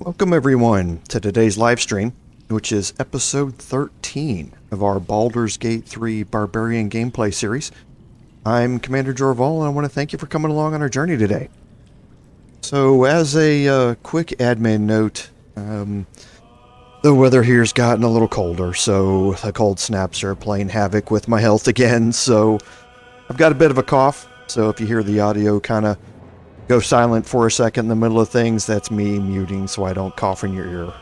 Welcome everyone to today's live stream, which is episode 13 of our Baldur's Gate 3 Barbarian gameplay series. I'm Commander Jorval, and I want to thank you for coming along on our journey today. So, as a quick admin note, the weather here's gotten a little colder, so the cold snaps are playing havoc with my health again, so I've got a bit of a cough, so if you hear the audio kind of go silent for a second in the middle of things, that's me muting so I don't cough in your ear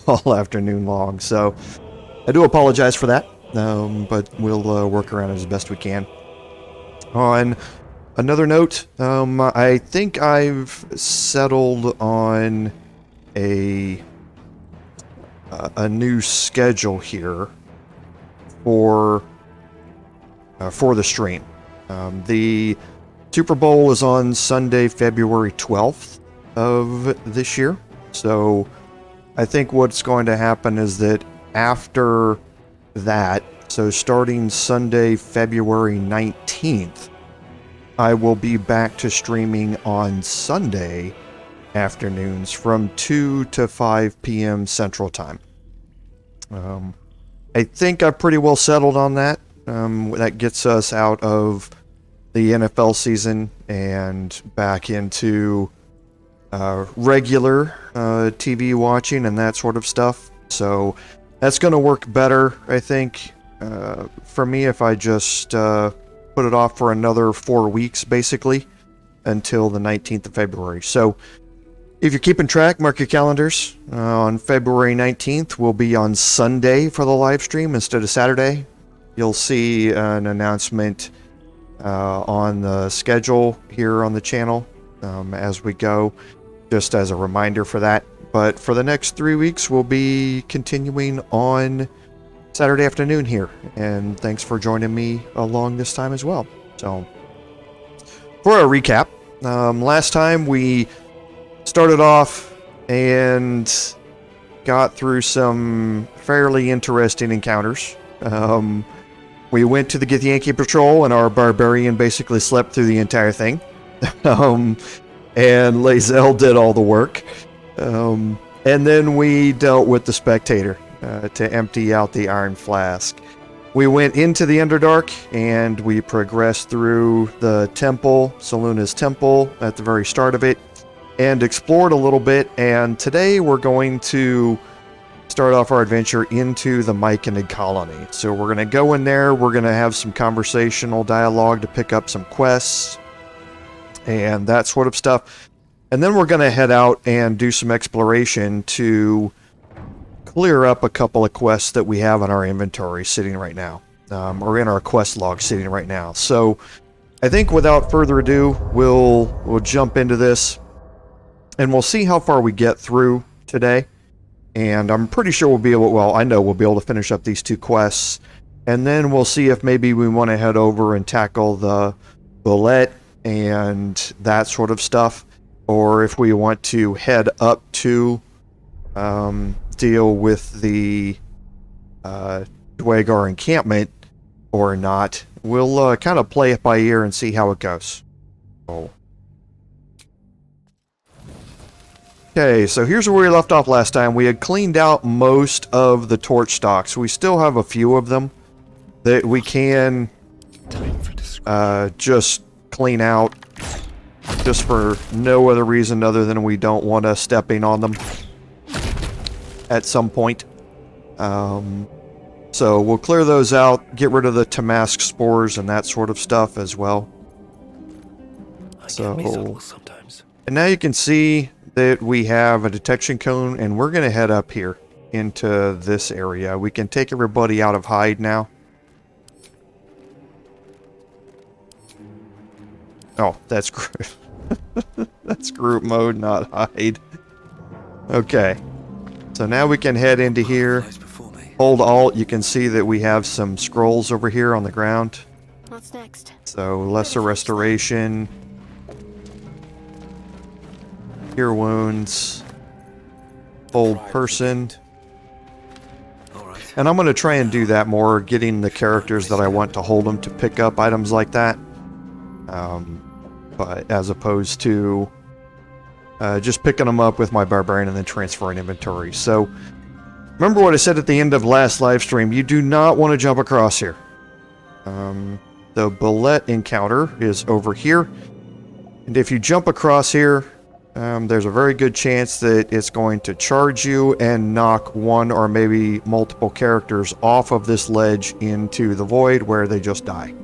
all afternoon long. So I do apologize for that, but we'll work around it as best we can. On another note, I think I've settled on a new schedule here for the stream. The Super Bowl is on Sunday, February 12th of this year. So I think what's going to happen is that after that, so starting Sunday, February 19th, I will be back to streaming on Sunday afternoons from 2 to 5 p.m. Central Time. I think I've pretty well settled on that. That gets us out of the NFL season and back into regular TV watching and that sort of stuff. So that's going to work better, I think, for me if I just put it off for another 4 weeks, basically, until the 19th of February. So if you're keeping track, mark your calendars. On February 19th, we'll be on Sunday for the live stream instead of Saturday. You'll see an announcement on the schedule here on the channel as we go, just as a reminder for that. But for the next 3 weeks, we'll be continuing on Saturday afternoon here, and thanks for joining me along this time as well. So for a recap, last time we started off and got through some fairly interesting encounters. We went to the Githyanki Patrol, and our Barbarian basically slept through the entire thing. And Lae'zel did all the work. And then we dealt with the Spectator to empty out the Iron Flask. We went into the Underdark, and we progressed through the temple, Selûne's temple, at the very start of it, and explored a little bit. And today we're going to start off our adventure into the Myconid Colony. So we're going to go in there, we're going to have some conversational dialogue to pick up some quests and that sort of stuff. And then we're going to head out and do some exploration to clear up a couple of quests that we have in our inventory sitting right now, or in our quest log sitting right now. So I think without further ado, we'll jump into this and we'll see how far we get through today. And I'm pretty sure we'll be able, well, I know we'll be able to finish up these two quests. And then we'll see if maybe we want to head over and tackle the Bulette and that sort of stuff. Or if we want to head up to deal with the Deurgar encampment or not. We'll kind of play it by ear and see how it goes. Oh. Okay, so here's where we left off last time. We had cleaned out most of the torch stocks. We still have a few of them that we can just clean out, just for no other reason other than we don't want us stepping on them at some point. So we'll clear those out, get rid of the Tamask spores and that sort of stuff as well. So, and now you can see that we have a detection cone, and we're going to head up here into this area. We can take everybody out of hide now. Oh, that's that's group mode, not hide. Okay, so now we can head into here. Hold Alt. You can see that we have some scrolls over here on the ground. What's next? So lesser restoration. Cure wounds, bold person, and I'm going to try and do that more, getting the characters that I want to hold them to pick up items like that, but as opposed to just picking them up with my Barbarian and then transferring inventory. So, remember what I said at the end of last live stream, you do not want to jump across here. The Bulette encounter is over here, and if you jump across here, there's a very good chance that it's going to charge you and knock one or maybe multiple characters off of this ledge into the void where they just die.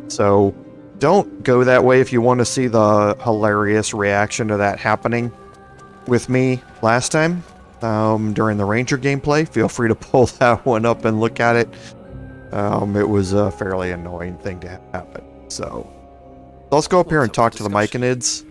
So don't go that way if you want to see the hilarious reaction to that happening with me last time during the Ranger gameplay. Feel free to pull that one up and look at it. It was a fairly annoying thing to happen. So let's go up here and talk to the Myconids.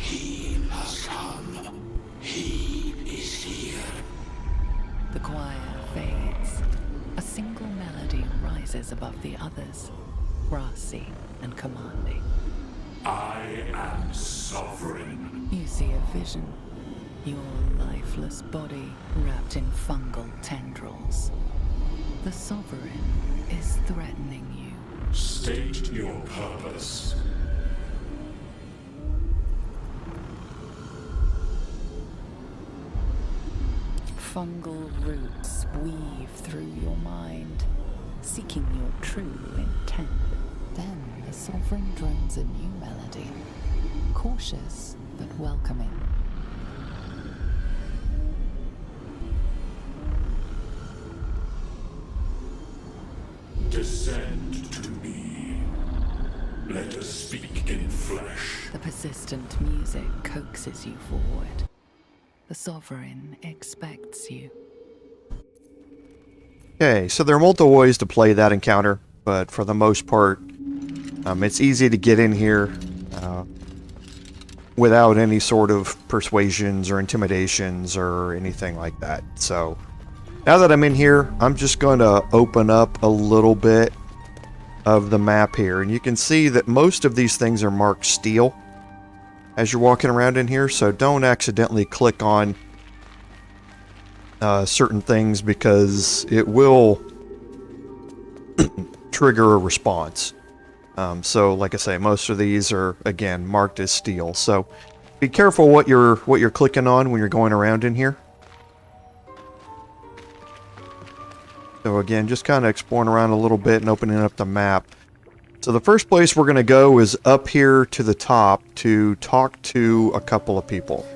He has come. He is here. The choir fades. A single melody rises above the others, brassy and commanding. I am sovereign. You see a vision. Your lifeless body wrapped in fungal tendrils. The sovereign is threatening you. State your purpose. Fungal roots weave through your mind, seeking your true intent. Then the sovereign drones a new melody, cautious but welcoming. Descend to me. Let us speak in flesh. The persistent music coaxes you forward. The sovereign expects you. Okay, so there are multiple ways to play that encounter, but for the most part, it's easy to get in here without any sort of persuasions or intimidations or anything like that. So now that I'm in here, I'm just going to open up a little bit of the map here, and you can see that most of these things are marked steel as you're walking around in here, so don't accidentally click on certain things because it will trigger a response. So like I say, most of these are again marked as steel, so be careful what you're clicking on when you're going around in here. So again, just kind of exploring around a little bit and opening up the map. So the first place we're going to go is up here to the top to talk to a couple of people.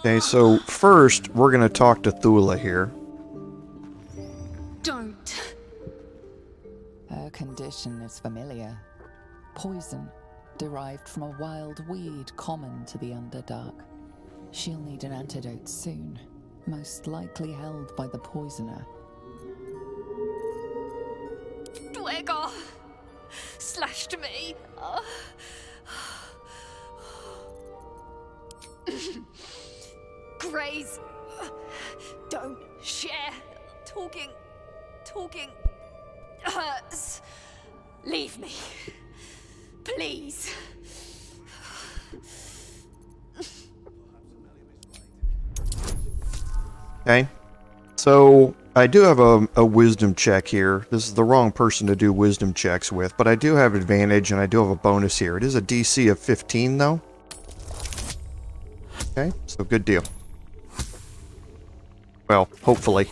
Okay, so first we're going to talk to Thulla here. Don't. Her condition is familiar. Poison, derived from a wild weed common to the Underdark. She'll need an antidote soon, most likely held by the poisoner. Deurgar slashed me. Graze. Don't share. Talking hurts. Leave me. Please. Okay, so I do have a wisdom check here. This is the wrong person to do wisdom checks with, but I do have advantage and I do have a bonus here. It is a DC of 15 though. Okay, so good deal. Well, hopefully.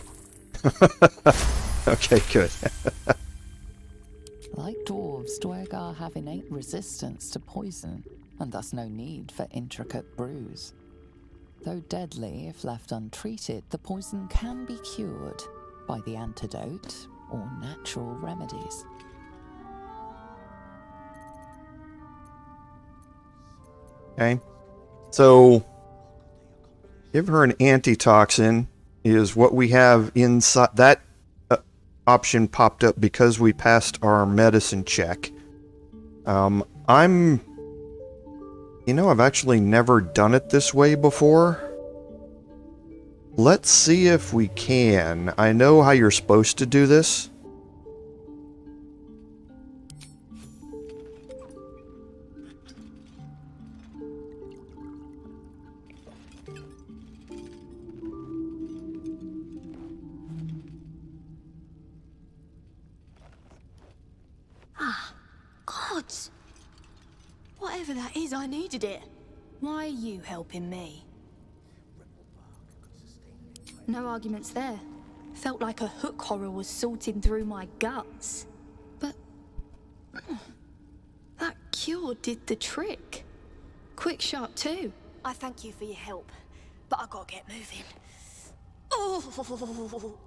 Okay, good. Like dwarves, Deurgar have innate resistance to poison, and thus no need for intricate brews. Though deadly if left untreated, the poison can be cured by the antidote or natural remedies. Okay, so give her an antitoxin is what we have inside. That option popped up because we passed our medicine check. I've actually never done it this way before. Let's see if we can. I know how you're supposed to do this. Gods! Whatever that is, I needed it. Why are you helping me? No arguments there. Felt like a hook horror was sorting through my guts. But... that cure did the trick. Quick, sharp too. I thank you for your help, but I gotta get moving. Oh,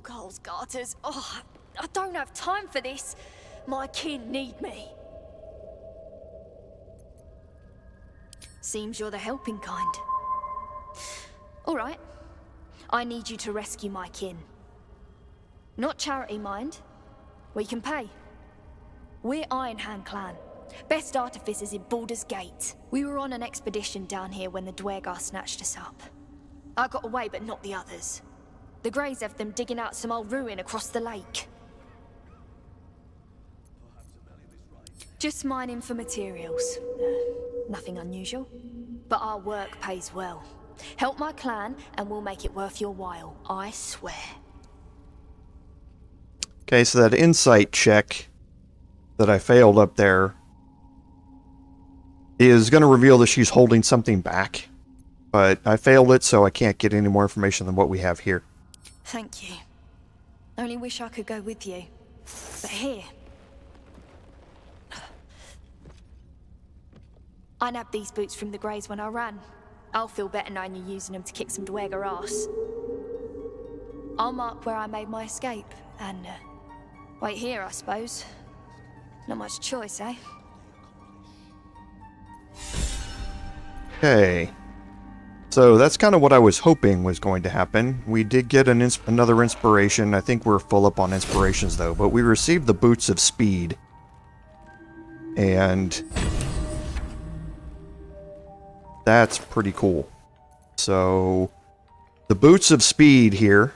Carl's garters. Oh, I don't have time for this. My kin need me. Seems you're the helping kind. All right. I need you to rescue my kin. Not charity, mind. We can pay. We're Iron Hand Clan. Best artificers in Baldur's Gate. We were on an expedition down here when the Deurgar snatched us up. I got away, but not the others. The Greys have them digging out some old ruin across the lake. Just mining for materials. Nothing unusual. But our work pays well. Help my clan, and we'll make it worth your while. I swear. Okay, so that insight check that I failed up there is going to reveal that she's holding something back. But I failed it, so I can't get any more information than what we have here. Thank you. Only wish I could go with you. But here... I nabbed these boots from the Greys when I ran. I'll feel better knowing you're using them to kick some Deurgar ass. I'll mark where I made my escape, and wait here, I suppose. Not much choice, eh? Okay. So that's kind of what I was hoping was going to happen. We did get another inspiration. I think we're full up on inspirations, though. But we received the Boots of Speed. And... that's pretty cool. So, the Boots of Speed here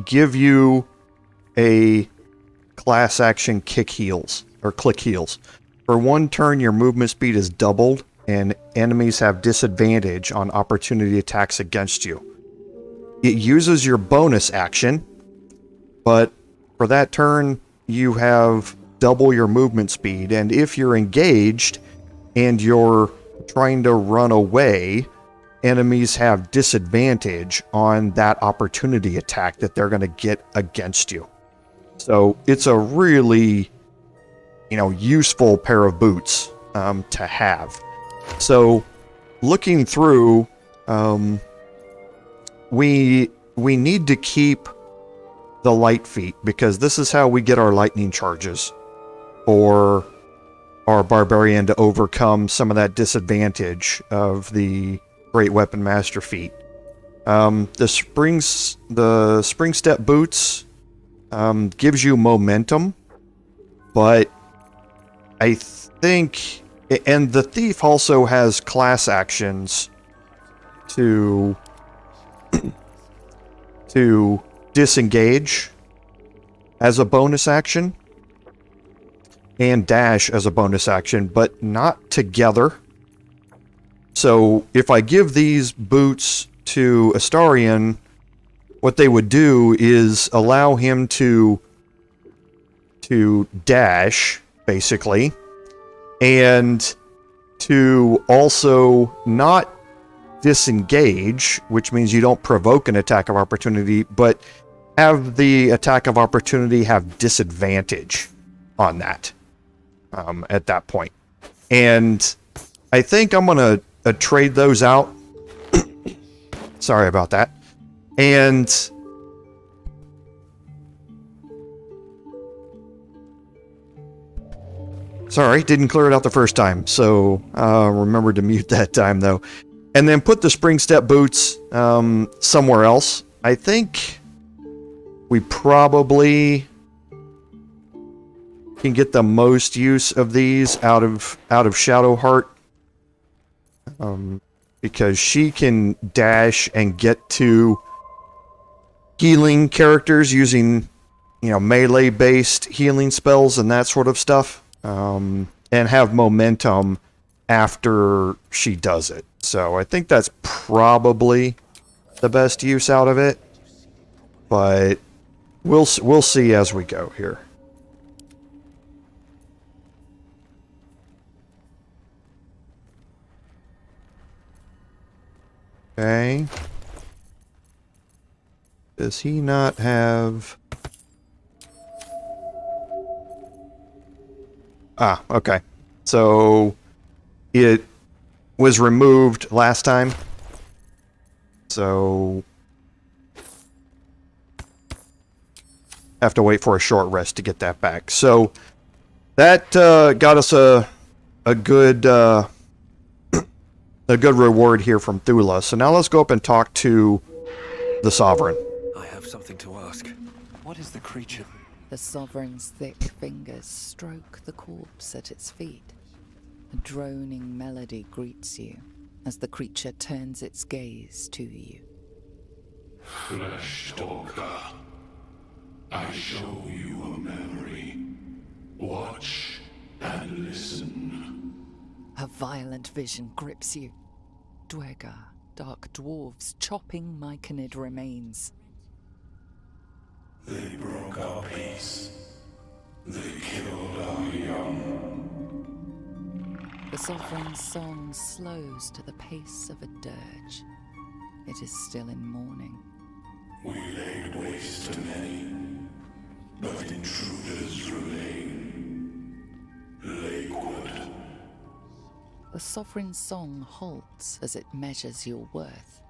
give you a class action kick heals, or click heals. For one turn, your movement speed is doubled, and enemies have disadvantage on opportunity attacks against you. It uses your bonus action, but for that turn, you have double your movement speed, and if you're engaged and you're trying to run away, enemies have disadvantage on that opportunity attack that they're going to get against you. So it's a really, useful pair of boots to have. So looking through, we need to keep the light feet because this is how we get our lightning charges for our Barbarian to overcome some of that disadvantage of the Great Weapon Master feat. The Spring Step boots gives you momentum, but I think, and the Thief also has class actions to disengage as a bonus action and dash as a bonus action, but not together. So if I give these boots to Astarion, what they would do is allow him to dash, basically, and to also not disengage, which means you don't provoke an attack of opportunity, but have the attack of opportunity have disadvantage on that at that point. And I think I'm going to trade those out. Sorry about that. And sorry, didn't clear it out the first time, so remember to mute that time though. And then put the Spring Step boots somewhere else. I think we probably can get the most use of these out of Shadowheart, because she can dash and get to healing characters using, melee-based healing spells and that sort of stuff, and have momentum after she does it. So I think that's probably the best use out of it, but we'll see as we go here. Okay. Does he not have... Ah, okay. So it was removed last time. So have to wait for a short rest to get that back. So that got us a good reward here from Thulla. So now let's go up and talk to the Sovereign. I have something to ask. What is the creature? The Sovereign's thick fingers stroke the corpse at its feet. A droning melody greets you as the creature turns its gaze to you. Flesh Stalker, I show you a memory. Watch and listen. A violent vision grips you. Deurgar, dark dwarves chopping Myconid remains. They broke our peace. They killed our young. The Sovereign's song slows to the pace of a dirge. It is still in mourning. We laid waste to many, but intruders remain. Lakewood. The Sovereign's song halts as it measures your worth.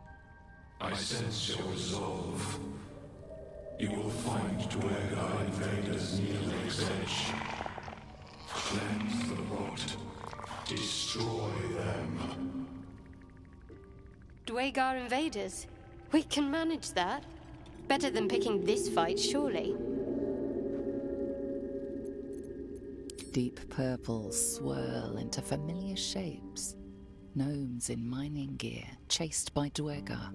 I sense your resolve. You will find Deurgar invaders near Lake's edge. Cleanse the rot. Destroy them. Deurgar invaders? We can manage that. Better than picking this fight, surely. Deep purples swirl into familiar shapes. Gnomes in mining gear, chased by Deurgar.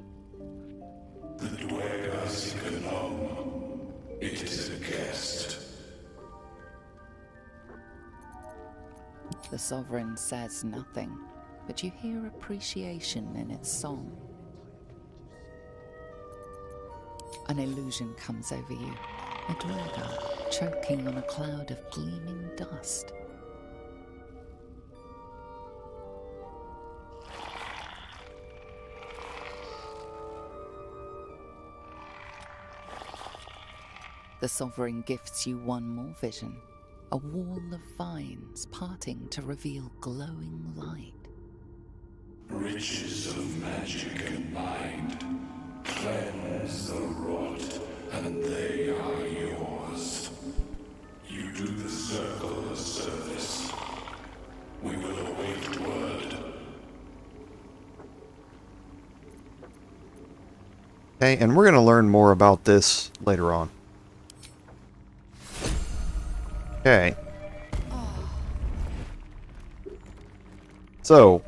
The Deurgar seek a gnome. It is a guest. The Sovereign says nothing, but you hear appreciation in its song. An illusion comes over you, a Deurgar choking on a cloud of gleaming dust. The Sovereign gifts you one more vision, a wall of vines parting to reveal glowing light. Riches of magic and mind. Cleanse the rot, and they are yours. You do the circle a service. We will await word. Okay, and we're going to learn more about this later on. Okay. So,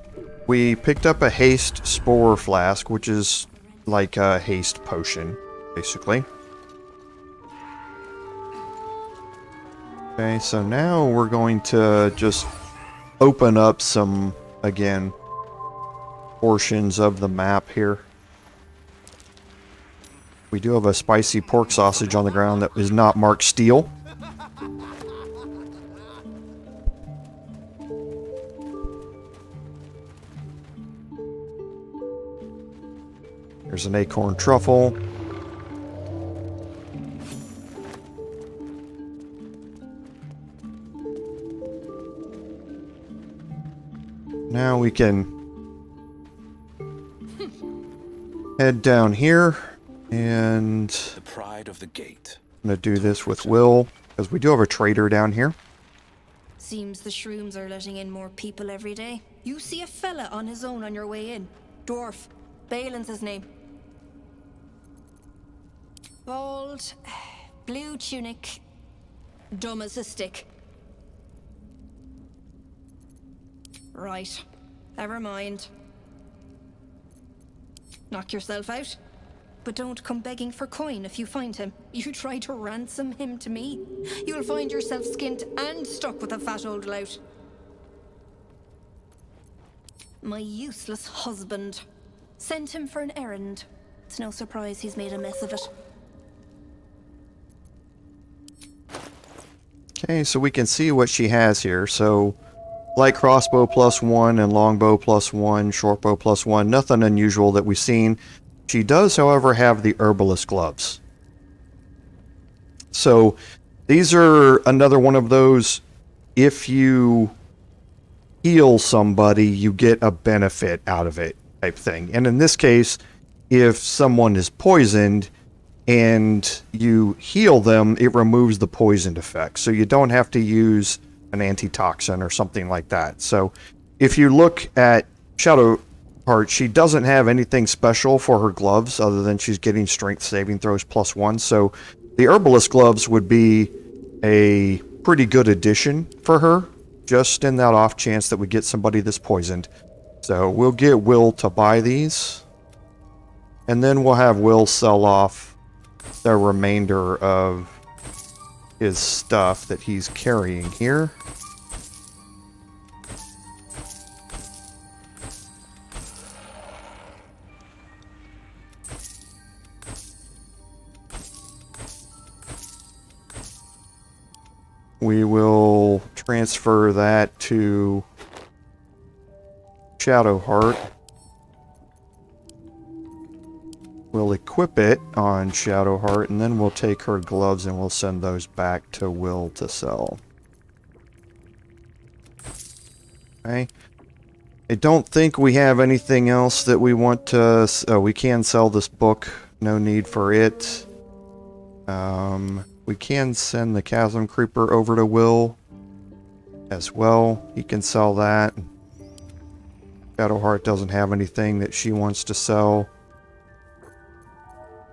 we picked up a haste spore flask, which is like a haste potion, basically. Okay, so now we're going to just open up some, again, portions of the map here. We do have a spicy pork sausage on the ground that is not marked steel. There's an acorn truffle. Now we can head down here, and The pride of the gate. I'm going to do this with Will, because we do have a trader down here. Seems the shrooms are letting in more people every day. You see a fella on his own on your way in. Dwarf. Baelen's his name. Bald, blue tunic, dumb as a stick. Right, never mind. Knock yourself out. But don't come begging for coin if you find him. You try to ransom him to me, you'll find yourself skinned and stuck with a fat old lout. My useless husband. Sent him for an errand. It's no surprise he's made a mess of it. Okay, so we can see what she has here. So, light crossbow +1 and longbow +1, shortbow +1. Nothing unusual that we've seen. She does, however, have the herbalist gloves. So, these are another one of those, if you heal somebody, you get a benefit out of it type thing. And in this case, if someone is poisoned and you heal them, it removes the poisoned effect. So you don't have to use an antitoxin or something like that. So if you look at Shadowheart, she doesn't have anything special for her gloves other than she's getting strength saving throws +1. So the herbalist gloves would be a pretty good addition for her, just in that off chance that we get somebody that's poisoned. So we'll get Will to buy these, and then we'll have Will sell off the remainder of his stuff that he's carrying here. We will transfer that to Shadowheart. We'll equip it on Shadowheart, and then we'll take her gloves and we'll send those back to Will to sell. Okay. I don't think we have anything else that we want to... Oh, we can sell this book. No need for it. We can send the Chasm Creeper over to Will as well. He can sell that. Shadowheart doesn't have anything that she wants to sell.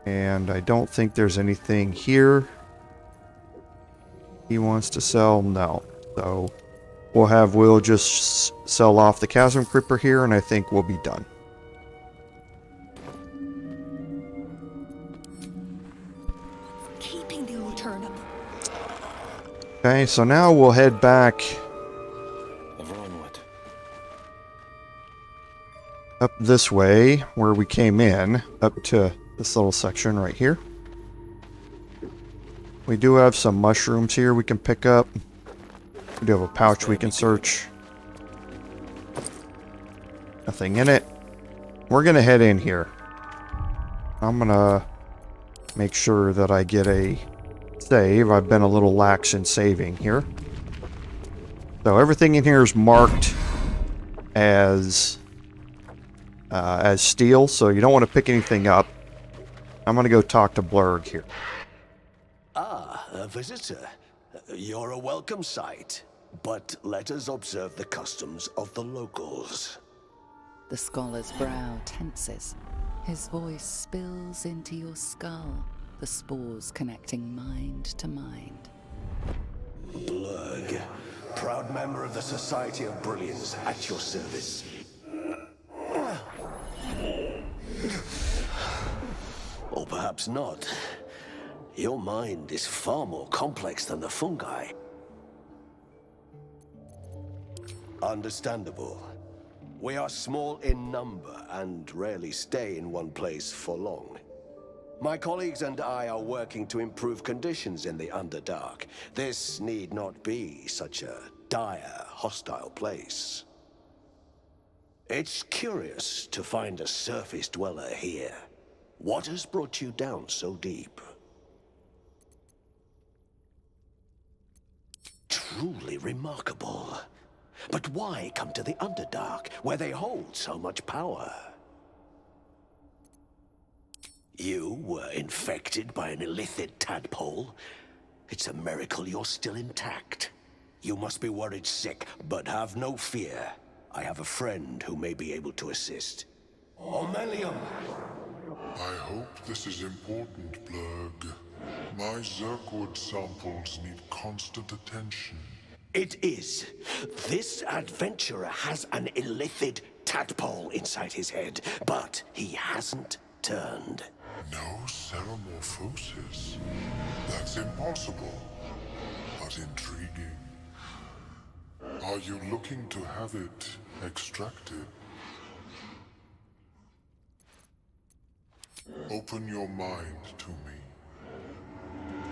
And I don't think there's anything here he wants to sell. No. So we'll have Will just sell off the Chasm Creeper here, and I think we'll be done. Keeping the old turnip. Okay, so now we'll head back up this way where we came in, up to this little section right here. We do have some mushrooms here we can pick up. We do have a pouch we can search. Nothing in it. We're gonna head in here. I'm gonna make sure that I get a save. I've been a little lax in saving here. So everything in here is marked as steel, so you don't want to pick anything up. I'm going to go talk to Blurg here. Ah, a visitor. You're a welcome sight. But let us observe the customs of the locals. The scholar's brow tenses. His voice spills into your skull, the spores connecting mind to mind. Blurg, proud member of the Society of Brilliance, at your service. Or perhaps not. Your mind is far more complex than the fungi. Understandable. We are small in number and rarely stay in one place for long. My colleagues and I are working to improve conditions in the Underdark. This need not be such a dire, hostile place. It's curious to find a surface dweller here. What has brought you down so deep? Truly remarkable. But why come to the Underdark, where they hold so much power? You were infected by an illithid tadpole? It's a miracle you're still intact. You must be worried sick, but have no fear. I have a friend who may be able to assist. Omeluum! I hope this is important, Blurg. My Zerkwood samples need constant attention. It is. This adventurer has an illithid tadpole inside his head, but he hasn't turned. No ceremorphosis. That's impossible, but intriguing. Are you looking to have it extracted? Open your mind to me.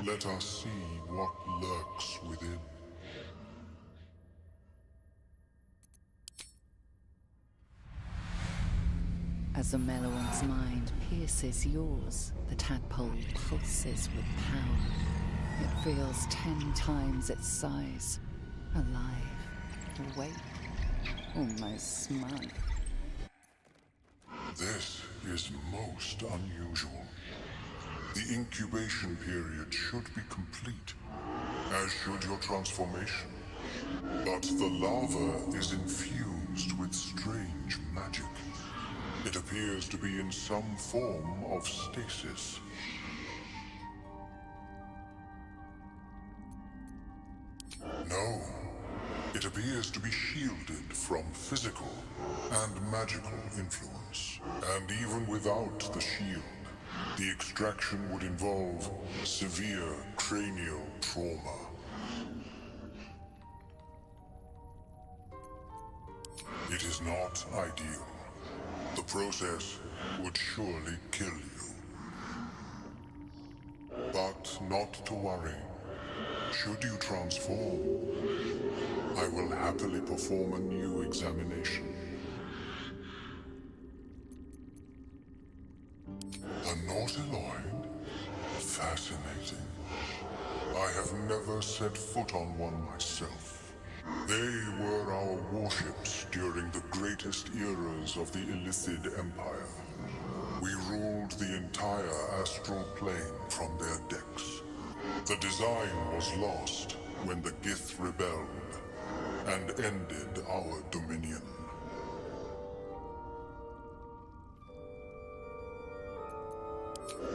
Let us see what lurks within. As Omeluum's mind pierces yours, the tadpole pulses with power. It feels 10 times its size. Alive, awake, almost smug. This is most unusual. The incubation period should be complete, as should your transformation. But the larva is infused with strange magic. It appears to be in some form of stasis. No, it appears to be shielded from physical and magical influence. And even without the shield, the extraction would involve severe cranial trauma. It is not ideal. The process would surely kill you. But not to worry. Should you transform, I will happily perform a new examination. A nautiloid? Fascinating. I have never set foot on one myself. They were our warships during the greatest eras of the Illithid Empire. We ruled the entire astral plane from their decks. The design was lost when the Gith rebelled and ended our dominion.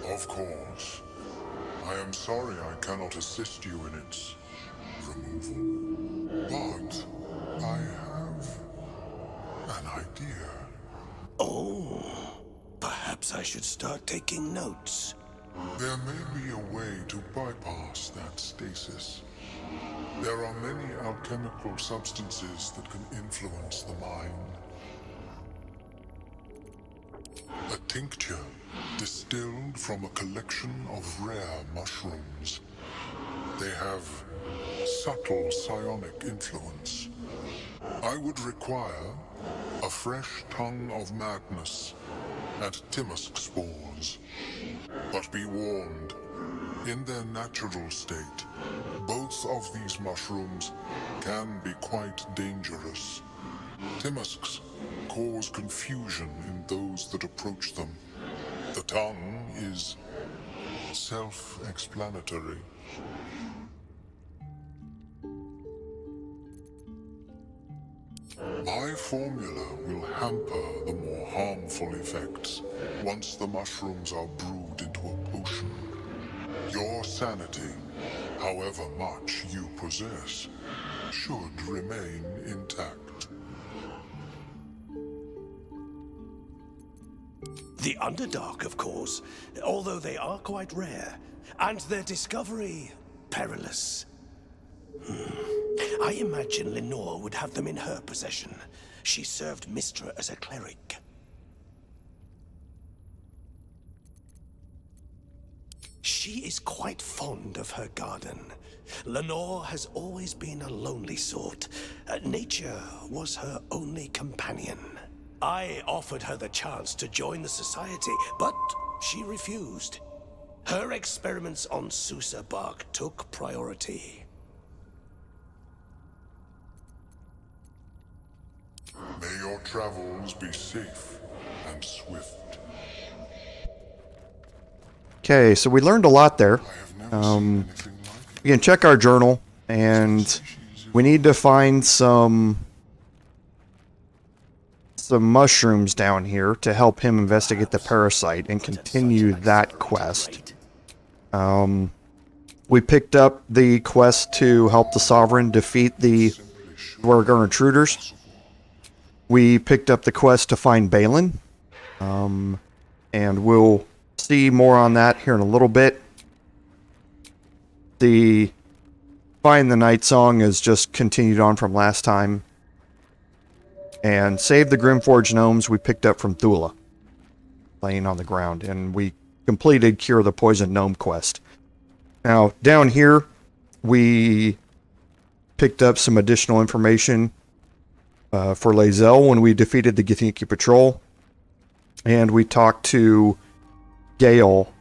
Of course. I am sorry I cannot assist you in its removal. But I have an idea. Oh, perhaps I should start taking notes. There may be a way to bypass that stasis. There are many alchemical substances that can influence the mind. A tincture distilled from a collection of rare mushrooms. They have subtle psionic influence. I would require a fresh tongue of madness and Timusk spores. But be warned, in their natural state, both of these mushrooms can be quite dangerous. Timusks cause confusion in those that approach them. The tongue is self-explanatory. My formula will hamper the more harmful effects once the mushrooms are brewed into a potion. Your sanity, however much you possess, should remain intact. The Underdark, of course, although they are quite rare, and their discovery perilous. I imagine Lenore would have them in her possession. She served Mistra as a cleric. She is quite fond of her garden. Lenore has always been a lonely sort. Nature was her only companion. I offered her the chance to join the society, but she refused. Her experiments on Susa bark took priority. May your travels be safe and swift. Okay, so we learned a lot there. I have never seen anything like it. We can check our journal, and we need to find some mushrooms down here to help him investigate the parasite and continue that quest. We picked up the quest to help the Sovereign defeat the Dwargar intruders. We picked up the quest to find Baelen, and we'll see more on that here in a little bit. The Find the Night Song is just continued on from last time. And Save the Grimforged Gnomes we picked up from Thulla. laying on the ground, and we completed Cure the Poison Gnome quest. Now, down here, we picked up some additional information for Lae'zel when we defeated the Githyanki Patrol, and we talked to Gale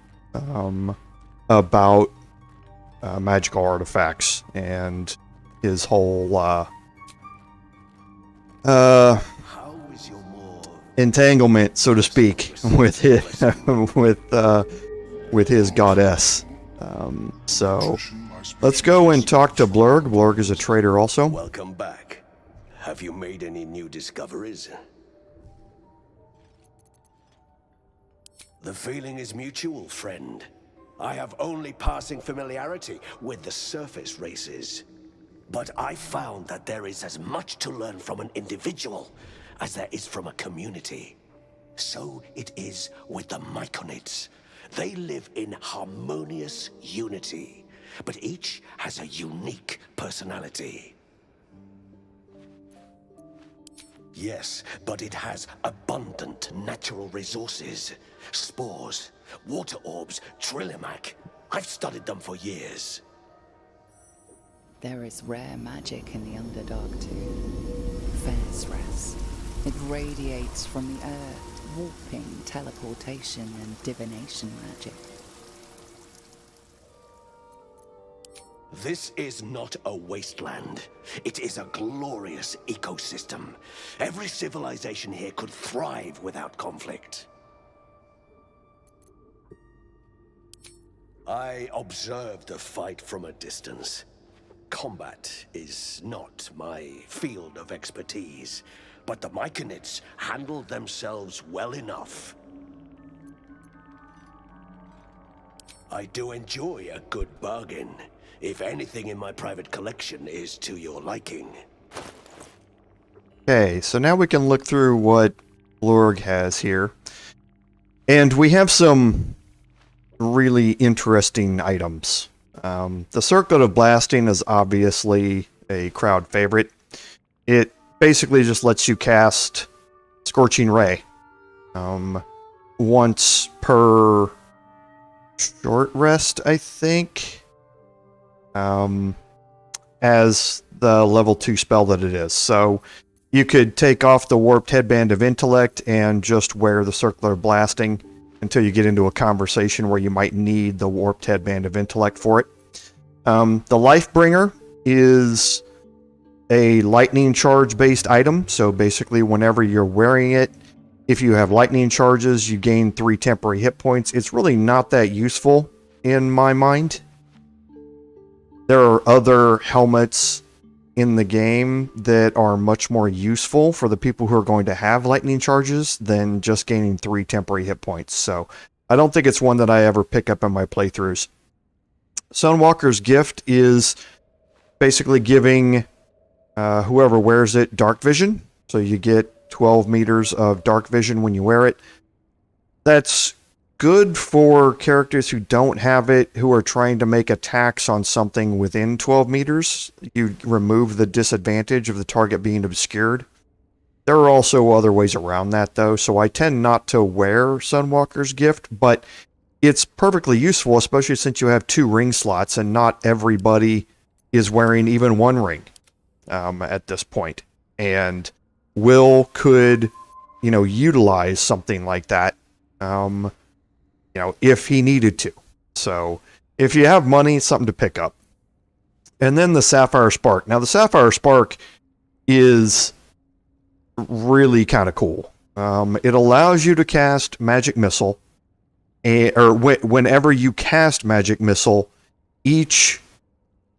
about magical artifacts and his whole entanglement, so to speak, with his goddess. So let's go and talk to Blurg. Blurg is a trader also. Welcome back. Have you made any new discoveries? The feeling is mutual, friend. I have only passing familiarity with the surface races. But I found that there is as much to learn from an individual as there is from a community. So it is with the Myconids. They live in harmonious unity, but each has a unique personality. Yes, but it has abundant natural resources. Spores, water orbs, Trillimac. I've studied them for years. There is rare magic in the Underdark too. Fair's Rest. It radiates from the earth, warping, teleportation, and divination magic. This is not a wasteland. It is a glorious ecosystem. Every civilization here could thrive without conflict. I observed the fight from a distance. Combat is not my field of expertise, but the Myconids handled themselves well enough. I do enjoy a good bargain, if anything in my private collection is to your liking. Okay, so now we can look through what Blurg has here. And we have some really interesting items. The Circlet of Blasting is obviously a crowd favorite. It basically just lets you cast Scorching Ray once per short rest, I think, as the level 2 spell that it is. So you could take off the Warped Headband of Intellect and just wear the Circlet of Blasting until you get into a conversation where you might need the Warped Headband of Intellect for it. The Lifebringer is a lightning charge based item, so basically whenever you're wearing it, if you have lightning charges, you gain 3 temporary hit points. It's really not that useful in my mind. There are other helmets in the game that are much more useful for the people who are going to have lightning charges than just gaining 3 temporary hit points. So I don't think it's one that I ever pick up in my playthroughs. Sunwalker's Gift is basically giving whoever wears it dark vision. So you get 12 meters of dark vision when you wear it. That's good for characters who don't have it, who are trying to make attacks on something within 12 meters. You remove the disadvantage of the target being obscured. There are also other ways around that, though, so I tend not to wear Sunwalker's Gift, but it's perfectly useful, especially since you have 2 ring slots, and not everybody is wearing even 1 ring at this point. And Will could, utilize something like that, if he needed to. So, if you have money, it's something to pick up. And then the Sapphire Spark. Now, the Sapphire Spark is really kind of cool. It allows you to cast Magic Missile, whenever you cast Magic Missile, each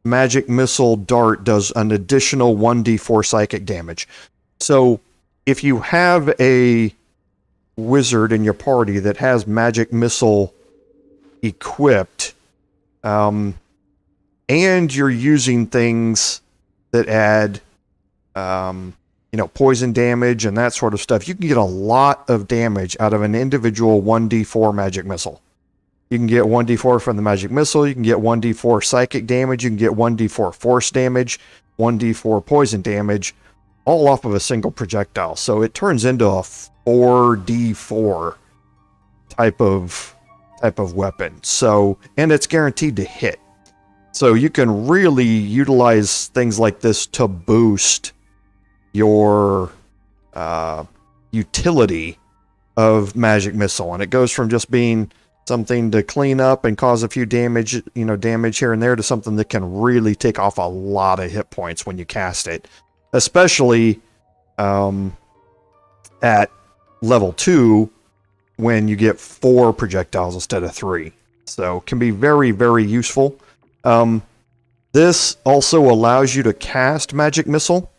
Magic Missile dart does an additional 1d4 psychic damage. So, if you have a wizard in your party that has Magic Missile equipped, and you're using things that add, poison damage and that sort of stuff, you can get a lot of damage out of an individual 1d4 Magic Missile. You can get 1d4 from the Magic Missile, you can get 1d4 psychic damage, you can get 1d4 force damage, 1d4 poison damage, all off of a single projectile. So it turns into a 4d4 type of weapon. So, and it's guaranteed to hit. So you can really utilize things like this to boost your utility of Magic Missile, and it goes from just being something to clean up and cause a few damage here and there, to something that can really take off a lot of hit points when you cast it, especially at level 2 when you get 4 projectiles instead of 3. So can be very, very useful. This also allows you to cast Magic Missile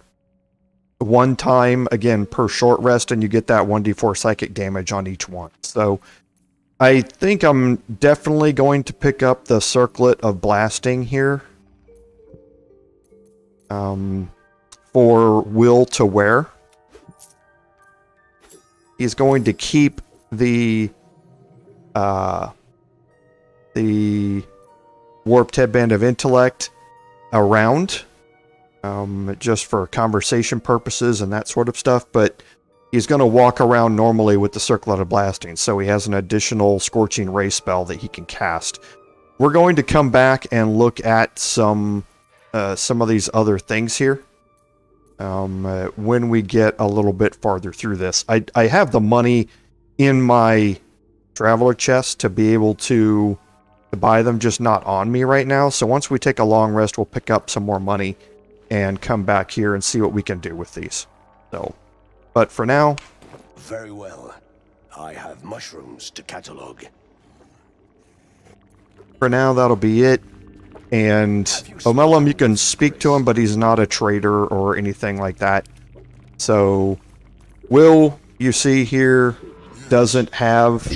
one time, again, per short rest, and you get that 1d4 psychic damage on each one. So I think I'm definitely going to pick up the Circlet of Blasting here for Will to wear. He's going to keep the Warped Headband of Intellect around, just for conversation purposes and that sort of stuff, but he's going to walk around normally with the Circlet of Blasting, so he has an additional Scorching Ray spell that he can cast. We're going to come back and look at some of these other things here when we get a little bit farther through this. I have the money in my Traveler chest to be able to buy them, just not on me right now. So once we take a long rest, we'll pick up some more money and come back here and see what we can do with these. So, but for now... Very well. I have mushrooms to catalog. For now, that'll be it. And Omeluum, you can speak to him, but he's not a trader or anything like that. So, Will, you see here, doesn't have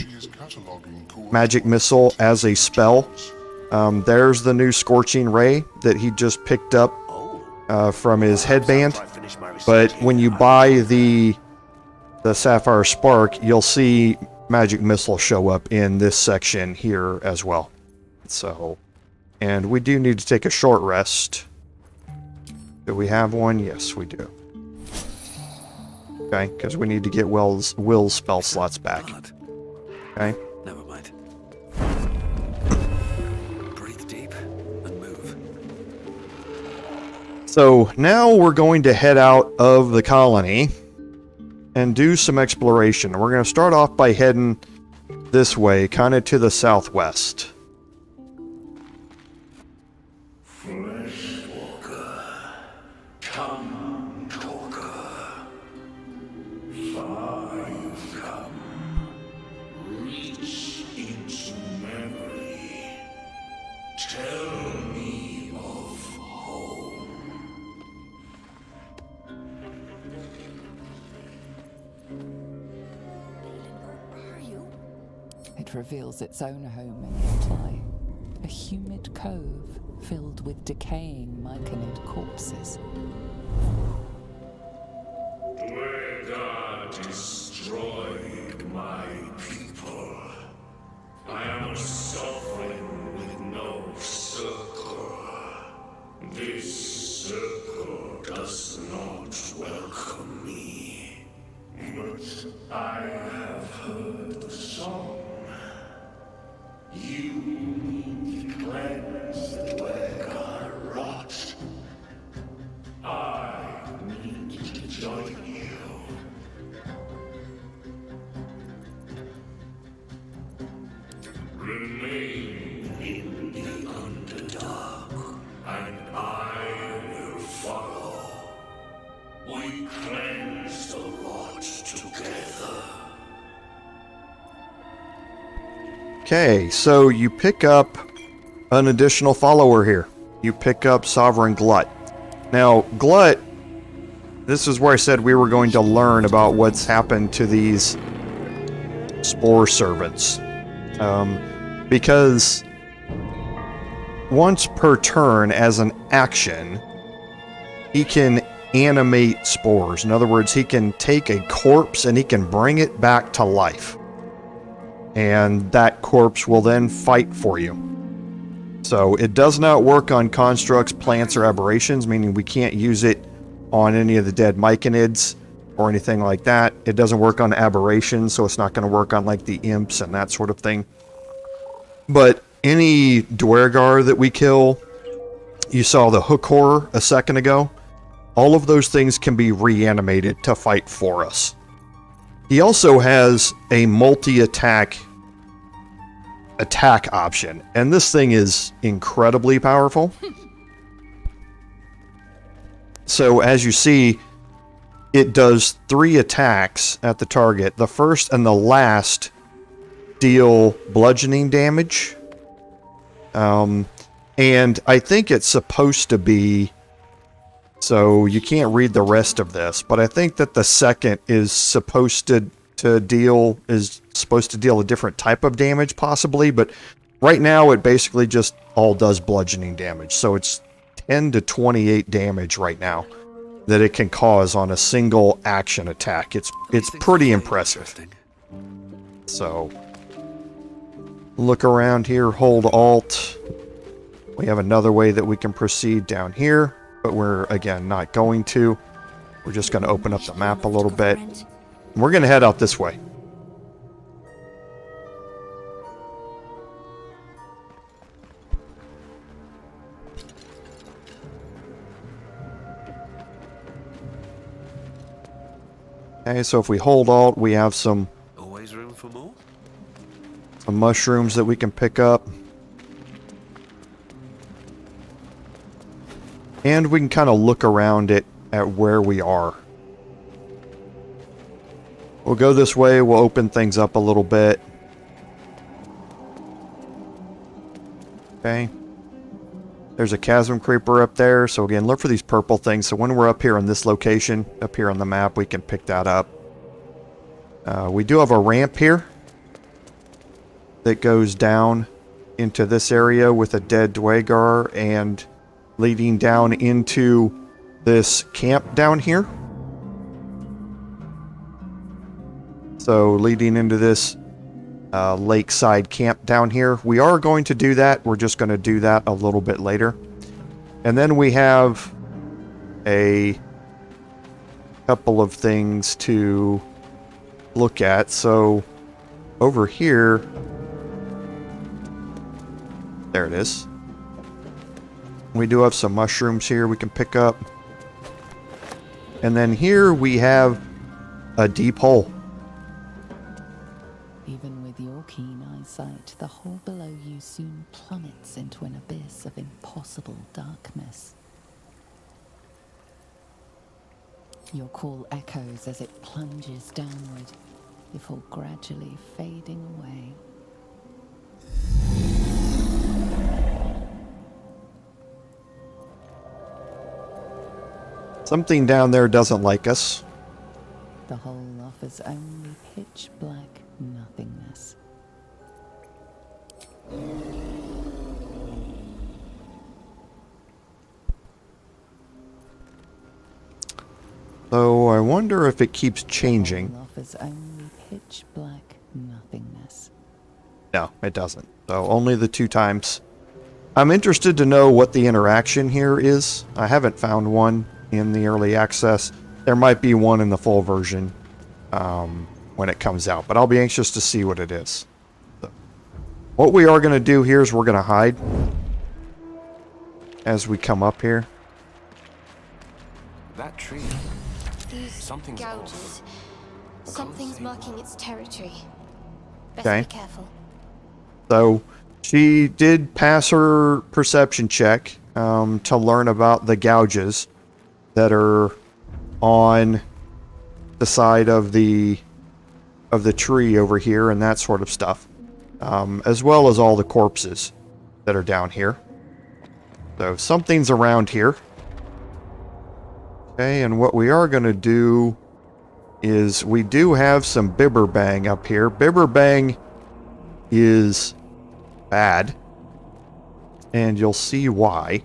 Magic Missile as a spell. There's the new Scorching Ray that he just picked up from his headband. But when you buy the Sapphire Spark, you'll see Magic Missile show up in this section here as well. So, and we do need to take a short rest. Do we have one? Yes, we do. Okay, because we need to get Will's spell slots back. Okay. Never mind. Breathe deep and move. So now we're going to head out of the colony and do some exploration. We're going to start off by heading this way, kind of to the southwest. Fleshwalker, come, talker. Far you've come. Reach into memory. Tell me of home. Where are you? It reveals its own home in reply. A humid cove filled with decaying Myconid corpses. Deurgar destroyed my people. I am a sovereign with no circle. This circle does not welcome me. But I have heard the song. You need to cleanse the Deurgar rot. I need to join you. Remain in the Underdark, and I will follow. We cleanse the rot together. Okay, so you pick up an additional follower here. You pick up Sovereign Glut. Now, Glut, this is where I said we were going to learn about what's happened to these Spore servants. Because once per turn, as an action, he can animate spores. In other words, he can take a corpse and he can bring it back to life. And that corpse will then fight for you. So it does not work on constructs, plants, or aberrations, meaning we can't use it on any of the dead Myconids. or anything like that. It doesn't work on aberrations, so it's not going to work on like the imps and that sort of thing. But any Deurgar that we kill, you saw the hook horror a second ago, all of those things can be reanimated to fight for us. He also has a multi-attack option, and this thing is incredibly powerful. So as you see, it does 3 attacks at the target. The first and the last deal bludgeoning damage. And I think it's supposed to be, so you can't read the rest of this, but I think that the second is supposed to deal a different type of damage possibly, but right now it basically just all does bludgeoning damage. So it's 10 to 28 damage right now that it can cause on a single action attack. It's pretty impressive. So look around here, hold Alt. We have another way that we can proceed down here, but we're again not going to. We're just going to open up the map a little bit. We're going to head out this way. Okay, so if we hold Alt, we have some Always room for more? Some mushrooms that we can pick up. And we can kind of look around it at where we are. We'll go this way, we'll open things up a little bit. Okay. There's a chasm creeper up there, so again, look for these purple things. So when we're up here in this location, up here on the map, we can pick that up. We do have a ramp here that goes down into this area with a dead Deurgar and leading down into this camp down here. So leading into this lakeside camp down here. We are going to do that. We're just going to do that a little bit later. And then we have a couple of things to look at. So over here, there it is. We do have some mushrooms here we can pick up. And then here we have a deep hole. Even with your keen eyesight, the hole below you soon plummets into an abyss of impossible darkness. Your call echoes as it plunges downward, before gradually fading away. Something down there doesn't like us. The hole offers only pitch black nothingness. So I wonder if it keeps changing. The hole offers only pitch black nothingness. No, it doesn't. So only the 2 times. I'm interested to know what the interaction here is. I haven't found one in the early access. There might be one in the full version when it comes out, but I'll be anxious to see what it is. So, what we are going to do here is we're going to hide as we come up here. That tree. These Something's gouges. Something's marking its territory. Best Okay. be careful. So she did pass her perception check to learn about the gouges that are on the side of the tree over here and that sort of stuff, as well as all the corpses that are down here. So something's around here. Okay, and what we are going to do is we do have some Bibberbang up here. Bibberbang is bad, and you'll see why.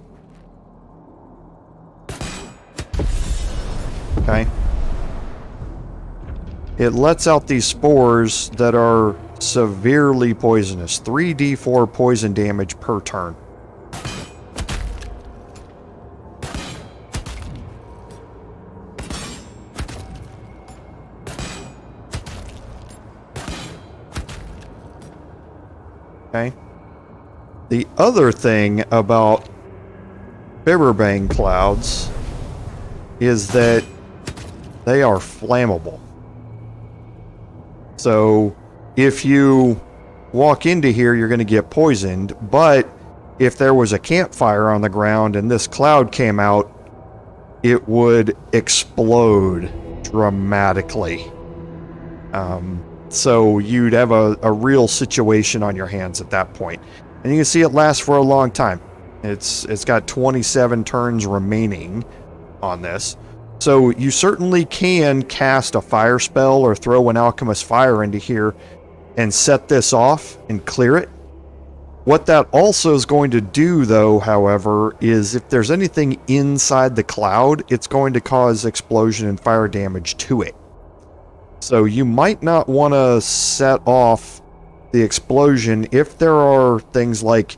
Okay. It lets out these spores that are severely poisonous. 3d4 poison damage per turn. Okay. The other thing about Bibberbang clouds is that they are flammable. So if you walk into here, you're going to get poisoned, but if there was a campfire on the ground and this cloud came out, it would explode dramatically. So you'd have a real situation on your hands at that point. And you can see it lasts for a long time. It's got 27 turns remaining on this. So you certainly can cast a fire spell or throw an alchemist fire into here and set this off and clear it. What that also is going to do, though, however, is if there's anything inside the cloud, it's going to cause explosion and fire damage to it. So you might not want to set off the explosion if there are things like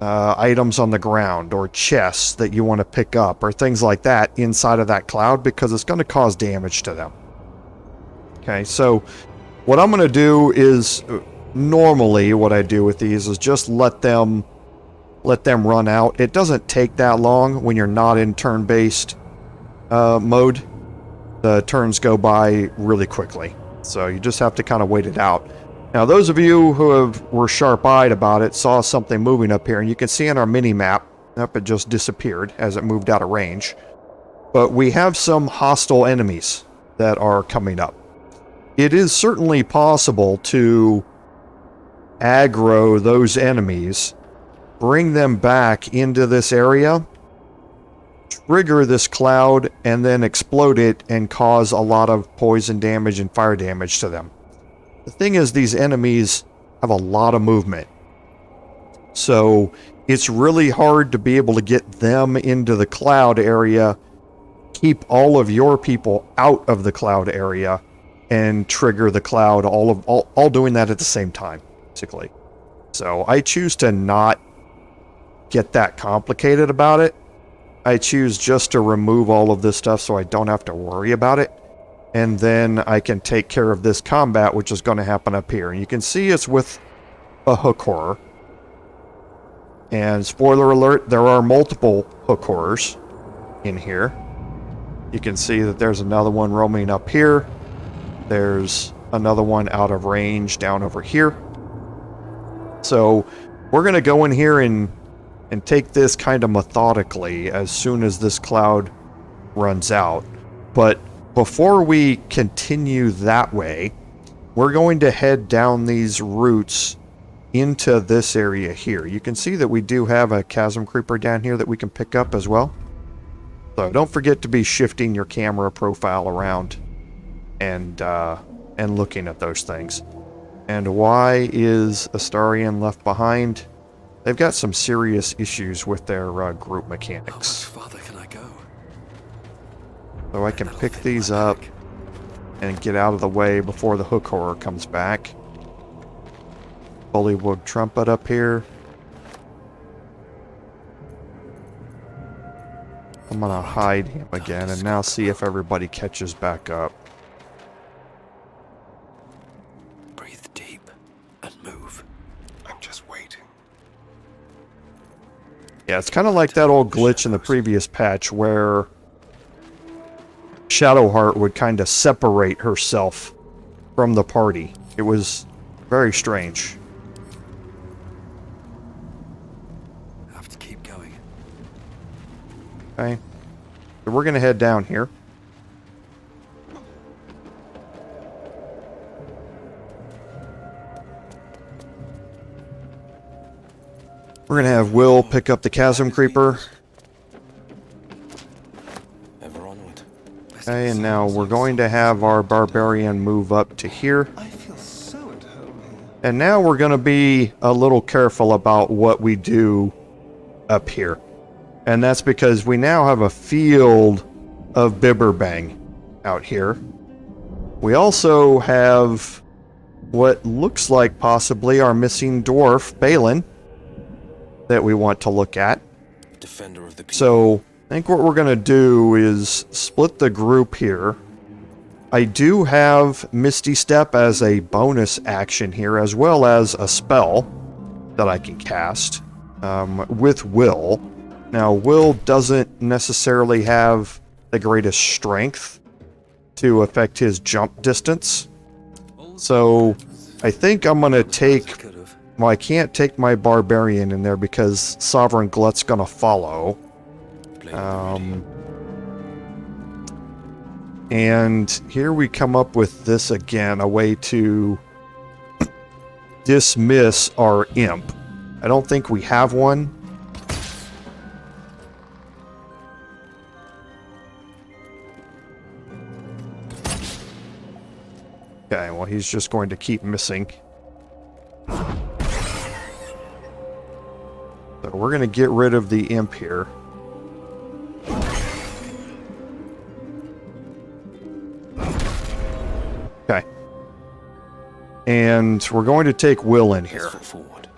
items on the ground or chests that you want to pick up or things like that inside of that cloud, because it's going to cause damage to them. Okay, so what I'm going to do is, normally what I do with these is just let them run out. It doesn't take that long when you're not in turn-based mode. The turns go by really quickly, so you just have to kind of wait it out. Now, those of you who were sharp-eyed about it saw something moving up here, and you can see on our mini-map, it just disappeared as it moved out of range. But we have some hostile enemies that are coming up. It is certainly possible to aggro those enemies, bring them back into this area, trigger this cloud, and then explode it and cause a lot of poison damage and fire damage to them. The thing is, these enemies have a lot of movement. So it's really hard to be able to get them into the cloud area, keep all of your people out of the cloud area, and trigger the cloud, all doing that at the same time, basically. So I choose to not get that complicated about it. I choose just to remove all of this stuff so I don't have to worry about it. And then I can take care of this combat, which is going to happen up here. And you can see it's with a hook horror. And spoiler alert, there are multiple hook horrors in here. You can see that there's another one roaming up here. There's another one out of range down over here. So we're going to go in here and take this kind of methodically as soon as this cloud runs out. But before we continue that way, we're going to head down these routes into this area here. You can see that we do have a chasm creeper down here that we can pick up as well. So don't forget to be shifting your camera profile around and looking at those things. And why is Astarion left behind? They've got some serious issues with their group mechanics. How much farther can I go? So I can pick these up and get out of the way before the hook horror comes back. Bullywug Trumpet up here. I'm gonna hide him again and now see if everybody catches back up. Breathe deep and move. I'm just waiting. Yeah, it's kind of like that old glitch in the previous patch where Shadowheart would kind of separate herself from the party. It was very strange. Have to keep going. Okay. So we're going to head down here. We're going to have Will pick up the Chasm Creeper. Ever onward. Okay, and now we're going to have our Barbarian move up to here. I feel so at home here. And now we're going to be a little careful about what we do up here. And that's because we now have a field of Bibberbang out here. We also have what looks like possibly our missing dwarf, Baelen, that we want to look at. Defender of the people. So I think what we're going to do is split the group here. I do have Misty Step as a bonus action here, as well as a spell. that I can cast with Will. Now, Will doesn't necessarily have the greatest strength to affect his jump distance. So I think I'm going to take... Well, I can't take my Barbarian in there because Sovereign Glut's going to follow. And here we come up with this again, a way to dismiss our imp. I don't think we have one. Okay, well, he's just going to keep missing. So we're going to get rid of the imp here. Okay. And we're going to take Will in here. Forward.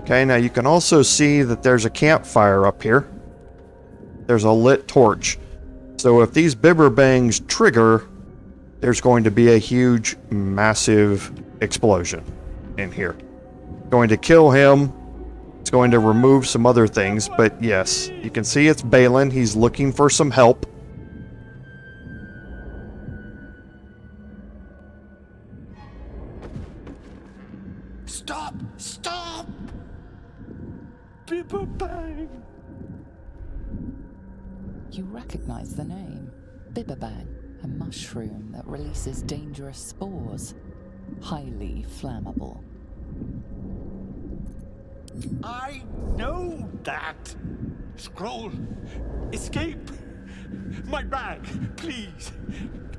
Okay, now you can also see that there's a campfire up here. There's a lit torch. So if these bibberbangs trigger, there's going to be a huge, massive explosion in here. Going to kill him. It's going to remove some other things, but yes, you can see it's Baelen. He's looking for some help. Stop! Stop! Bibberbang! You recognize the name. Bibberbang, a mushroom that releases dangerous spores. Highly flammable. I know that! Scroll! Escape! My bag, please!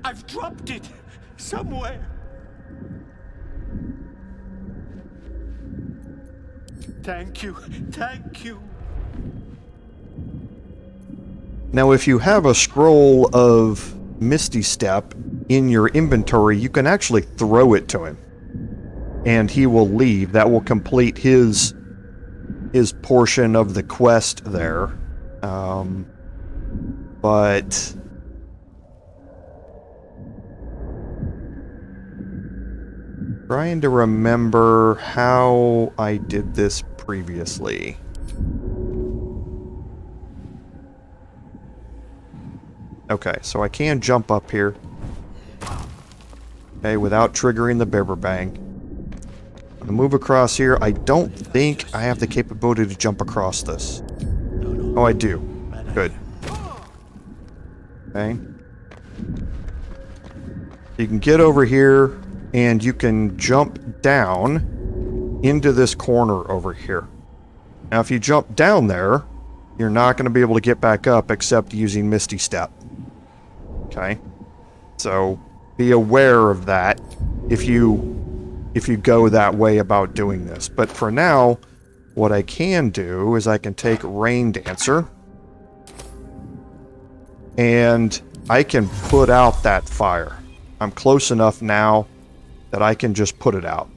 I've dropped it somewhere! Thank you, thank you! Now, if you have a scroll of Misty Step in your inventory, you can actually throw it to him. And he will leave. That will complete his portion of the quest there. But trying to remember how I did this previously. Okay, so I can jump up here. Okay, without triggering the Bibberbang. I'm gonna move across here. I don't think I have the capability to jump across this. Oh, I do. Good. Okay. You can get over here, and you can jump down into this corner over here. Now, if you jump down there, you're not going to be able to get back up except using Misty Step. Okay? So, be aware of that if you go that way about doing this. But for now, what I can do is I can take Rain Dancer, and I can put out that fire. I'm close enough now that I can just put it out.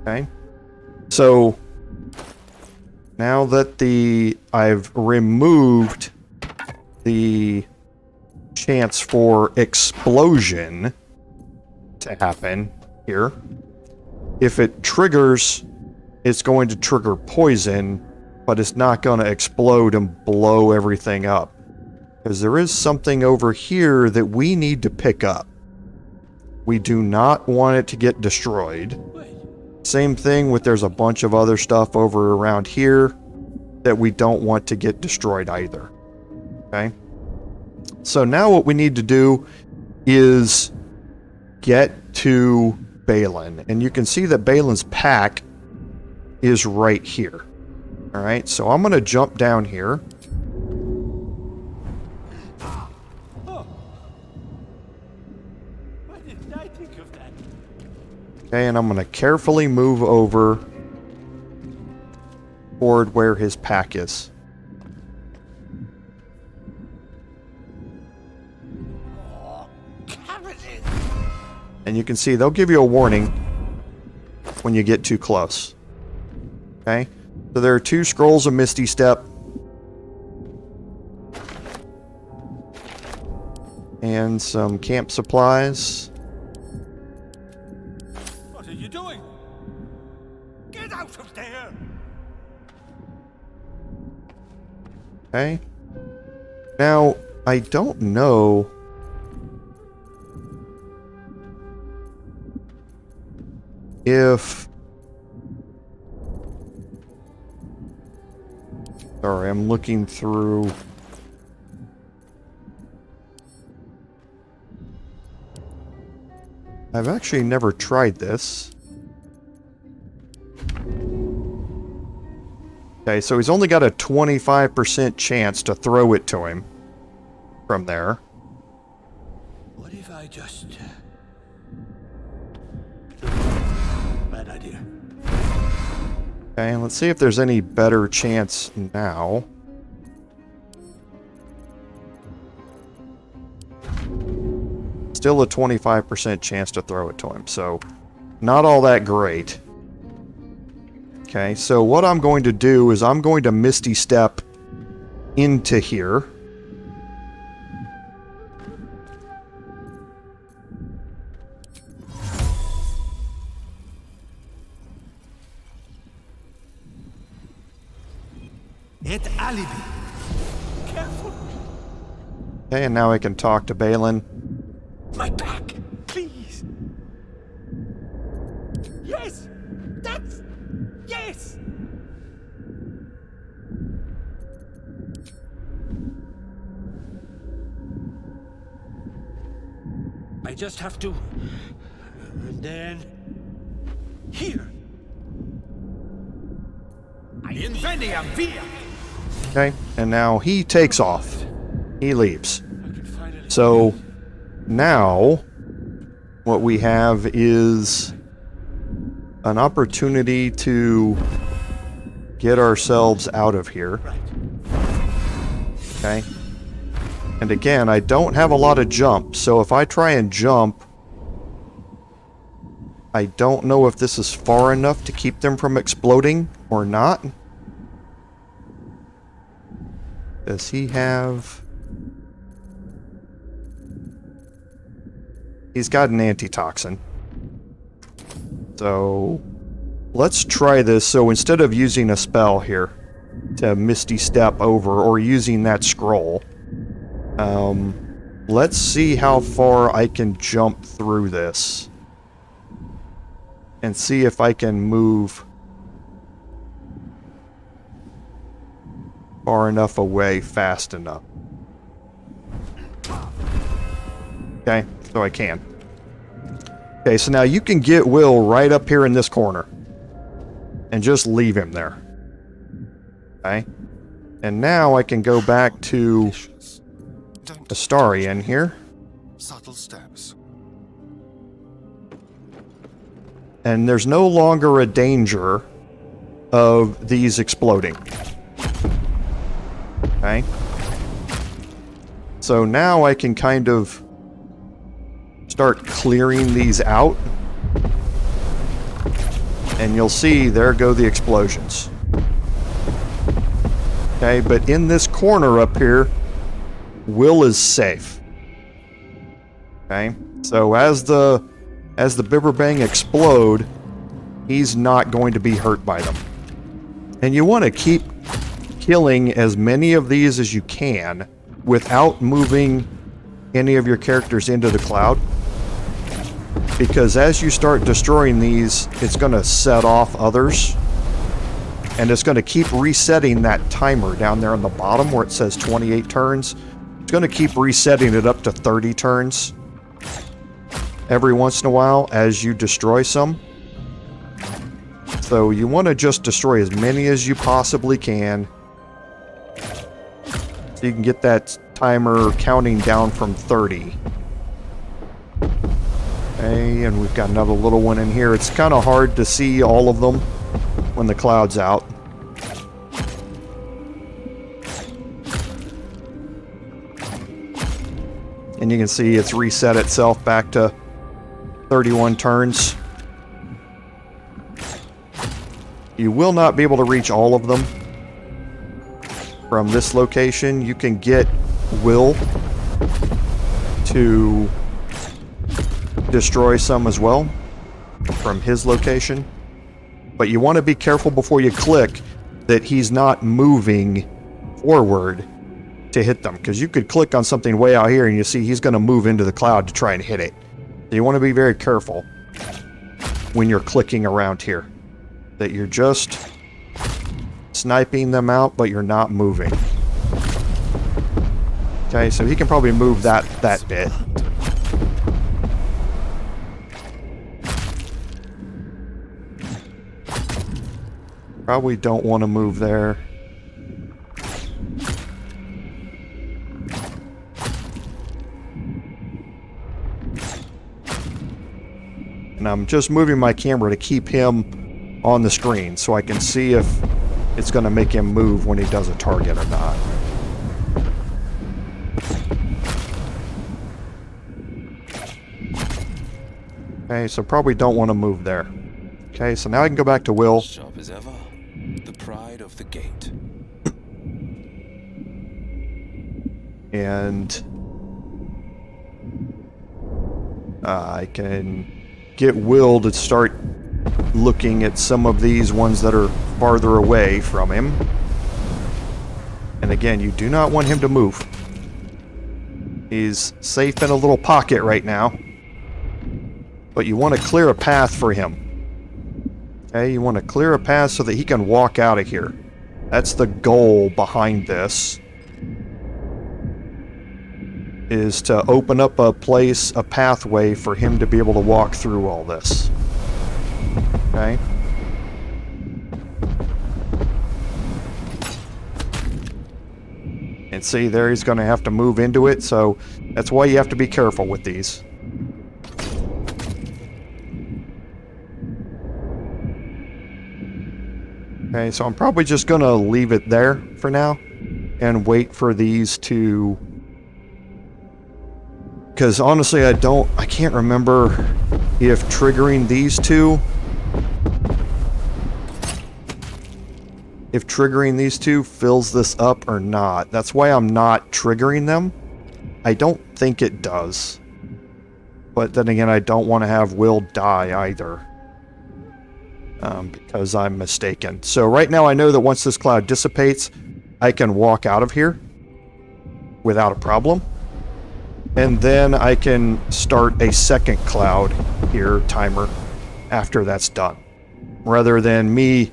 Okay. So now that I've removed the chance for explosion to happen here, if it triggers, it's going to trigger poison, but it's not going to explode and blow everything up. Because there is something over here that we need to pick up. We do not want it to get destroyed. Same thing with there's a bunch of other stuff over around here that we don't want to get destroyed either. Okay? So now what we need to do is get to Baelen. And you can see that Baelen's pack is right here. Alright, so I'm going to jump down here. Why didn't I think of that? Okay, and I'm going to carefully move over toward where his pack is. And you can see they'll give you a warning when you get too close. Okay? So there are 2 scrolls of Misty Step. And some camp supplies. What are you doing? Get out of there! Okay. Now, I don't know if... Sorry, I'm looking through... I've actually never tried this. Okay, so he's only got a 25% chance to throw it to him from there. What if I just... Bad idea. Okay, let's see if there's any better chance now. Still a 25% chance to throw it to him, so not all that great. Okay, so what I'm going to do is I'm going to Misty Step into here. It alibi. Careful. Okay, and now I can talk to Baelen. My back, please. Yes, that's... Yes! I just have to... And then... Here! Invendium via! Okay, and now he takes off. He leaves. So now what we have is an opportunity to get ourselves out of here. Okay. And again, I don't have a lot of jump, so if I try and jump, I don't know if this is far enough to keep them from exploding or not. Does he have... He's got an antitoxin. So let's try this. So instead of using a spell here to Misty Step over or using that scroll, let's see how far I can jump through this and see if I can move far enough away fast enough. Okay, so I can. Okay, so now you can get Will right up here in this corner and just leave him there. Okay, and now I can go back to Astarion here. Subtle steps. And there's no longer a danger of these exploding. Okay. So now I can kind of start clearing these out. And you'll see, there go the explosions. Okay, but in this corner up here, Will is safe. Okay, so as the Bibberbang explode, he's not going to be hurt by them. And you want to keep killing as many of these as you can without moving any of your characters into the cloud. Because as you start destroying these, it's going to set off others. And it's going to keep resetting that timer down there on the bottom where it says 28 turns. It's going to keep resetting it up to 30 turns every once in a while as you destroy some. So you want to just destroy as many as you possibly can, so you can get that timer counting down from 30. Okay, and we've got another little one in here. It's kind of hard to see all of them when the cloud's out. And you can see it's reset itself back to 31 turns. You will not be able to reach all of them from this location. You can get Will to destroy some as well from his location. But you want to be careful before you click that he's not moving forward to hit them, because you could click on something way out here and you see he's going to move into the cloud to try and hit it. So you want to be very careful when you're clicking around here, that you're just sniping them out, but you're not moving. Okay, so he can probably move that bit. Probably don't want to move there. And I'm just moving my camera to keep him on the screen so I can see if it's going to make him move when he does a target or not. Okay, so probably don't want to move there. Okay, so now I can go back to Will. Sharp as ever. The pride of the gate. And I can get Will to start looking at some of these ones that are farther away from him. And again, you do not want him to move. He's safe in a little pocket right now. But you want to clear a path for him. Okay, you want to clear a path so that he can walk out of here. That's the goal behind this. Is to open up a place, a pathway for him to be able to walk through all this. Okay? And see, there he's going to have to move into it, so that's why you have to be careful with these. Okay, so I'm probably just going to leave it there for now and wait for these to... Because honestly, I can't remember if triggering these two... If triggering these two fills this up or not. That's why I'm not triggering them. I don't think it does. But then again, I don't want to have Will die either. Because I'm mistaken. So right now I know that once this cloud dissipates, I can walk out of here without a problem. And then I can start a second cloud here, timer, after that's done. Rather than me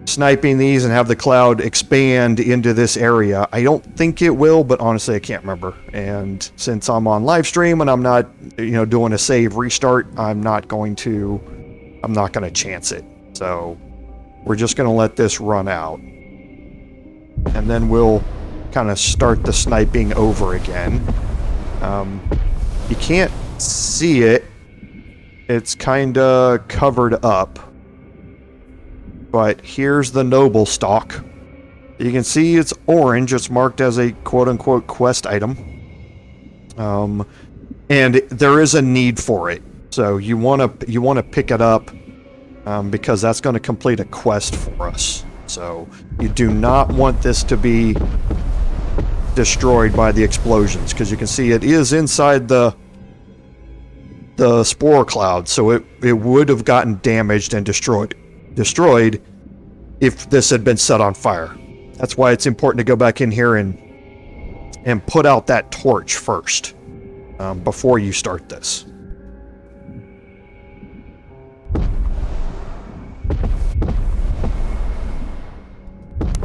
sniping these and have the cloud expand into this area. I don't think it will, but honestly I can't remember. And since I'm on live stream and I'm not, doing a save restart, I'm not going to chance it. So we're just going to let this run out. And then we'll kind of start the sniping over again. You can't see it. It's kind of covered up. But here's the Noblestalk. You can see it's orange. It's marked as a quote-unquote quest item. And there is a need for it. So you want to pick it up because that's going to complete a quest for us. So you do not want this to be destroyed by the explosions, because you can see it is inside the spore cloud, so it would have gotten damaged and destroyed if this had been set on fire. That's why it's important to go back in here and put out that torch first before you start this.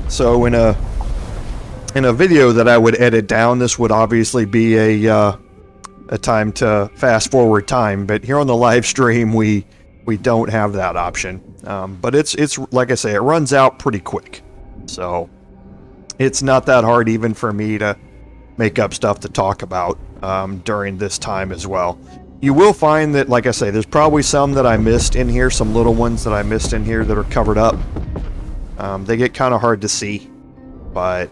So in a video that I would edit down, this would obviously be a time to fast forward time, but here on the live stream we don't have that option. But it's like I say, it runs out pretty quick, so it's not that hard even for me to make up stuff to talk about during this time as well. You will find that, like I say, there's probably some that I missed in here, some little ones that I missed in here that are covered up. They get kind of hard to see, but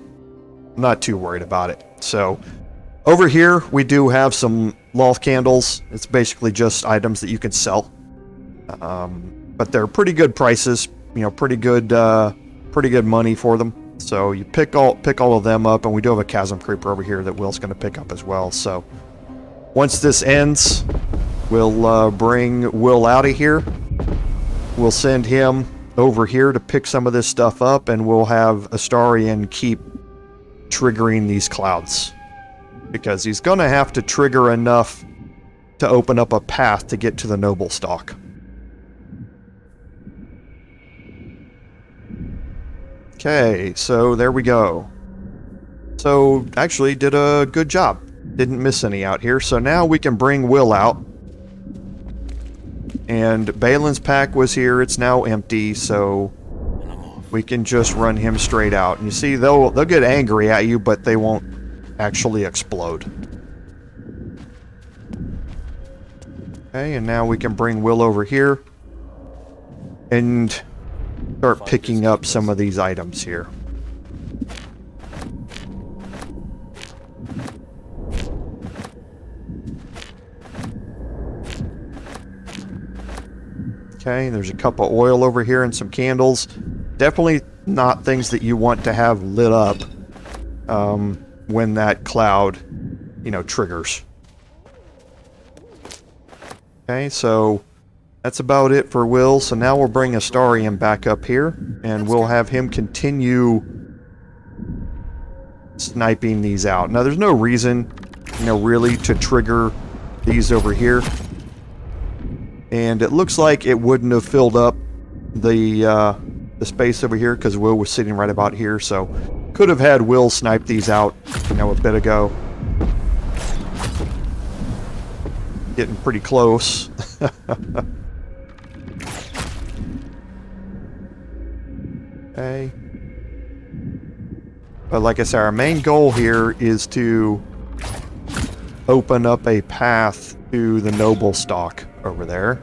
I'm not too worried about it. So over here we do have some Loth candles. It's basically just items that you can sell, but they're pretty good prices. pretty good money for them. So you pick all of them up, and we do have a chasm creeper over here that Will's going to pick up as well. So once this ends, we'll bring Will out of here. We'll send him over here to pick some of this stuff up, and we'll have Astarion keep triggering these clouds, because he's going to have to trigger enough to open up a path to get to the Noblestalk. Okay, so there we go. So actually did a good job. Didn't miss any out here. So now we can bring Will out. And Baelen's pack was here. It's now empty, so we can just run him straight out. And you see, they'll get angry at you, but they won't actually explode. Okay, and now we can bring Will over here and start picking up some of these items here. Okay, there's a cup of oil over here and some candles. Definitely not things that you want to have lit up when that cloud, triggers. Okay, so that's about it for Will. So now we'll bring Astarion back up here, and we'll have him continue sniping these out. Now, there's no reason, really to trigger these over here. And it looks like it wouldn't have filled up the space over here, because Will was sitting right about here. So could have had Will snipe these out, a bit ago. Getting pretty close. Okay. But like I said, our main goal here is to open up a path to the Noblestalk over there.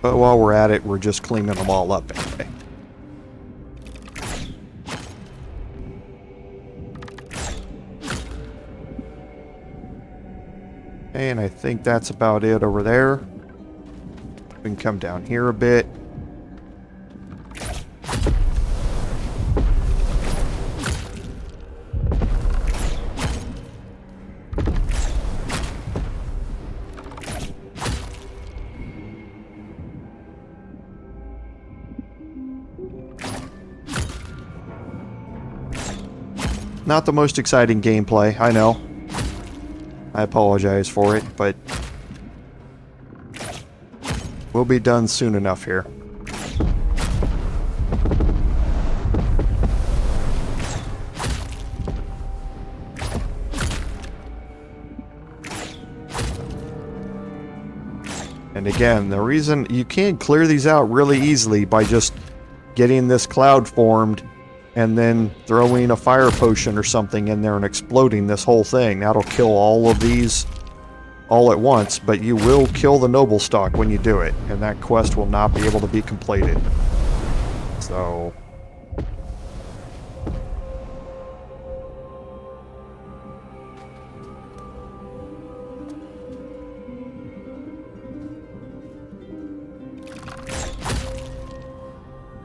But while we're at it, we're just cleaning them all up anyway. And I think that's about it over there. We can come down here a bit. Not the most exciting gameplay, I know. I apologize for it, but we'll be done soon enough here. And again, the reason you can't clear these out really easily by just getting this cloud formed and then throwing a fire potion or something in there and exploding this whole thing. That'll kill all of these all at once, but you will kill the Noblestalk when you do it, and that quest will not be able to be completed. So...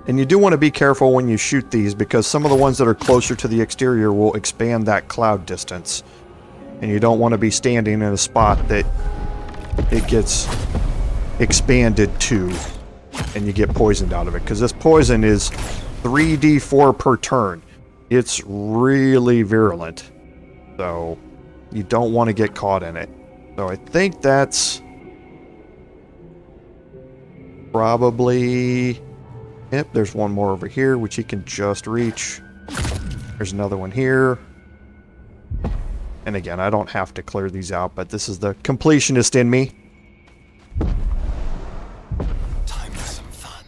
And you do want to be careful when you shoot these, because some of the ones that are closer to the exterior will expand that cloud distance. And you don't want to be standing in a spot that it gets expanded to and you get poisoned out of it. Because this poison is 3d4 per turn. It's really virulent. So you don't want to get caught in it. So I think that's probably... Yep, there's one more over here, which he can just reach. There's another one here. And again, I don't have to clear these out, but this is the completionist in me. Time for some fun.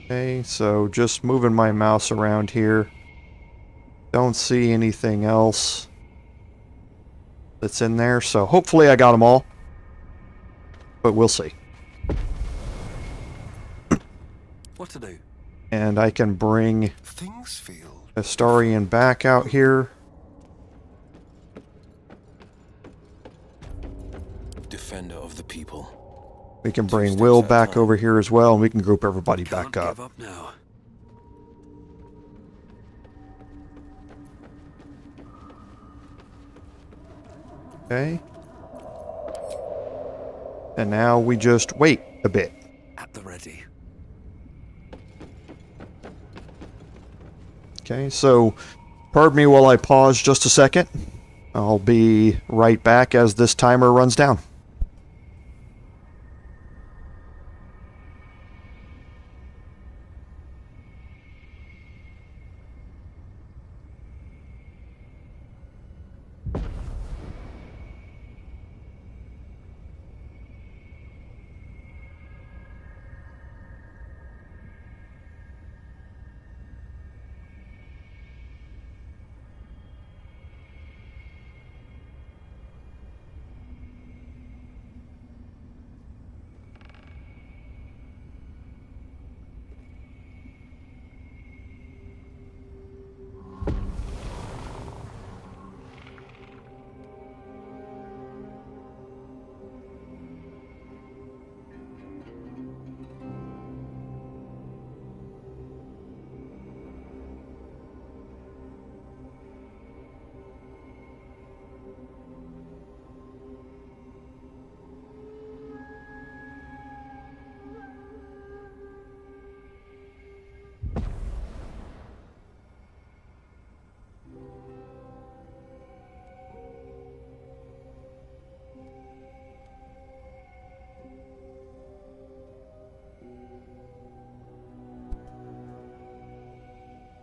Okay, so just moving my mouse around here. Don't see anything else that's in there, so hopefully I got them all, but we'll see. What to do? And I can bring Things feel Astarian back out here. defender of the people. We can bring Will back over here as well, and we can group everybody back Can't up. give up now. Okay. And now we just wait a bit. At the ready. Okay, so pardon me while I pause just a second. I'll be right back as this timer runs down.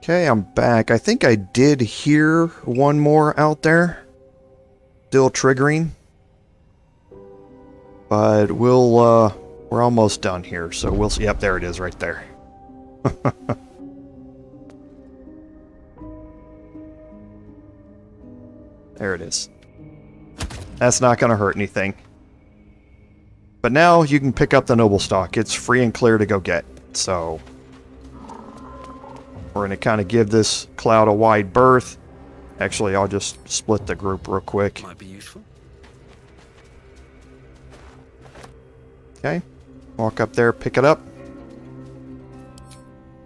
Okay, I'm back. I think I did hear one more out there. Still triggering. But we're almost done here, so we'll see. Yep, there it is right there. There it is. That's not going to hurt anything. But now you can pick up the Noblestalk. It's free and clear to go get. So we're going to kind of give this cloud a wide berth. Actually, I'll just split the group real quick. Might be useful. Okay. Walk up there, pick it up.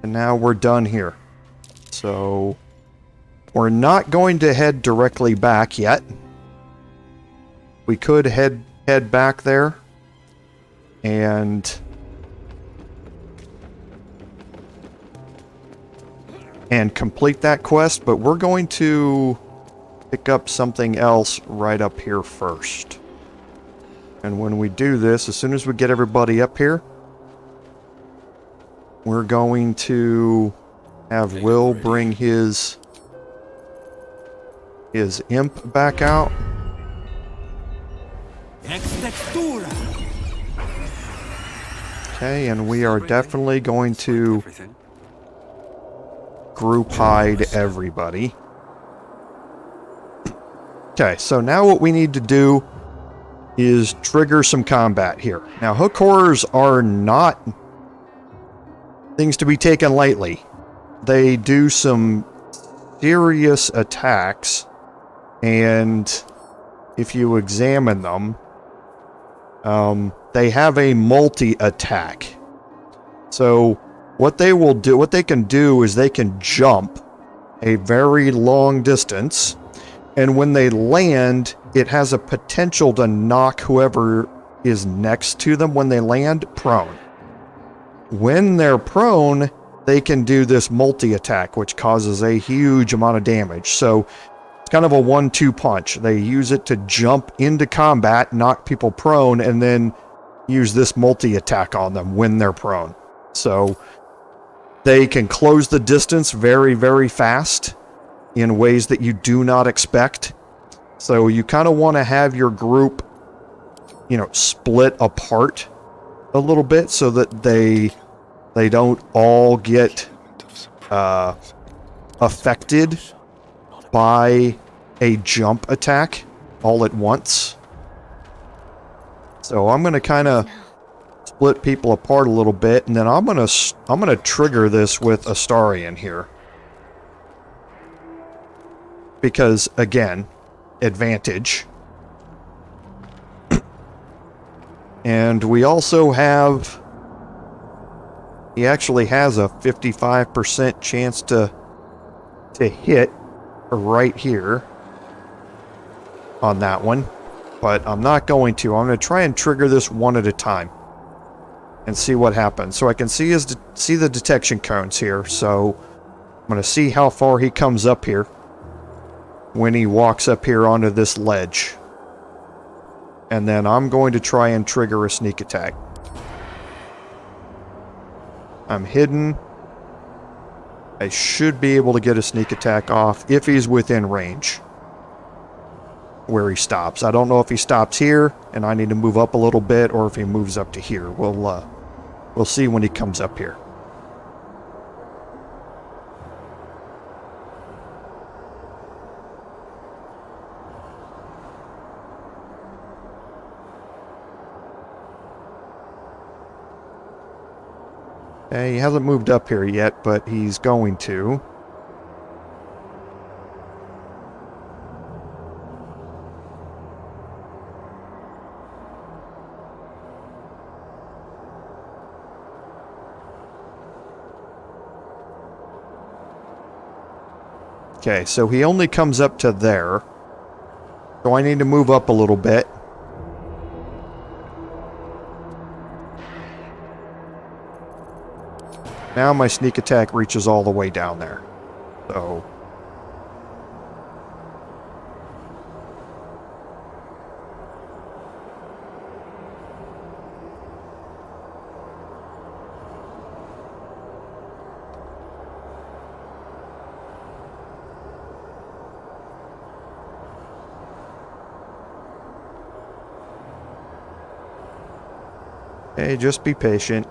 And now we're done here. So we're not going to head directly back yet. We could head back there and complete that quest, but we're going to pick up something else right up here first. And when we do this, as soon as we get everybody up here, we're going to have Will bring his imp back out. Okay, and we are definitely going to Everything. group hide everybody. Okay, so now what we need to do is trigger some combat here. Now, hook horrors are not things to be taken lightly. They do some serious attacks, and if you examine them, they have a multi-attack. So what they can do is they can jump a very long distance, and when they land, it has a potential to knock whoever is next to them when they land prone. When they're prone, they can do this multi-attack, which causes a huge amount of damage. So it's kind of a 1-2 punch. They use it to jump into combat, knock people prone, and then use this multi-attack on them when they're prone. So they can close the distance very, very fast in ways that you do not expect. So you kind of want to have your group, split apart a little bit so that they don't all get affected by a jump attack all at once. So I'm going to kind of split people apart a little bit, and then I'm gonna trigger this with Astarion here. Because, again, advantage. And we also have... He actually has a 55% chance to hit right here on that one. But I'm not going to. I'm going to try and trigger this one at a time and see what happens. So I can see the detection cones here. So I'm going to see how far he comes up here when he walks up here onto this ledge. And then I'm going to try and trigger a sneak attack. I'm hidden. I should be able to get a sneak attack off if he's within range where he stops. I don't know if he stops here and I need to move up a little bit, or if he moves up to here. We'll see when he comes up here. Okay, he hasn't moved up here yet, but he's going to. Okay, so he only comes up to there. So I need to move up a little bit. Now my sneak attack reaches all the way down there. So... Hey, just be patient.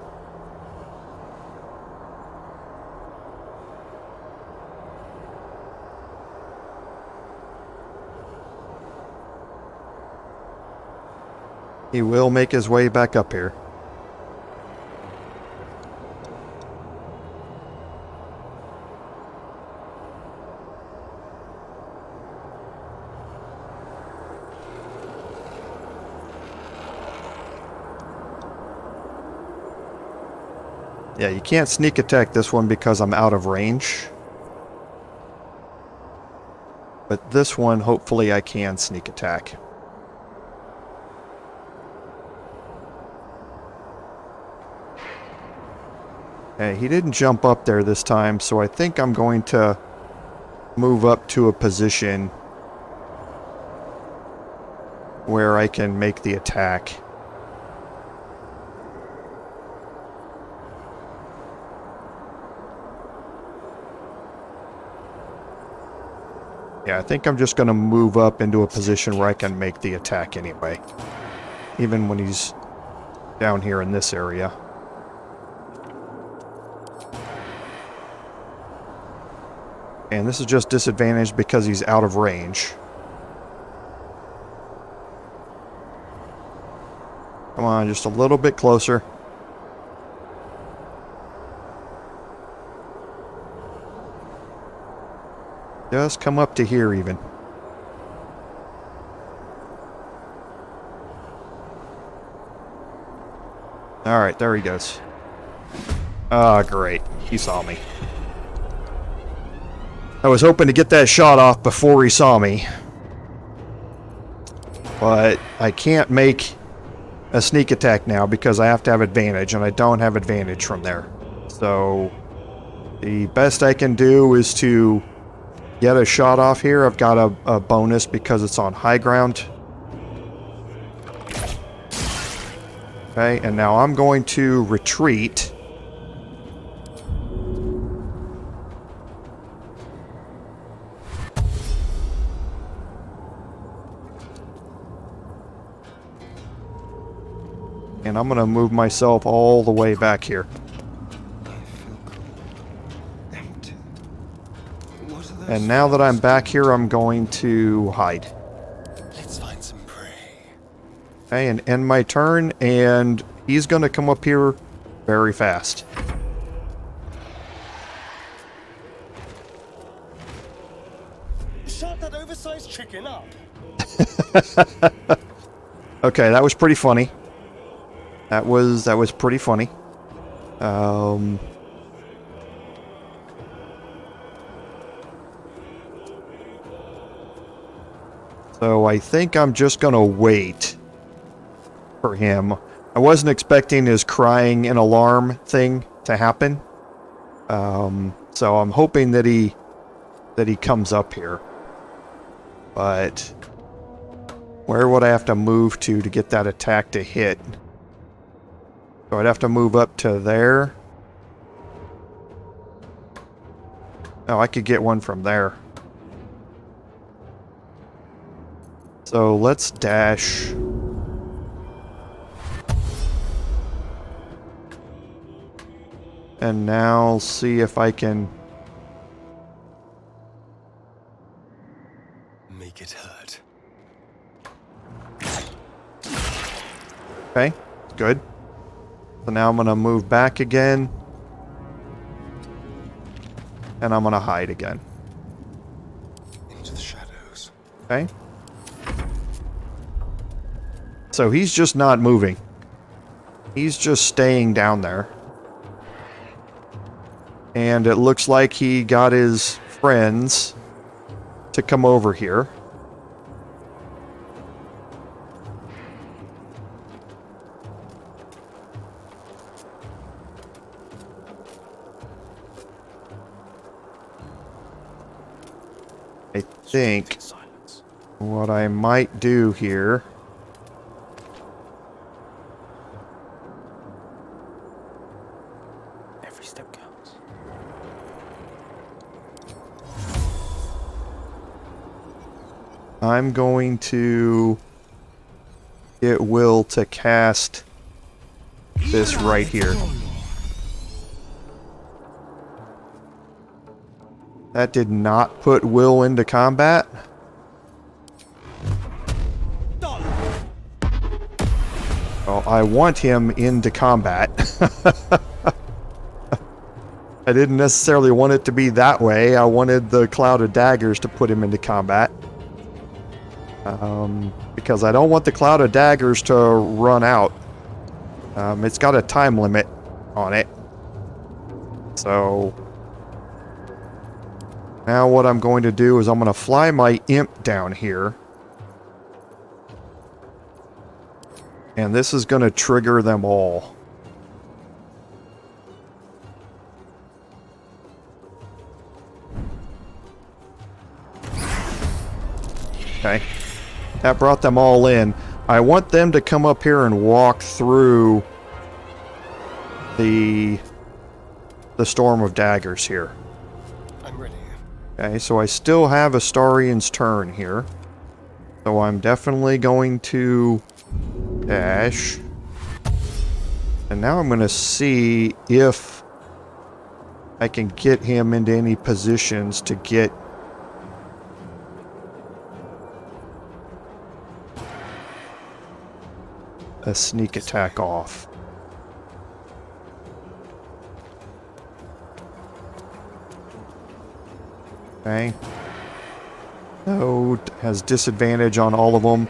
He will make his way back up here. Yeah, you can't sneak attack this one because I'm out of range. But this one, hopefully I can sneak attack. Okay, he didn't jump up there this time, so I think I'm going to move up to a position where I can make the attack. Yeah, I think I'm just going to move up into a position where I can make the attack anyway. Even when he's down here in this area. And this is just disadvantaged because he's out of range. Come on, just a little bit closer. Just come up to here even. Alright, there he goes. Ah, great. He saw me. I was hoping to get that shot off before he saw me. But I can't make a sneak attack now because I have to have advantage, and I don't have advantage from there. So the best I can do is to get a shot off here. I've got a bonus because it's on high ground. Okay, and now I'm going to retreat. And I'm going to move myself all the way back here. And now that I'm back here, I'm going to hide. Let's find some prey. Okay, and end my turn, and he's going to come up here very fast. Shut that oversized chicken up. Okay, that was pretty funny. That was pretty funny. So I think I'm just gonna wait for him. I wasn't expecting his crying and alarm thing to happen. So I'm hoping that he comes up here. But where would I have to move to get that attack to hit? So I'd have to move up to there. Oh, I could get one from there. So let's dash. And now see if I can Make it hurt. Okay, good. So now I'm going to move back again. And I'm going to hide again. Into the shadows. Okay. So he's just not moving. He's just staying down there. And it looks like he got his friends to come over here. I think what I might do here Every step counts. I'm going to get Will to cast this right here. That did not put Will into combat. Well, I want him into combat. I didn't necessarily want it to be that way. I wanted the Cloud of Daggers to put him into combat. Because I don't want the Cloud of Daggers to run out. It's got a time limit on it. So now what I'm going to do is I'm going to fly my imp down here. And this is going to trigger them all. Okay. That brought them all in. I want them to come up here and walk through the Storm of Daggers here. I'm ready. Okay, so I still have Astarian's turn here. So I'm definitely going to dash. And now I'm going to see if I can get him into any positions to get a sneak attack off. Okay. No, has disadvantage on all of them.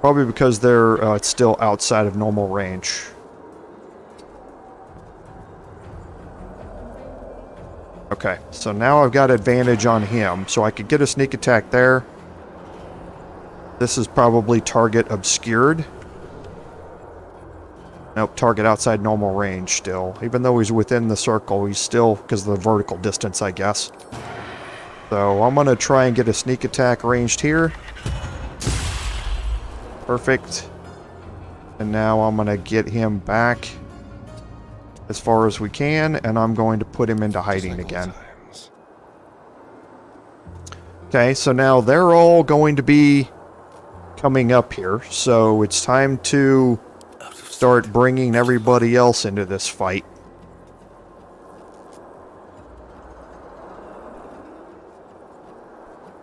Probably because they're still outside of normal range. Okay, so now I've got advantage on him, so I could get a sneak attack there. This is probably target obscured. Nope, target outside normal range still. Even though he's within the circle, he's still, because of the vertical distance, I guess. So I'm going to try and get a sneak attack ranged here. Perfect. And now I'm going to get him back as far as we can, and I'm going to put him into hiding again. Okay, so now they're all going to be coming up here, so it's time to start bringing everybody else into this fight.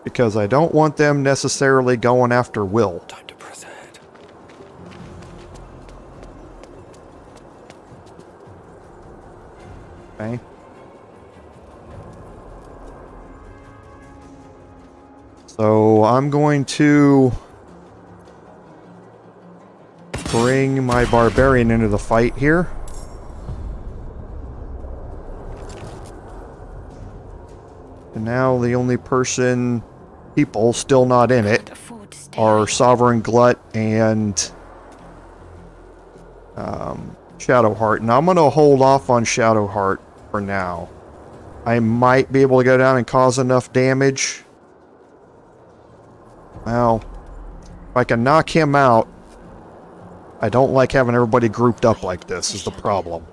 Because I don't want them necessarily going after Will. Time to press ahead. Okay. So I'm going to bring my Barbarian into the fight here. And now the only people still not in it are Sovereign Glut and Shadowheart. And I'm going to hold off on Shadowheart for now. I might be able to go down and cause enough damage. Well, if I can knock him out, I don't like having everybody grouped up like this is the problem.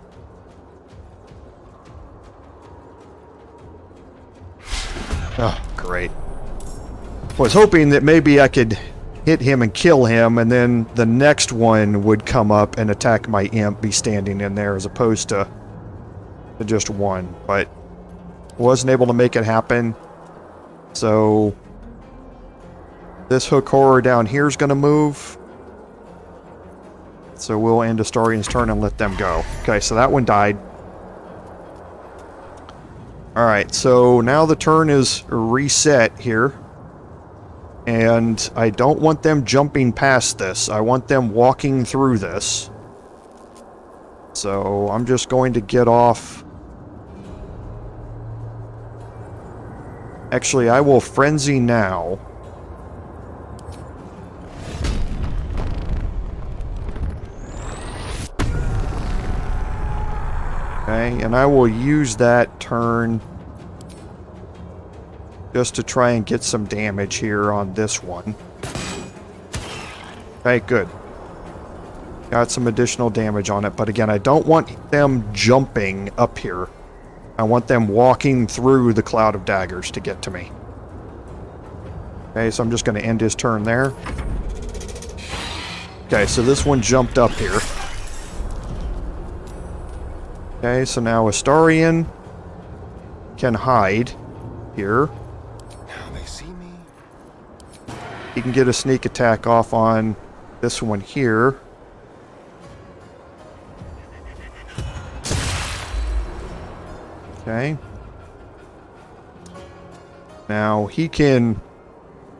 Oh, great. Was hoping that maybe I could hit him and kill him, and then the next one would come up and attack my imp, be standing in there, as opposed to just one. But wasn't able to make it happen. So this hook horror down here is going to move. So we'll end Astarian's turn and let them go. Okay, so that one died. Alright, so now the turn is reset here. And I don't want them jumping past this. I want them walking through this. So I'm just going to get off. Actually, I will Frenzy now. Okay, and I will use that turn just to try and get some damage here on this one. Okay, good. Got some additional damage on it, but again, I don't want them jumping up here. I want them walking through the cloud of daggers to get to me. Okay, so I'm just going to end his turn there. Okay, so this one jumped up here. Okay, so now Astarian can hide here. Now they see me. He can get a sneak attack off on this one here. Okay. Now he can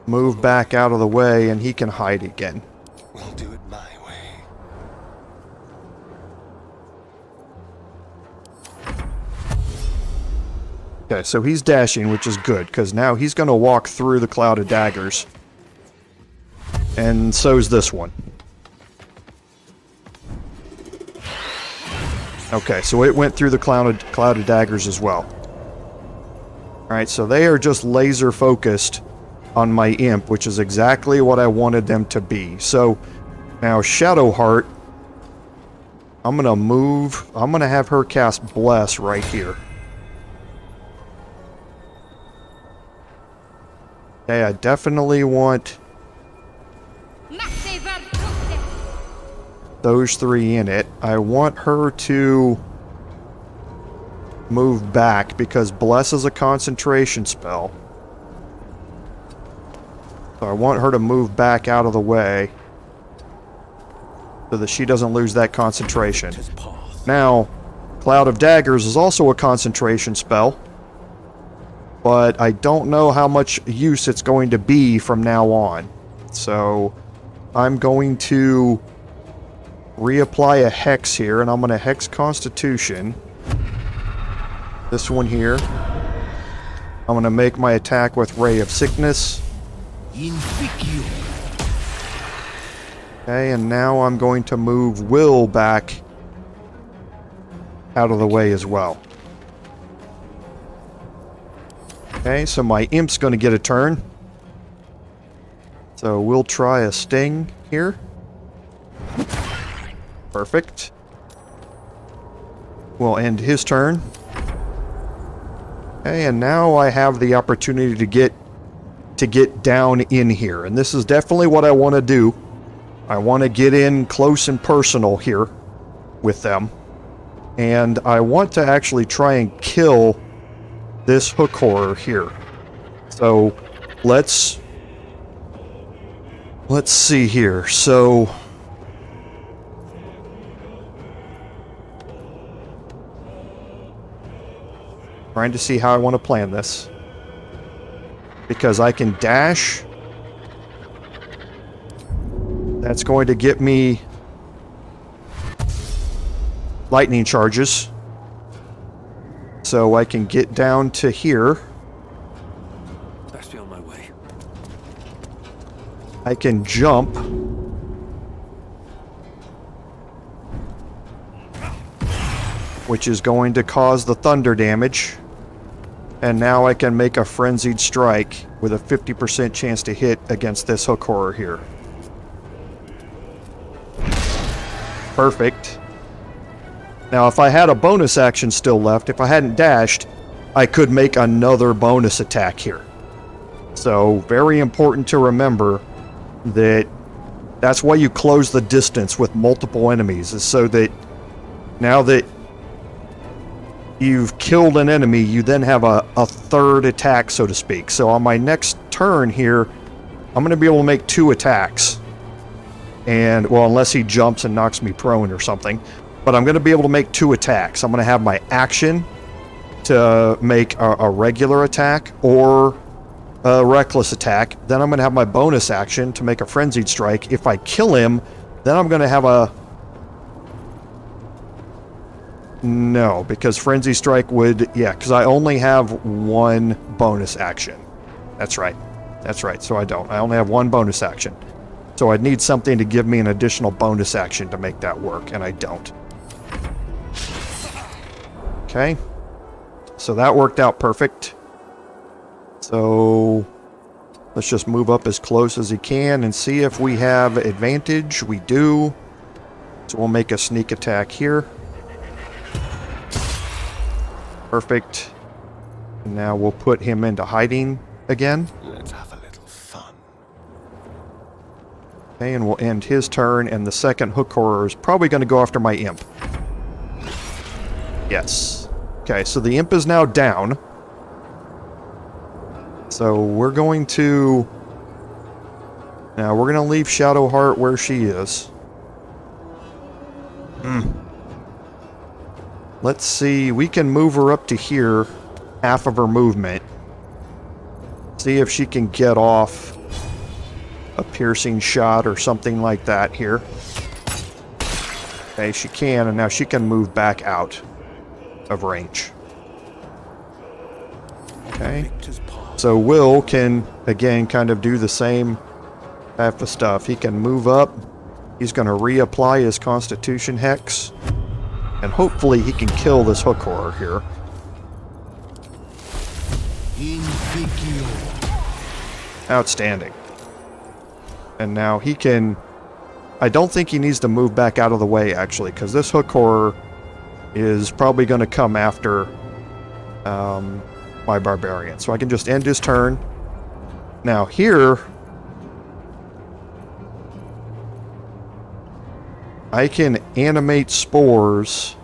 move back out of the way and he can hide again. We'll do it my way. Okay, so he's dashing, which is good, because now he's going to walk through the cloud of daggers. And so's this one. Okay, so it went through the cloud of daggers as well. Alright, so they are just laser focused on my imp, which is exactly what I wanted them to be. So, now Shadowheart, I'm going to have her cast Bless right here. Okay, I definitely want those three in it. I want her to move back because Bless is a concentration spell. So I want her to move back out of the way so that she doesn't lose that concentration. Now, Cloud of Daggers is also a concentration spell, but I don't know how much use it's going to be from now on. So I'm going to reapply a Hex here, and I'm going to Hex Constitution. This one here. I'm going to make my attack with Ray of Sickness. Okay, and now I'm going to move Will back out of the way as well. Okay, so my Imp's going to get a turn. So we'll try a Sting here. Perfect. We'll end his turn. Okay, and now I have the opportunity to get down in here. And this is definitely what I want to do. I want to get in close and personal here with them. And I want to actually try and kill this hook horror here. So let's see here. So Trying to see how I want to plan this. Because I can dash. That's going to get me lightning charges. So I can get down to here. Best be on my way. I can jump. Which is going to cause the thunder damage. And now I can make a frenzied strike with a 50% chance to hit against this hook horror here. Perfect. Now if I had a bonus action still left, if I hadn't dashed, I could make another bonus attack here. So very important to remember that that's why you close the distance with multiple enemies, is so that now that you've killed an enemy, you then have a third attack, so to speak. So on my next turn here, I'm going to be able to make 2 attacks. And, well, unless he jumps and knocks me prone or something. But I'm going to be able to make 2 attacks. I'm going to have my action to make a regular attack or a reckless attack. Then I'm going to have my bonus action to make a frenzied strike. If I kill him, then I'm going to have a... No, because Frenzy Strike would... Yeah, because I only have 1 bonus action. That's right. That's right, so I don't. I only have 1 bonus action. So I'd need something to give me an additional bonus action to make that work, and I don't. Okay. So that worked out perfect. So let's just move up as close as he can and see if we have advantage. We do. So we'll make a sneak attack here. Perfect. And now we'll put him into hiding again. Let's have a little fun. Okay, and we'll end his turn, and the second hook horror is probably going to go after my imp. Yes. Okay, so the imp is now down. So we're going to... Now we're going to leave Shadowheart where she is. Let's see, we can move her up to here, half of her movement. See if she can get off a piercing shot or something like that here. Okay, she can, and now she can move back out of range. Okay, so Will can, again, kind of do the same type of stuff. He can move up. He's going to reapply his Constitution Hex. And hopefully he can kill this hook horror here. Outstanding. And now he can... I don't think he needs to move back out of the way, actually, because this hook horror is probably going to come after my Barbarian. So I can just end his turn. Now here... I can animate spores.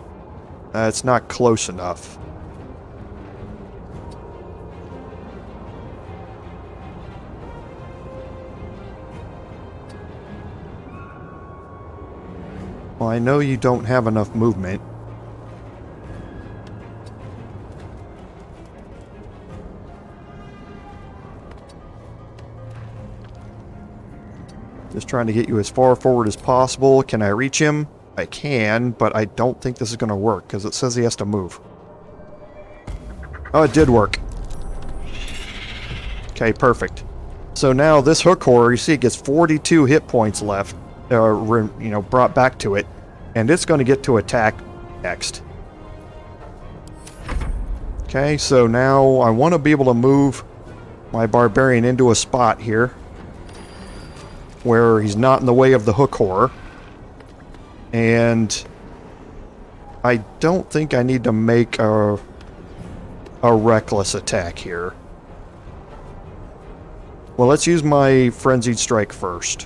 It's not close enough. Well, I know you don't have enough movement. Just trying to get you as far forward as possible. Can I reach him? I can, but I don't think this is going to work because it says he has to move. Oh, it did work. Okay, perfect. So now this hook horror, you see it gets 42 hit points left, brought back to it, and it's going to get to attack next. Okay, so now I want to be able to move my Barbarian into a spot here where he's not in the way of the hook horror. And I don't think I need to make a reckless attack here. Well, let's use my Frenzied Strike first.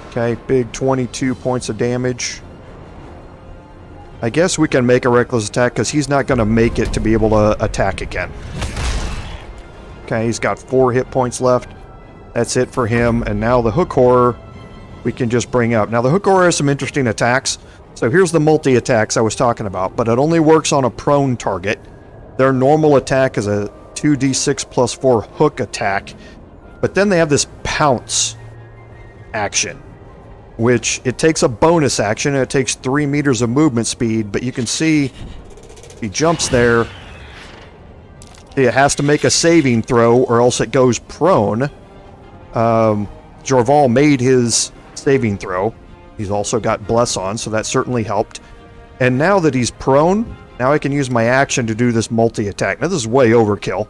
Okay, big 22 points of damage. I guess we can make a reckless attack because he's not going to make it to be able to attack again. Okay, he's got 4 hit points left. That's it for him. And now the hook horror we can just bring up. Now the hook horror has some interesting attacks. So here's the multi-attacks I was talking about, but it only works on a prone target. Their normal attack is a 2d6 plus 4 hook attack, but then they have this pounce action, which it takes a bonus action, and it takes 3 meters of movement speed, but you can see if he jumps there, it has to make a saving throw or else it goes prone. Jorval made his saving throw. He's also got Bless on, so that certainly helped. And now that he's prone, now I can use my action to do this multi-attack. Now this is way overkill,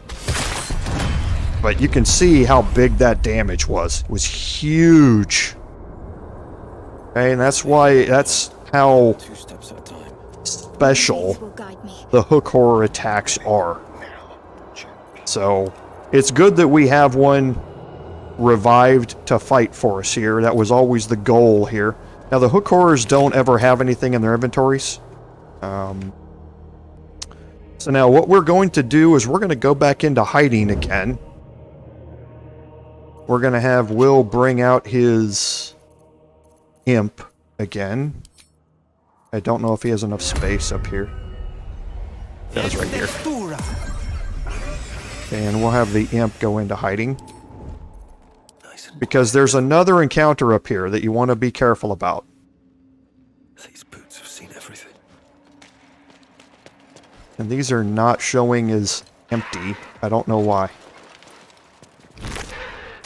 but you can see how big that damage was. It was huge. Okay, and that's how 2 steps at a time. special Will guide me. the hook horror attacks are. So it's good that we have one revived to fight for us here. That was always the goal here. Now the hook horrors don't ever have anything in their inventories. So now what we're going to do is we're going to go back into hiding again. We're going to have Will bring out his imp again. I don't know if he has enough space up here. That's right here. And we'll have the imp go into hiding. Because there's another encounter up here that you want to be careful about. These boots have seen everything. And these are not showing as empty. I don't know why.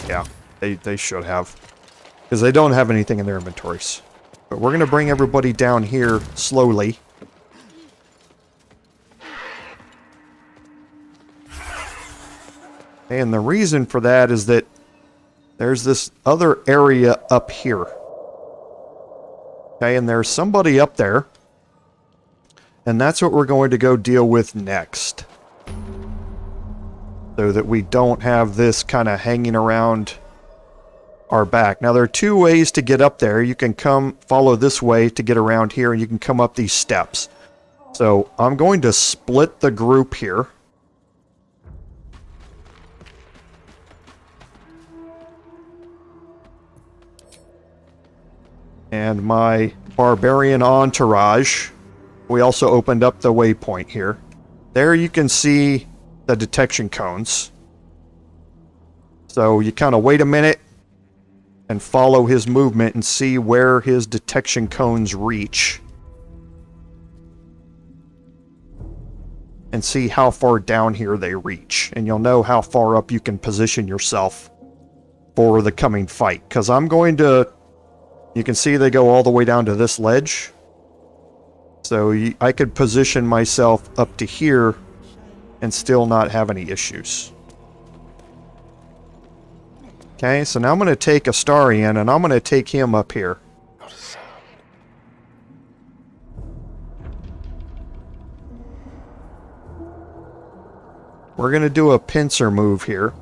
Yeah, they should have. Because they don't have anything in their inventories. But we're going to bring everybody down here slowly. And the reason for that is that there's this other area up here. Okay, and there's somebody up there. And that's what we're going to go deal with next. So that we don't have this kind of hanging around our back. Now there are 2 ways to get up there. You can follow this way to get around here, and you can come up these steps. So I'm going to split the group here. And my Barbarian entourage. We also opened up the waypoint here. There you can see the detection cones. So you kind of wait a minute and follow his movement and see where his detection cones reach. And see how far down here they reach. And you'll know how far up you can position yourself for the coming fight. Because I'm going to... You can see they go all the way down to this ledge. So I could position myself up to here and still not have any issues. Okay, so now I'm going to take Astarion and I'm going to take him up here. Not a sound. We're going to do a pincer move here.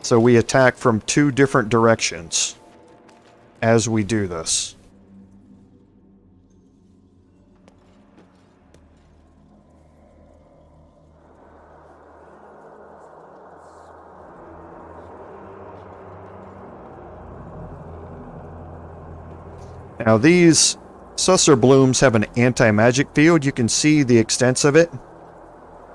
So we attack from 2 different directions as we do this. Now these Susser Blooms have an anti-magic field. You can see the extents of it,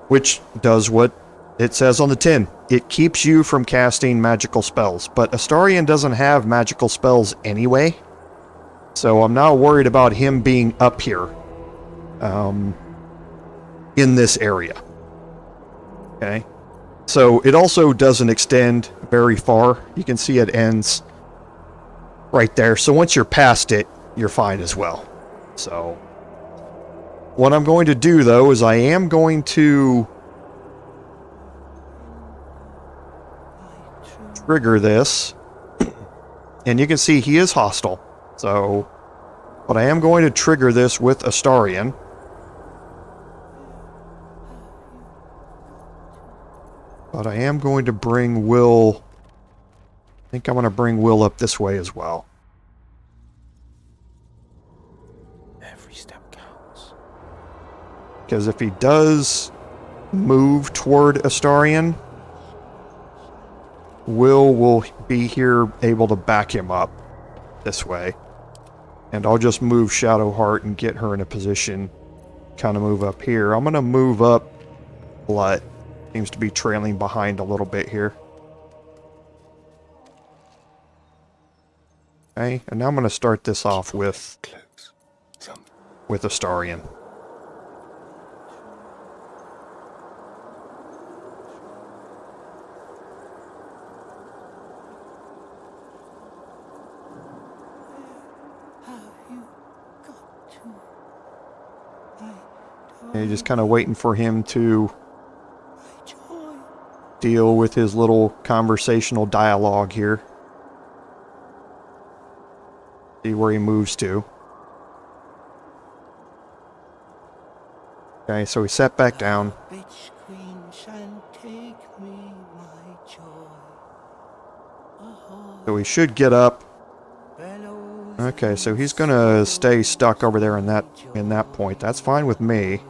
which does what it says on the tin. It keeps you from casting magical spells, but Astarion doesn't have magical spells anyway, so I'm not worried about him being up here in this area. Okay, so it also doesn't extend very far. You can see it ends right there, so once you're past it, you're fine as well. So what I'm going to do though is I am going to trigger this, and you can see he is hostile, so but I am going to trigger this with Astarion. But I am going to bring Will, I think I'm going to bring Will up this way as well. Every step counts. Because if he does move toward Astarion, Will be here able to back him up this way. And I'll just move Shadowheart and get her in a position, kind of move up here. I'm going to move up Glut. Seems to be trailing behind a little bit here. Okay, and now I'm going to start this off with Astarion. Okay, just kind of waiting for him to deal with his little conversational dialogue here. See where he moves to. Okay, so he sat back down. So he should get up. Okay, so he's gonna stay stuck over there in that point. That's fine with me.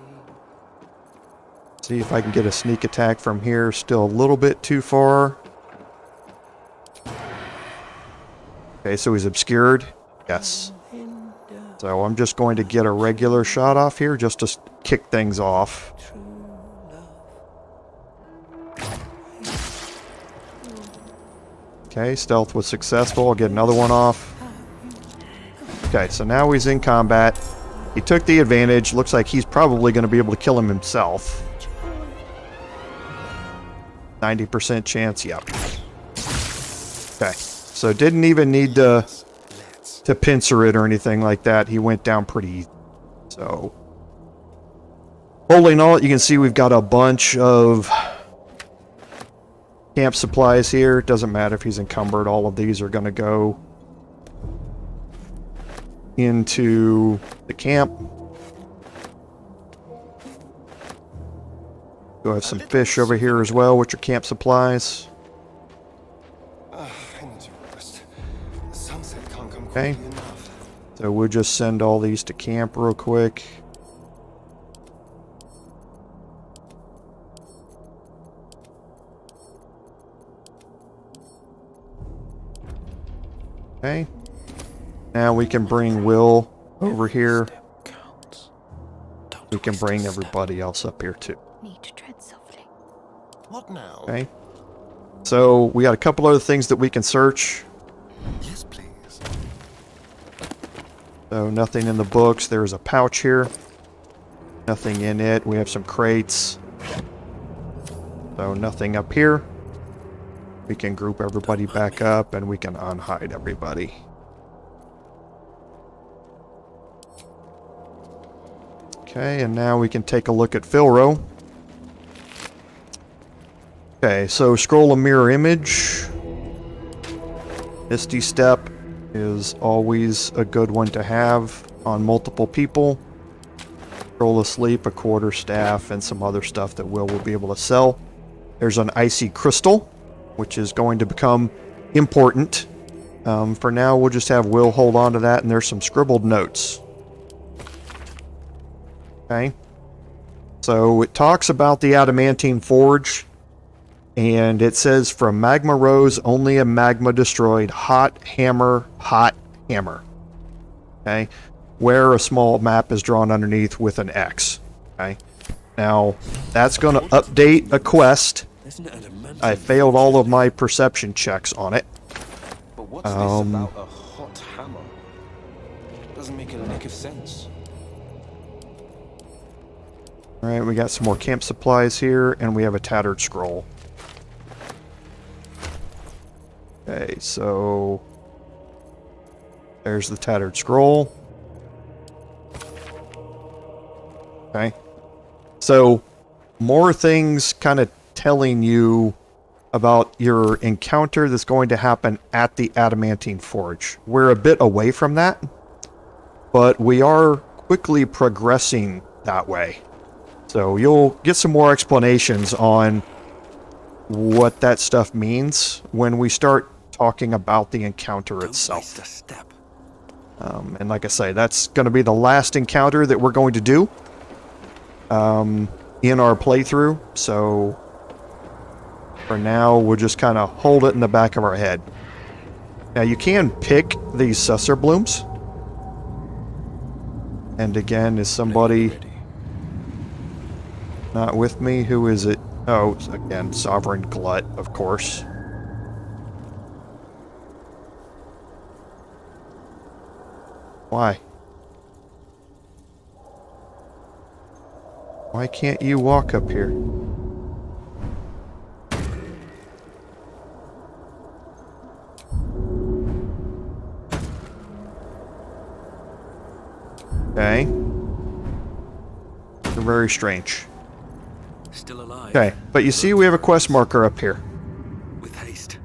See if I can get a sneak attack from here. Still a little bit too far. Okay, so he's obscured. Yes. So I'm just going to get a regular shot off here just to kick things off. Okay, stealth was successful. I'll get another one off. Okay, so now he's in combat. He took the advantage. Looks like he's probably going to be able to kill him himself. 90% chance, yep. Okay, so didn't even need to pincer it or anything like that. He went down pretty easy. So, holding all, you can see we've got a bunch of camp supplies here. Doesn't matter if he's encumbered. All of these are going to go into the camp. Go have some fish over here as well, which are camp supplies. Okay. So we'll just send all these to camp real quick. Okay. Now we can bring Will over here. We can bring everybody else up here too. Need to tread softly. What now? Okay. So we got a couple other things that we can search. Yes, please. So nothing in the books. There's a pouch here. Nothing in it. We have some crates. So nothing up here. We can group everybody back up and we can unhide everybody. Okay, and now we can take a look at Filro. Okay, so scroll a mirror image. Misty Step is always a good one to have on multiple people. Scroll Asleep, a quarter staff, and some other stuff that Will be able to sell. There's an Icy Crystal, which is going to become important. For now, we'll just have Will hold on to that, and there's some scribbled notes. Okay. So it talks about the Adamantine Forge, and it says from Magma Rose, only a magma destroyed, hot hammer. Okay. Where a small map is drawn underneath with an X. Okay. Now, that's going to update a quest. I failed all of my perception checks on it. But what's this about a hot hammer? Doesn't make a lick of sense. Alright, we got some more camp supplies here, and we have a tattered scroll. Okay, so there's the tattered scroll. Okay. So, more things kind of telling you about your encounter that's going to happen at the Adamantine Forge. We're a bit away from that, but we are quickly progressing that way. So you'll get some more explanations on what that stuff means when we start talking about the encounter itself. And like I say, that's going to be the last encounter that we're going to do in our playthrough. So for now, we'll just kind of hold it in the back of our head. Now you can pick these susser blooms. And again, is somebody not with me? Who is it? Oh, again, Sovereign Glut, of course. Why? Why can't you walk up here? Okay. They're very strange. Still alive. Okay, but you see we have a quest marker up here. With haste.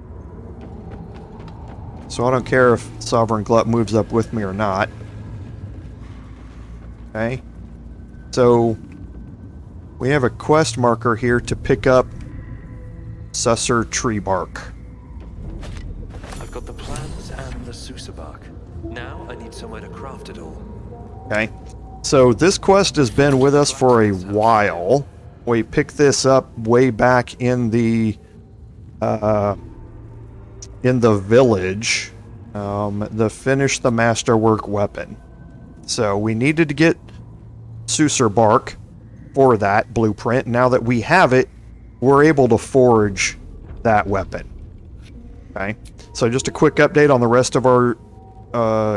So I don't care if Sovereign Glut moves up with me or not. Okay. So we have a quest marker here to pick up Susser tree bark. I've got the plants and the Susa bark. Now I need somewhere to craft it all. Okay. So this quest has been with us for a while. We picked this up way back in the village. The finish the masterwork weapon. So we needed to get Susser bark for that blueprint. Now that we have it, we're able to forge that weapon. Okay. So just a quick update on the rest of our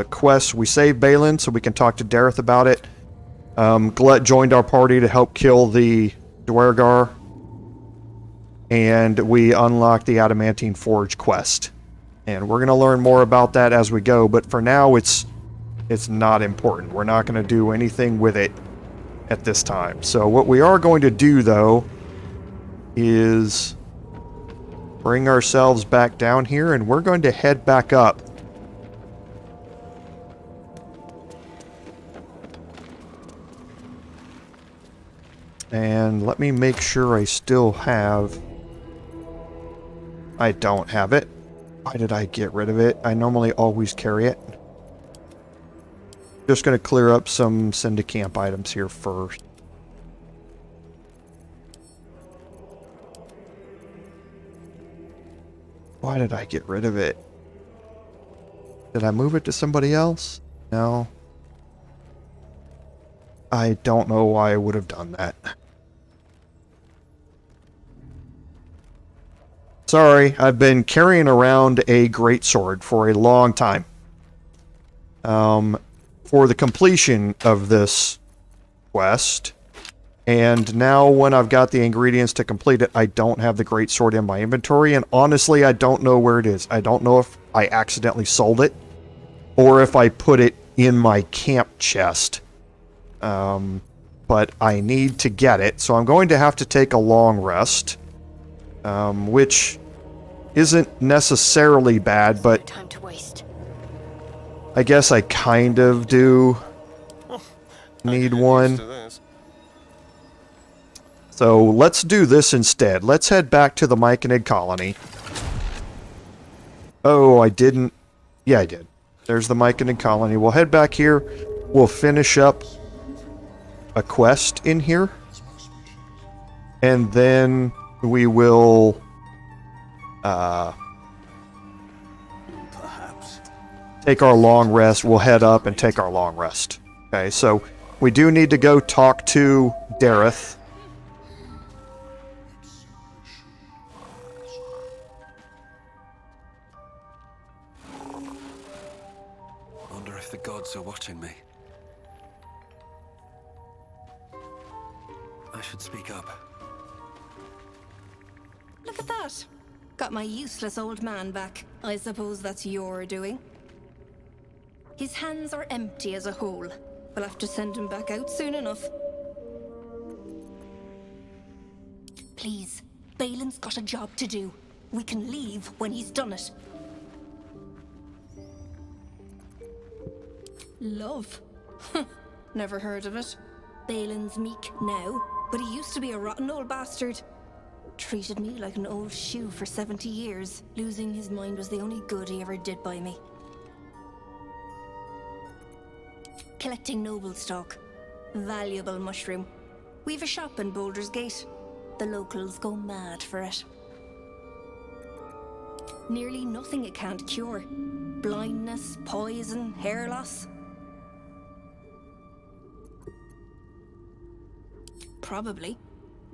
quests. We saved Baelen so we can talk to Derryth about it. Glut joined our party to help kill the Deurgar, and we unlocked the Adamantine Forge quest. And we're going to learn more about that as we go, but for now it's not important. We're not going to do anything with it at this time. So what we are going to do, though, is bring ourselves back down here, and we're going to head back up. And let me make sure I still have... I don't have it. Why did I get rid of it? I normally always carry it. Just going to clear up some Syndicamp items here first. Why did I get rid of it? Did I move it to somebody else? No. I don't know why I would have done that. Sorry, I've been carrying around a greatsword for a long time. For the completion of this quest. And now when I've got the ingredients to complete it, I don't have the greatsword in my inventory. And honestly, I don't know where it is. I don't know if I accidentally sold it. Or if I put it in my camp chest. But I need to get it. So I'm going to have to take a long rest. Which isn't necessarily bad, but Time to waste. I guess I kind of do need one. So let's do this instead. Let's head back to the Myconid Colony. Oh, I didn't. Yeah, I did. There's the Myconid Colony. We'll head back here. We'll finish up a quest in here. And then we will Perhaps. take our long rest. We'll head up and take our long rest. Okay, so we do need to go talk to Derryth. Wonder if the gods are watching me. I should speak up. Look at that. Got my useless old man back. I suppose that's your doing. His hands are empty as a whole. We'll have to send him back out soon enough. Please, Baelen's got a job to do. We can leave when he's done it. Love? Never heard of it. Baelen's meek now, but he used to be a rotten old bastard. Treated me like an old shoe for 70 years. Losing his mind was the only good he ever did by me. Collecting Noblestalk. Valuable mushroom. We've a shop in Baldur's Gate. The locals go mad for it. Nearly nothing it can't cure. Blindness, poison, hair loss. Probably.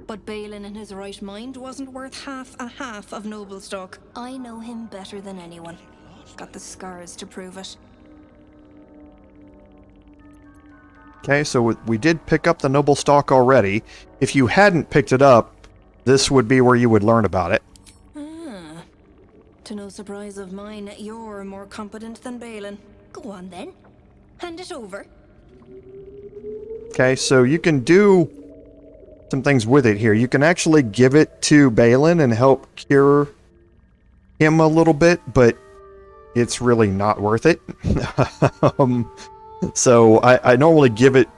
But Baelen in his right mind wasn't worth half a half of Noblestalk. I know him better than anyone. Got the scars to prove it. Okay, so we did pick up the Noblestalk already. If you hadn't picked it up, this would be where you would learn about it. Ah. To no surprise of mine, you're more competent than Baelen. Go on then. Hand it over. Okay, so you can do some things with it here. You can actually give it to Baelen and help cure him a little bit, but it's really not worth it. So I normally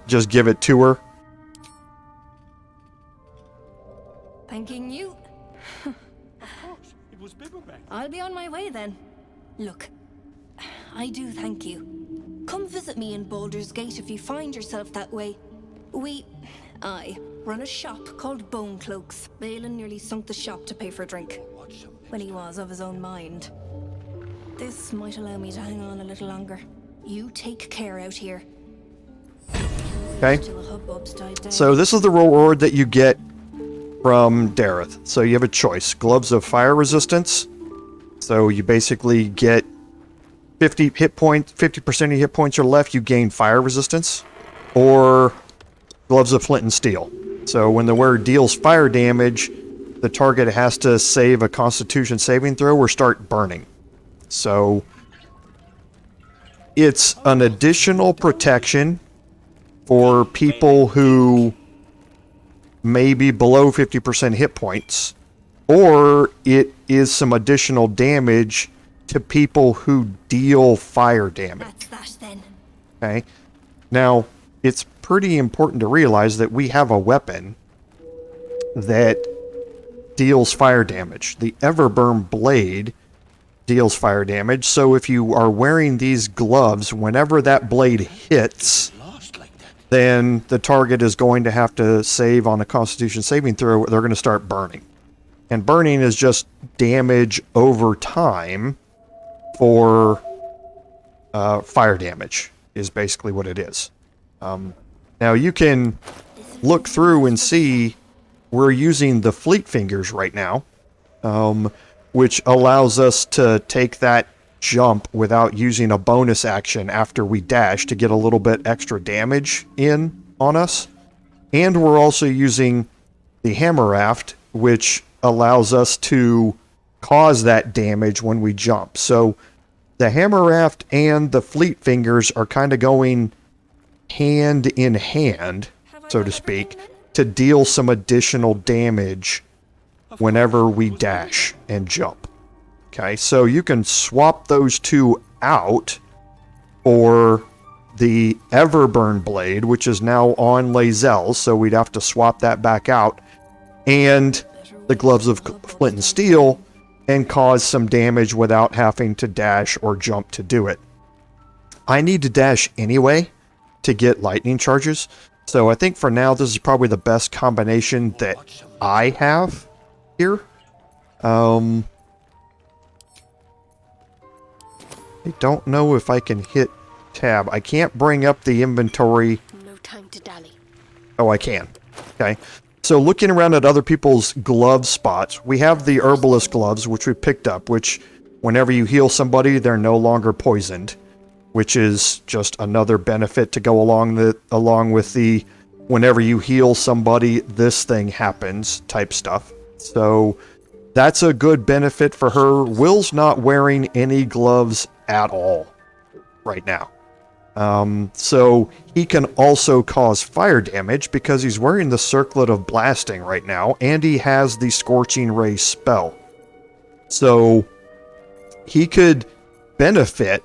just give it to her. Thanking you. Of course, it was Bibblebag. I'll be on my way then. Look, I do thank you. Come visit me in Baldur's Gate if you find yourself that way. I run a shop called Bonecloaks. Baelen nearly sunk the shop to pay for a drink. When he was of his own mind. This might allow me to hang on a little longer. You take care out here. Okay. Till the hubbub's died down. So this is the reward that you get from Derryth. So you have a choice. Gloves of fire resistance. So you basically get 50 hit points, 50% of your hit points are left, you gain fire resistance. Or gloves of flint and steel. So when the wearer deals fire damage, the target has to save a constitution saving throw or start burning. So it's an additional protection for people who may be below 50% hit points, or it is some additional damage to people who deal fire damage. That's that then. Okay. Now, it's pretty important to realize that we have a weapon that deals fire damage. The Everburn blade deals fire damage, so if you are wearing these gloves, whenever that blade hits, then the target is going to have to save on a constitution saving throw. They're going to start burning. And burning is just damage over time for fire damage, is basically what it is. Now you can look through and see we're using the fleet fingers right now, which allows us to take that jump without using a bonus action after we dash to get a little bit extra damage in on us. And we're also using the hammer raft, which allows us to cause that damage when we jump. So the hammer raft and the fleet fingers are kind of going hand in hand, so to speak, to deal some additional damage whenever we dash and jump. Okay, so you can swap those two out for the Everburn blade, which is now on Lae'zel, so we'd have to swap that back out, and the gloves of flint and steel, and cause some damage without having to dash or jump to do it. I need to dash anyway to get lightning charges, so I think for now this is probably the best combination that I have here. I don't know if I can hit tab. I can't bring up the inventory. No time to dally. Oh, I can. Okay. So looking around at other people's glove spots, we have the herbalist gloves, which we picked up, which whenever you heal somebody, they're no longer poisoned, which is just another benefit to go along with the whenever you heal somebody, this thing happens type stuff. So that's a good benefit for her. Will's not wearing any gloves at all right now. So he can also cause fire damage because he's wearing the Circlet of Blasting right now, and he has the Scorching Ray spell. So he could benefit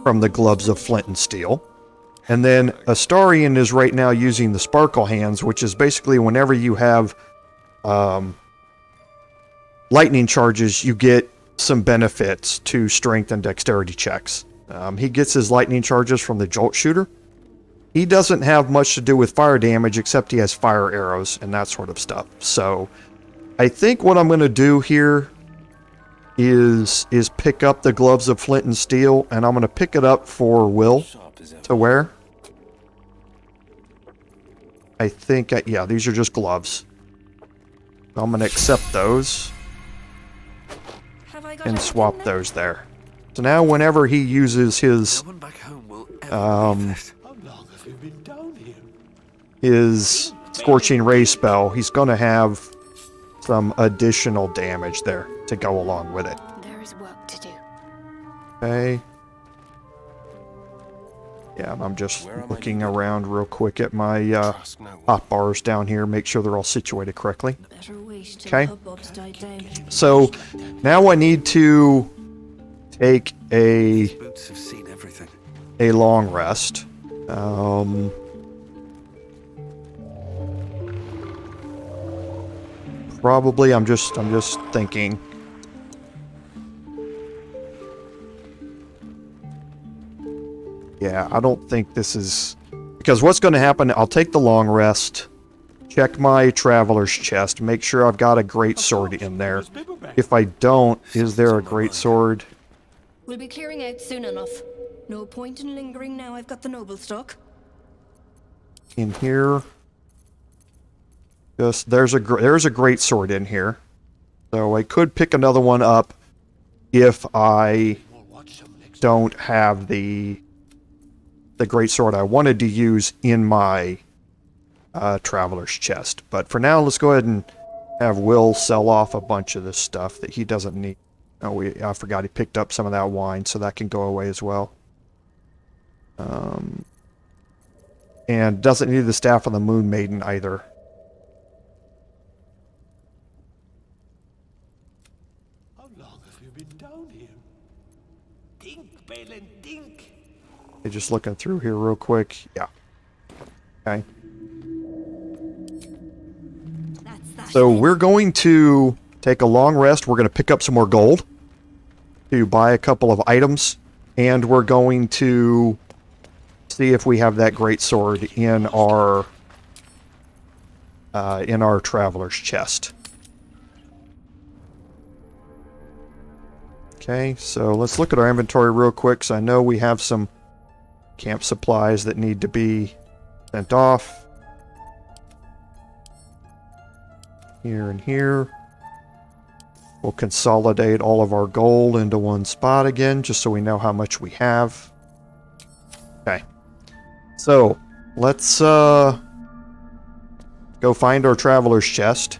from the gloves of flint and steel. And then Astarion is right now using the Sparkle Hands, which is basically whenever you have lightning charges, you get some benefits to strength and dexterity checks. He gets his lightning charges from the Jolt Shooter. He doesn't have much to do with fire damage, except he has fire arrows and that sort of stuff. So I think what I'm going to do here is pick up the gloves of flint and steel, and I'm going to pick it up for Will to wear. I think, yeah, these are just gloves. I'm going to accept those Have I got and everything swap then? those there. So now whenever he uses his, No one back home will ever believe this. How long have you been down here? his Scorching Ray spell, he's going to have some additional damage there to go along with it. There is work to do. Okay. Yeah, I'm just Where am I looking around real quick at my Trust no one. hot bars down here, make sure they're all situated correctly. Better wait till Okay. the hubbub's died down. So now I need to take These boots have seen everything. a long rest. Probably I'm just thinking. Yeah, I don't think this is, because what's going to happen, I'll take the long rest, check my traveler's chest, make sure I've got a great sword in there. If I don't, is there a great sword We'll be clearing out soon enough. No point in lingering now I've got the Noblestalk. in here? Just there's a great sword in here, so I could pick another one up if I don't have the great sword I wanted to use in my traveler's chest. But for now, let's go ahead and have Will sell off a bunch of this stuff that he doesn't need. Oh, I forgot he picked up some of that wine, so that can go away as well. And doesn't need the staff of the Moon Maiden either. How long have you been down here? Think, Baelen, think. Okay, just looking through here real quick. Yeah. Okay. That's that. So we're going to take a long rest. We're going to pick up some more gold to buy a couple of items, and we're going to see if we have that great sword in our traveler's chest. Okay, so let's look at our inventory real quick. So I know we have some camp supplies that need to be sent off. Here and here. We'll consolidate all of our gold into one spot again, just so we know how much we have. Okay. So, let's go find our traveler's chest.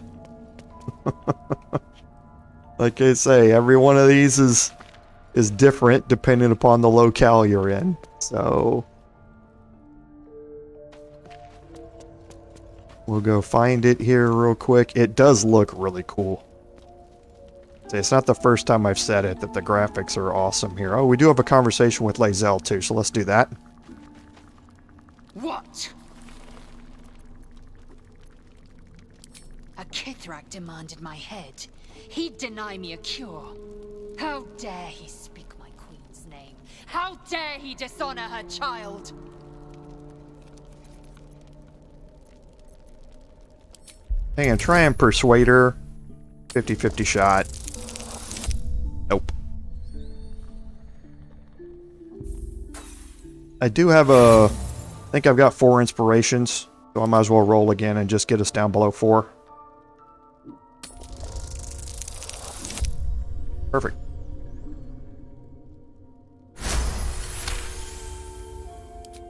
Like I say, every one of these is different depending upon the locale you're in. So we'll go find it here real quick. It does look really cool. It's not the first time I've said it that the graphics are awesome here. Oh, we do have a conversation with Lae'zel too, so let's do that. What? A Kithrak demanded my head. He'd deny me a cure. How dare he speak my queen's name? How dare he dishonor her child? Hang on, try and persuade her. 50-50 shot. Nope. I do have I think I've got 4 inspirations, so I might as well roll again and just get us down below 4. Perfect.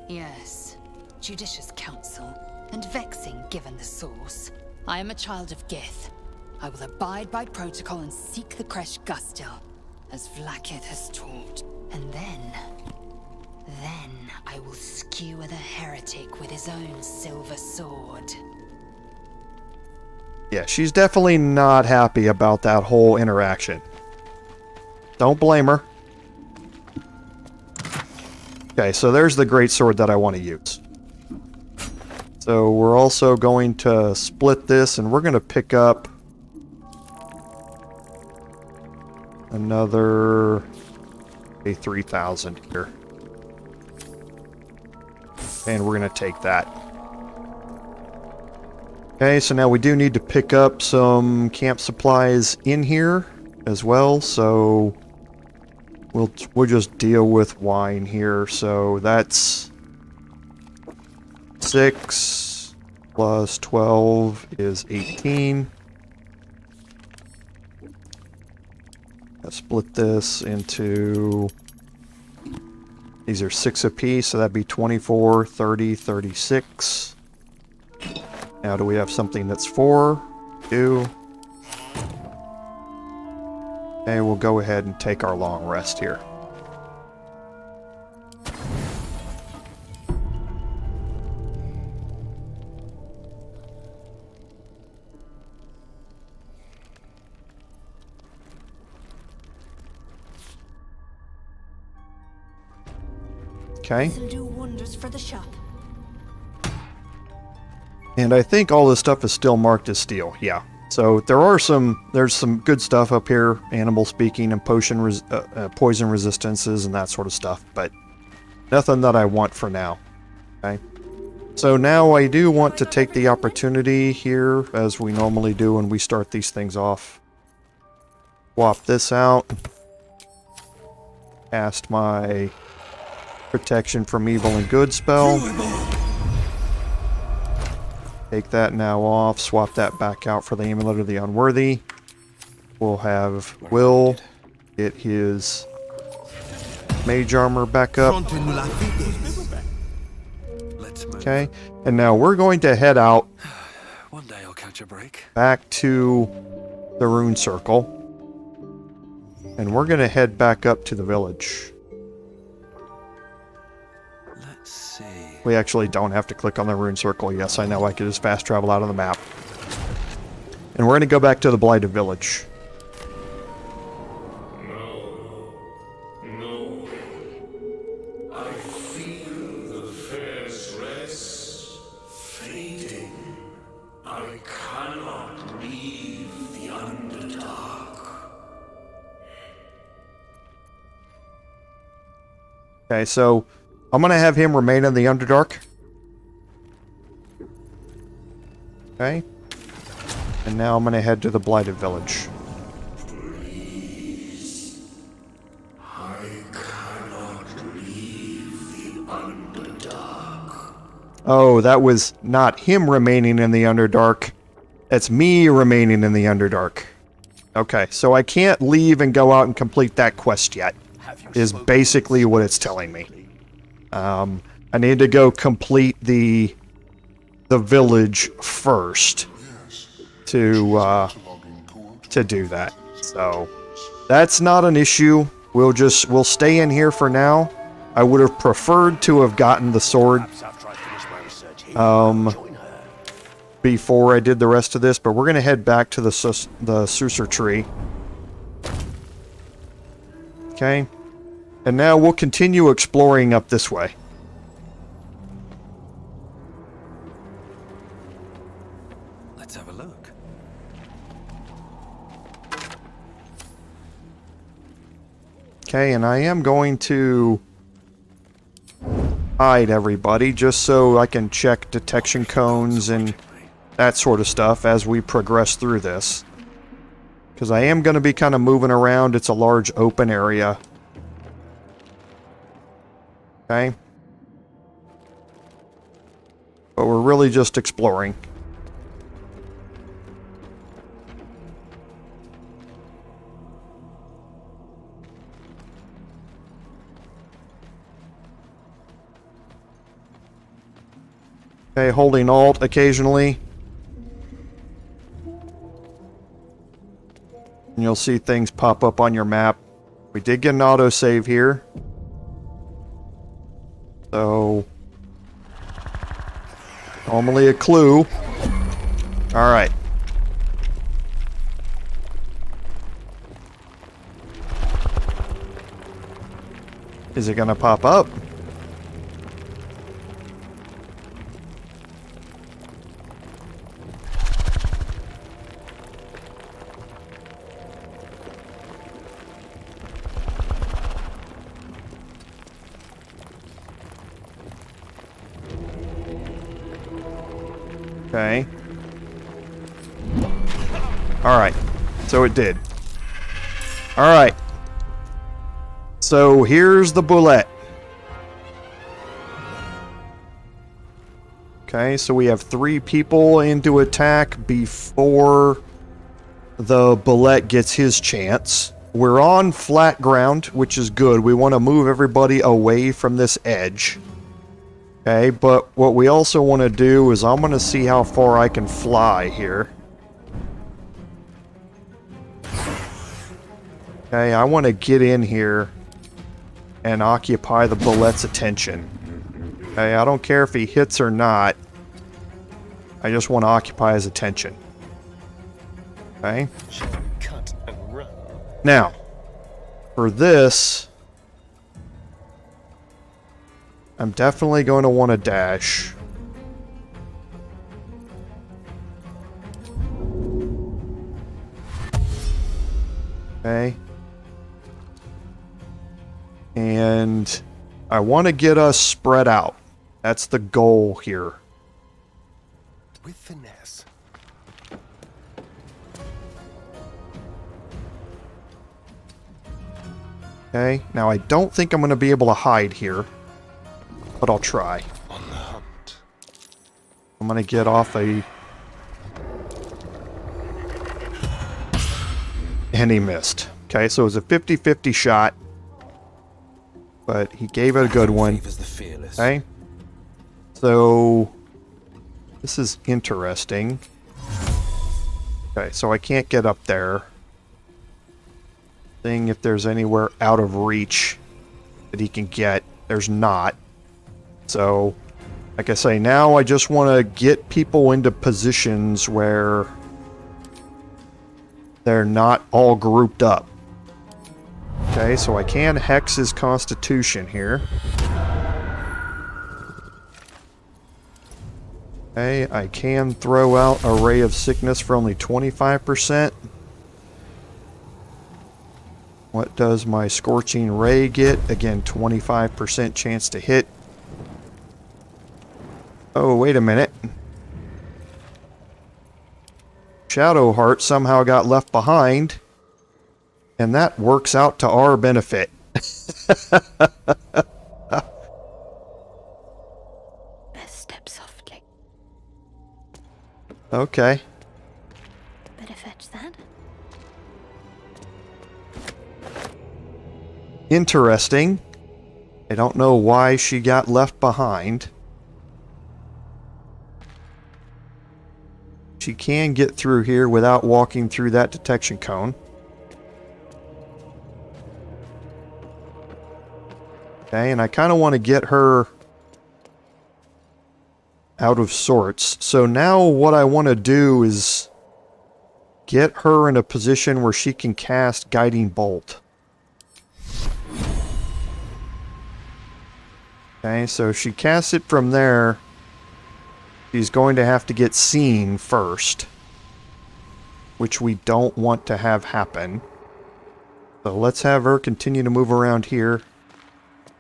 Yes, judicious counsel, and vexing given the source. I am a child of Gith. I will abide by protocol and seek the Kresh Gustil, as Vlaakith has taught. And then I will skewer the heretic with his own silver sword. Yeah, she's definitely not happy about that whole interaction. Don't blame her. Okay, so there's the greatsword that I want to use. So we're also going to split this, and we're going to pick up another a 3,000 here. And we're going to take that. Okay, so now we do need to pick up some camp supplies in here as well, so we'll just deal with wine here. So that's 6, plus 12 is 18. Let's split this into... These are 6 apiece, so that'd be 24, 30, 36. Now, do we have something that's 4? 2. Okay, we'll go ahead and take our long rest here. Okay. This'll do wonders for the shop. And I think all this stuff is still marked as steel. Yeah. So there's some good stuff up here, animal speaking and poison resistances and that sort of stuff, but nothing that I want for now. Okay. So now I do want to take the opportunity here, as we normally do when we start these things off. Swap this out. Cast my protection from evil and good spell. Take that now off, swap that back out for the Amulet of the Unworthy. We'll have Will get his mage armor back up. Okay, and now we're going to head out. One day I'll catch a break. Back to the rune circle. And we're going to head back up to the village. We actually don't have to click on the rune circle. Yes, I know I could just fast travel out of the map. And we're going to go back to the Blighted Village. No. I feel the fair stress fading. I cannot leave the Underdark. Okay, so I'm going to have him remain in the Underdark. Okay. And now I'm going to head to the Blighted Village. Please. I cannot leave the Underdark. Oh, that was not him remaining in the Underdark. That's me remaining in the Underdark. Okay, so I can't leave and go out and complete that quest yet, is basically what it's telling me. I need to go complete the village first to do that. So that's not an issue. We'll stay in here for now. I would have preferred to have gotten the sword before I did the rest of this, but we're gonna head back to the Susur tree. Okay. And now we'll continue exploring up this way. Let's have a look. Okay, and I am going to hide everybody just so I can check detection cones and that sort of stuff as we progress through this. Because I am going to be kind of moving around. It's a large open area. Okay. But we're really just exploring. Okay, holding Alt occasionally. And you'll see things pop up on your map. We did get an autosave here. So, normally a clue. Alright. Is it gonna pop up? Okay. Alright. So it did. Alright. So here's the Bulette. Okay, so we have 3 people into attack before the Bulette gets his chance. We're on flat ground, which is good. We want to move everybody away from this edge. Okay, but what we also want to do is I'm going to see how far I can fly here. Okay, I want to get in here and occupy the Bulette's attention. Okay, I don't care if he hits or not. I just want to occupy his attention. Okay? Cut and run. Now, for this, I'm definitely going to want to dash. Okay. And I want to get us spread out. That's the goal here. With finesse. Okay, now I don't think I'm going to be able to hide here, but I'll try. On the hunt. I'm going to get off a... And he missed. Okay, so it was a 50-50 shot, but he gave it a good one. Okay, so this is interesting. Okay, so I can't get up there. Seeing if there's anywhere out of reach that he can get. There's not. So, like I say, now I just want to get people into positions where they're not all grouped up. Okay, so I can hex his constitution here. Okay, I can throw out a ray of sickness for only 25%. What does my Scorching Ray get? Again, 25% chance to hit. Oh, wait a minute. Shadow Heart somehow got left behind. And that works out to our benefit. Best step softly. Okay. Better fetch that. Interesting. I don't know why she got left behind. She can get through here without walking through that detection cone. Okay, and I kind of want to get her out of sorts. So now what I want to do is get her in a position where she can cast Guiding Bolt. Okay, so if she casts it from there, she's going to have to get seen first, which we don't want to have happen. So let's have her continue to move around here.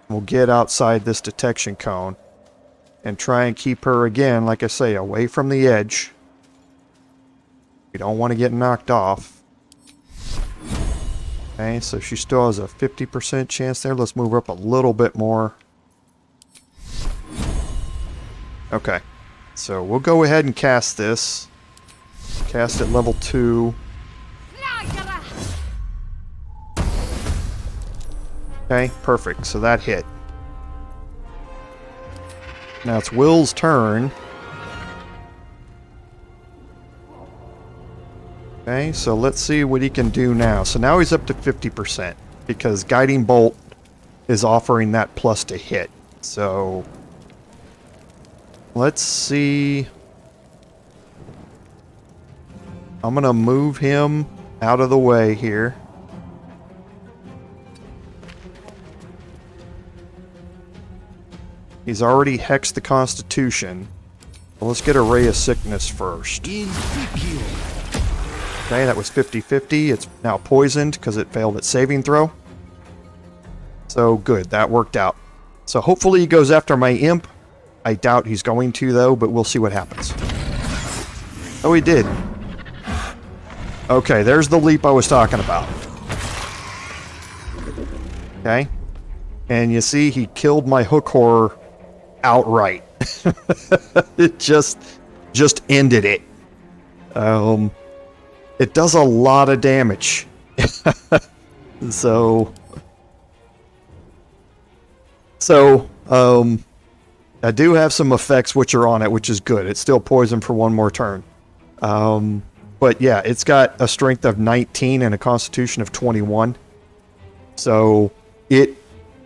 We'll get outside this detection cone and try and keep her, again, like I say, away from the edge. We don't want to get knocked off. Okay, so she still has a 50% chance there. Let's move her up a little bit more. Okay, so we'll go ahead and cast this. Cast at level 2. Okay, perfect. So that hit. Now it's Will's turn. Okay, so let's see what he can do now. So now he's up to 50% because Guiding Bolt is offering that plus to hit. So let's see. I'm going to move him out of the way here. He's already hexed the Constitution. Well, let's get a Ray of Sickness first. Okay, that was 50-50. It's now poisoned because it failed its saving throw. So good, that worked out. So hopefully he goes after my imp. I doubt he's going to, though, but we'll see what happens. Oh, he did. Okay, there's the leap I was talking about. Okay. And you see, he killed my hook horror outright. It just ended it. It does a lot of damage. So I do have some effects which are on it, which is good. It's still poison for one more turn. But yeah, it's got a strength of 19 and a constitution of 21. So it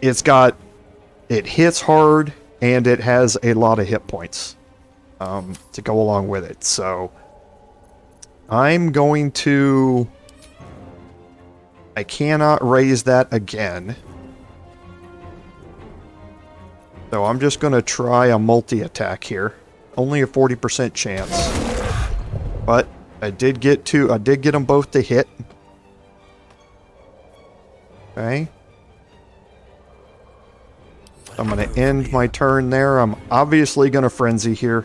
hits hard and it has a lot of hit points to go along with it. So I'm going to... I cannot raise that again. So I'm just going to try a multi-attack here. Only a 40% chance. But I did get them both to hit. Okay. I'm going to end my turn there. I'm obviously going to frenzy here.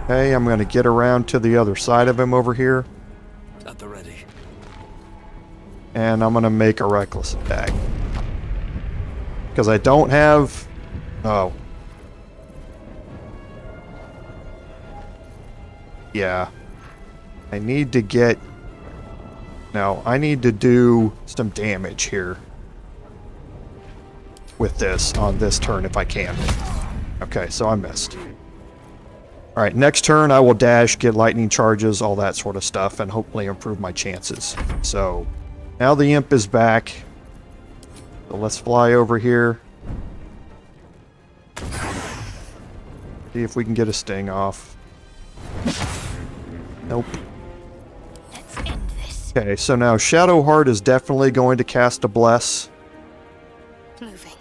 Okay, I'm going to get around to the other side of him over here. At the ready. And I'm going to make a reckless attack. Because I don't have... Oh. Yeah. I need to get... No, I need to do some damage here. With this, on this turn if I can. Okay, so I missed. Alright, next turn I will dash, get lightning charges, all that sort of stuff, and hopefully improve my chances. So... Now the imp is back. So let's fly over here. See if we can get a sting off. Nope. Let's end this. Okay, so now Shadowheart is definitely going to cast a Bless. Moving.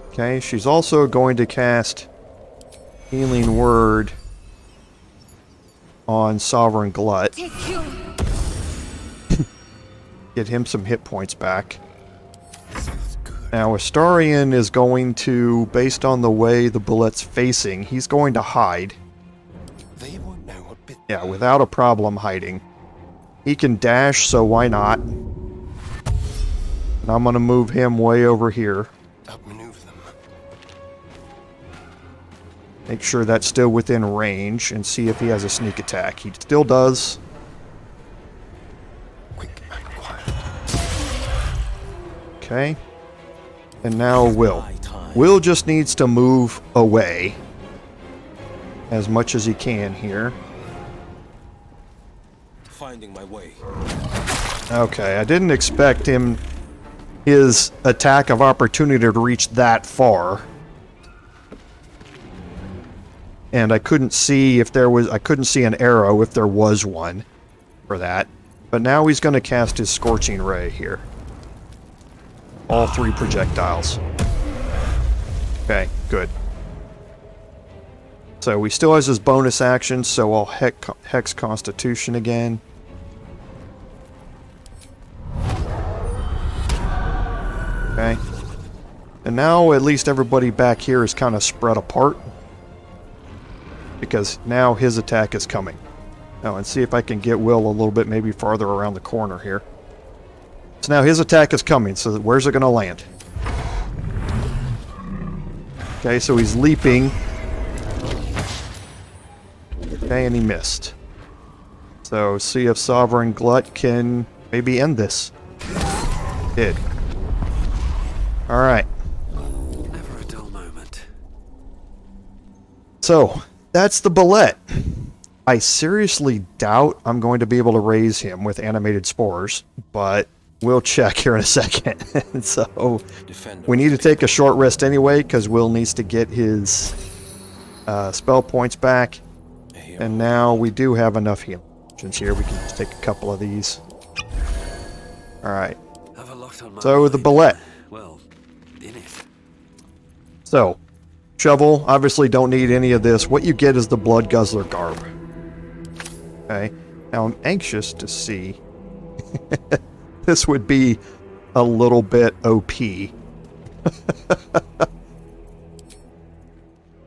Okay, she's also going to cast Healing Word on Sovereign Glut. Get him some hit points back. Now Astarion is going to, based on the way the Bulette's facing, he's going to hide. They won't know what bit. Yeah, without a problem hiding. He can dash, so why not? And I'm going to move him way over here. Outmaneuver them. Make sure that's still within range and see if he has a sneak attack. He still does. Quick and quiet. Okay. And now Will. Will just needs to move away as much as he can here. Finding my way. Okay, I didn't expect his attack of opportunity to reach that far. And I couldn't see if there was, I couldn't see an arrow if there was one for that. But now he's going to cast his Scorching Ray here. All 3 projectiles. Okay, good. So he still has his bonus action, so I'll Hex Constitution again. Okay. And now at least everybody back here is kind of spread apart. Because now his attack is coming. Now, and see if I can get Will a little bit maybe farther around the corner here. So now his attack is coming, so where's it going to land? Okay, so he's leaping. Okay, and he missed. So see if Sovereign Glut can maybe end this. Did. Alright. Never a dull moment. So, that's the Bulette. I seriously doubt I'm going to be able to raise him with animated spores, but we'll check here in a second. So, we need to take a short rest anyway, because Will needs to get his spell points back. And now we do have enough healing potions here. We can just take a couple of these. Alright. So, the Bulette. Well, in it. So, Shovel, obviously don't need any of this. What you get is the Blood Guzzler garb. Okay. Now I'm anxious to see. This would be a little bit OP.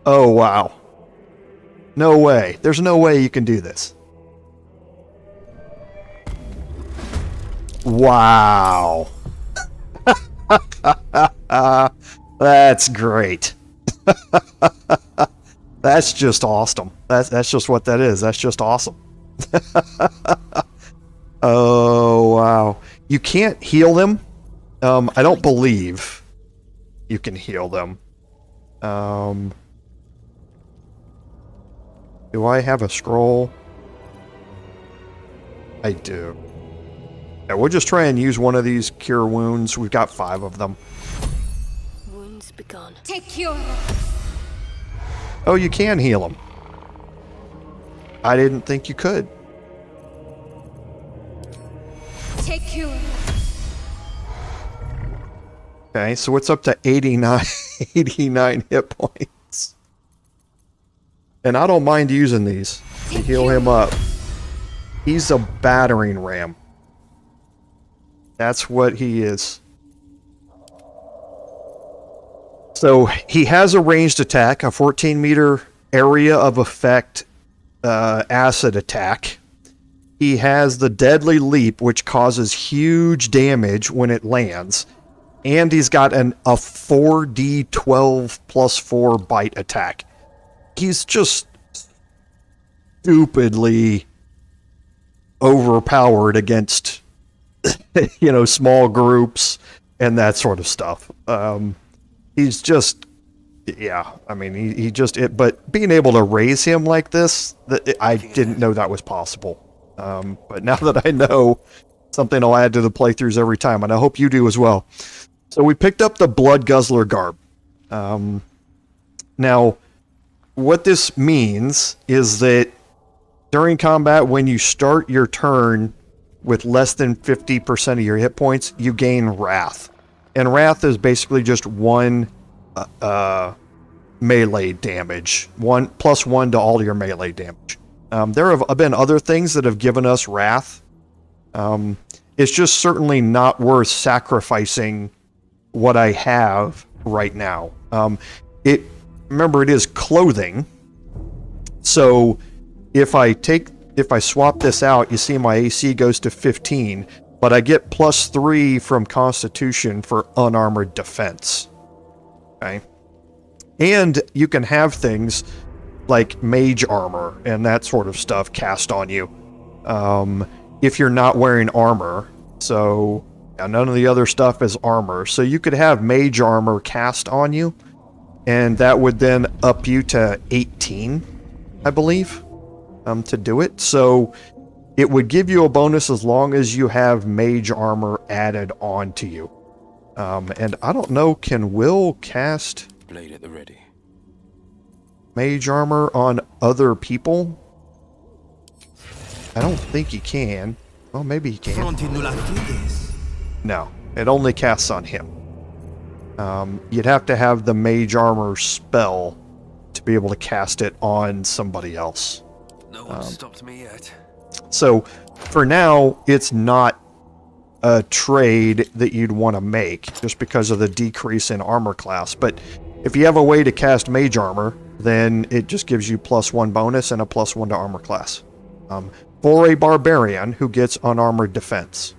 Oh, wow. No way. There's no way you can do this. Wow. That's great. That's just awesome. That's just what that is. That's just awesome. Oh, wow. You can't heal them. I don't believe you can heal them. Do I have a scroll? I do. Yeah, we'll just try and use one of these cure wounds. We've got 5 of them. Wounds begun. Take cure. Oh, you can heal them. I didn't think you could. Take cure. Okay, so it's up to 89 hit points. And I don't mind using these to heal him up. He's a battering ram. That's what he is. So he has a ranged attack, a 14-meter area of effect acid attack. He has the deadly leap, which causes huge damage when it lands. And he's got a 4d12 plus 4 bite attack. He's just stupidly overpowered against, you know, small groups and that sort of stuff. He's just, yeah, I mean, he just, but being able to raise him like this, I didn't know that was possible. But now that I know, something I'll add to the playthroughs every time, and I hope you do as well. So we picked up the Blood Guzzler Garb. Now, what this means is that during combat, when you start your turn with less than 50% of your hit points, you gain Wrath. And Wrath is basically just 1 melee damage. +1 to all your melee damage. There have been other things that have given us Wrath. It's just certainly not worth sacrificing what I have right now. Remember, it is clothing. So if I swap this out, you see my AC goes to 15, but I get +3 from Constitution for unarmored defense. Okay. And you can have things like mage armor and that sort of stuff cast on you if you're not wearing armor. So none of the other stuff is armor. So you could have mage armor cast on you, and that would then up you to 18, I believe, to do it. So it would give you a bonus as long as you have mage armor added on to you. And I don't know, can Will cast Blade at the ready. mage armor on other people? I don't think he can. Well, maybe he can. No, it only casts on him. You'd have to have the mage armor spell to be able to cast it on somebody else. No one stopped me yet. So, for now, it's not a trade that you'd want to make, just because of the decrease in armor class. But if you have a way to cast mage armor, then it just gives you +1 bonus and a +1 to armor class. For a barbarian who gets unarmored defense.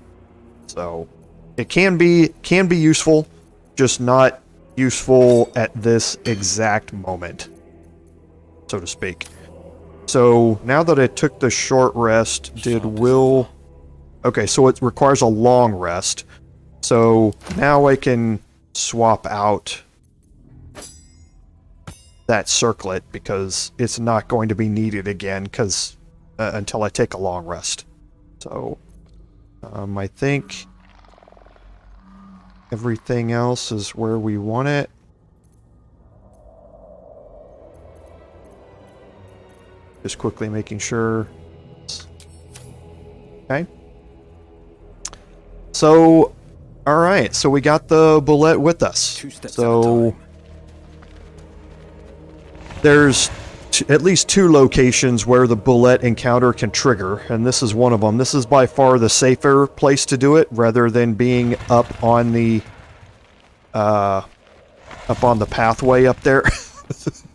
So, it can be useful, just not useful at this exact moment, so to speak. So now that I took the short rest, okay, so it requires a long rest. So now I can swap out that circlet because it's not going to be needed again until I take a long rest. So I think everything else is where we want it. Just quickly making sure. Okay. So, alright, so we got the Bulette with us. So, there's at least 2 locations where the Bulette encounter can trigger, and this is one of them. This is by far the safer place to do it, rather than being up on the pathway up there.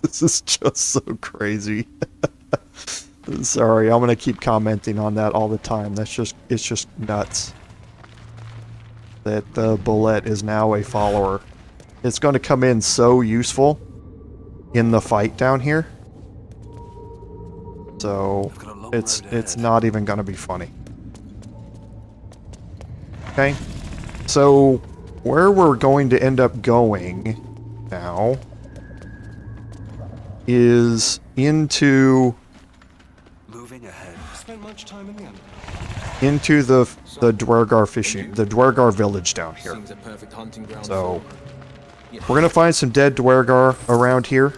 This is just so crazy. Sorry, I'm gonna keep commenting on that all the time. It's just nuts. that the Bulette is now a follower. It's going to come in so useful in the fight down here. So it's not even going to be funny. Okay. So where we're going to end up going now is into Moving ahead. Spent much time in the end. into the Deurgar fishing, the Deurgar village down here. Seems a perfect hunting ground. So we're gonna find some dead Deurgar around here,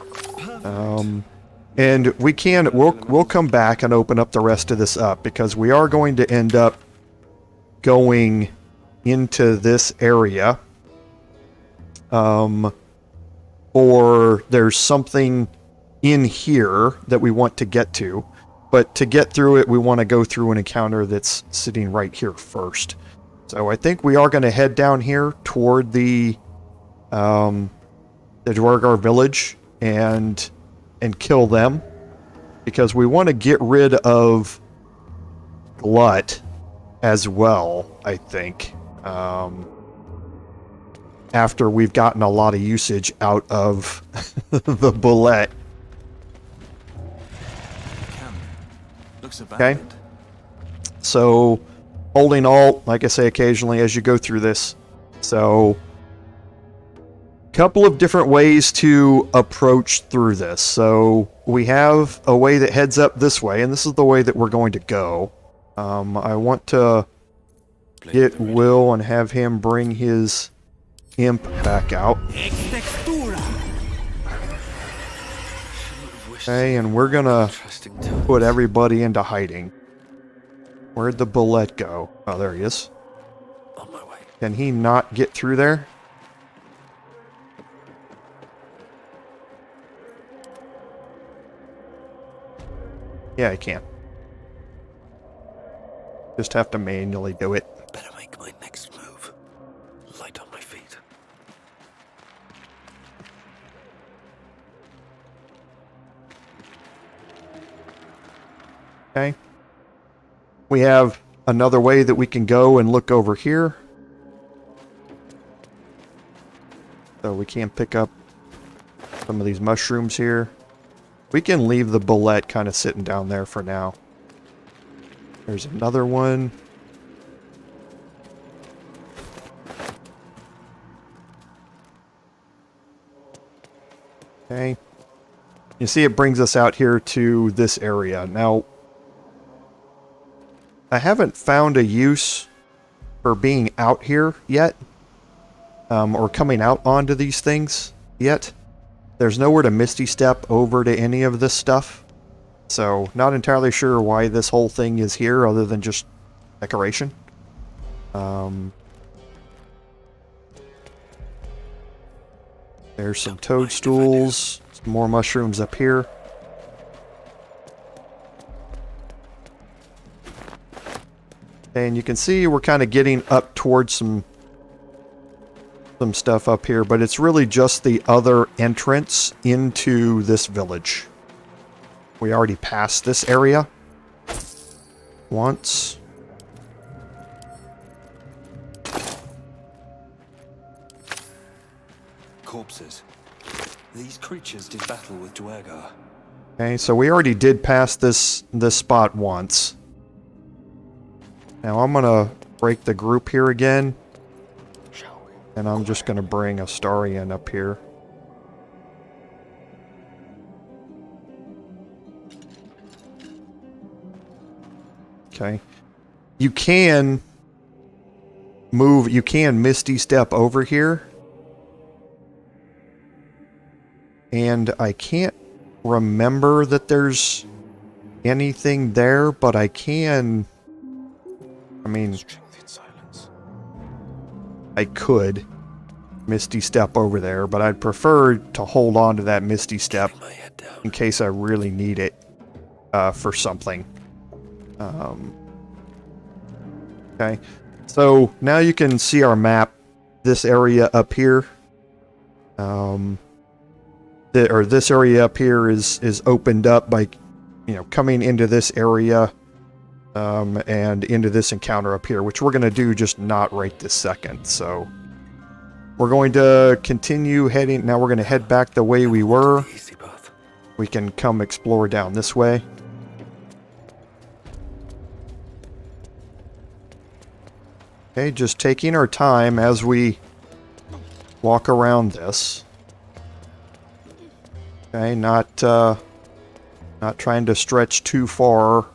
and we'll come back and open up the rest of this up because we are going to end up going into this area, or there's something in here that we want to get to. But to get through it, we want to go through an encounter that's sitting right here first. So I think we are going to head down here toward the Deurgar village and kill them, because we want to get rid of Glut as well, I think. After we've gotten a lot of usage out of the Bulette. Okay, so holding Alt, like I say occasionally as you go through this. So, couple of different ways to approach through this. So we have a way that heads up this way, and this is the way that we're going to go. I want to get Will and have him bring his imp back out. Okay, and we're gonna put everybody into hiding. Where'd the Bulette go? Oh, there he is. On my way. Can he not get through there? Yeah, he can. Just have to manually do it. Better make my next move. Light on my feet. Okay. We have another way that we can go and look over here. So we can pick up some of these mushrooms here. We can leave the Bulette kind of sitting down there for now. There's another one. Okay. You see it brings us out here to this area. Now, I haven't found a use for being out here yet, or coming out onto these things yet. There's nowhere to Misty Step over to any of this stuff, so not entirely sure why this whole thing is here other than just decoration. There's some toadstools, some more mushrooms up here. And you can see we're kind of getting up towards some stuff up here, but it's really just the other entrance into this village. We already passed this area once. Corpses. These creatures did battle with Deurgar. Okay, so we already did pass this spot once. Now I'm gonna break the group here again. And I'm just gonna bring Astarion up here. Okay. You can move, you can Misty Step over here. And I can't remember that there's anything there, but I can... I mean, I could Misty Step over there, but I'd prefer to hold on to that Misty Step in case I really need it for something. Okay, so now you can see our map, this area up here. This area up here is opened up by, you know, coming into this area and into this encounter up here, which we're going to do just not right this second. So we're going to continue heading. Now we're going to head back the way we were. We can come explore down this way. Okay, just taking our time as we walk around this. Okay, not trying to stretch too far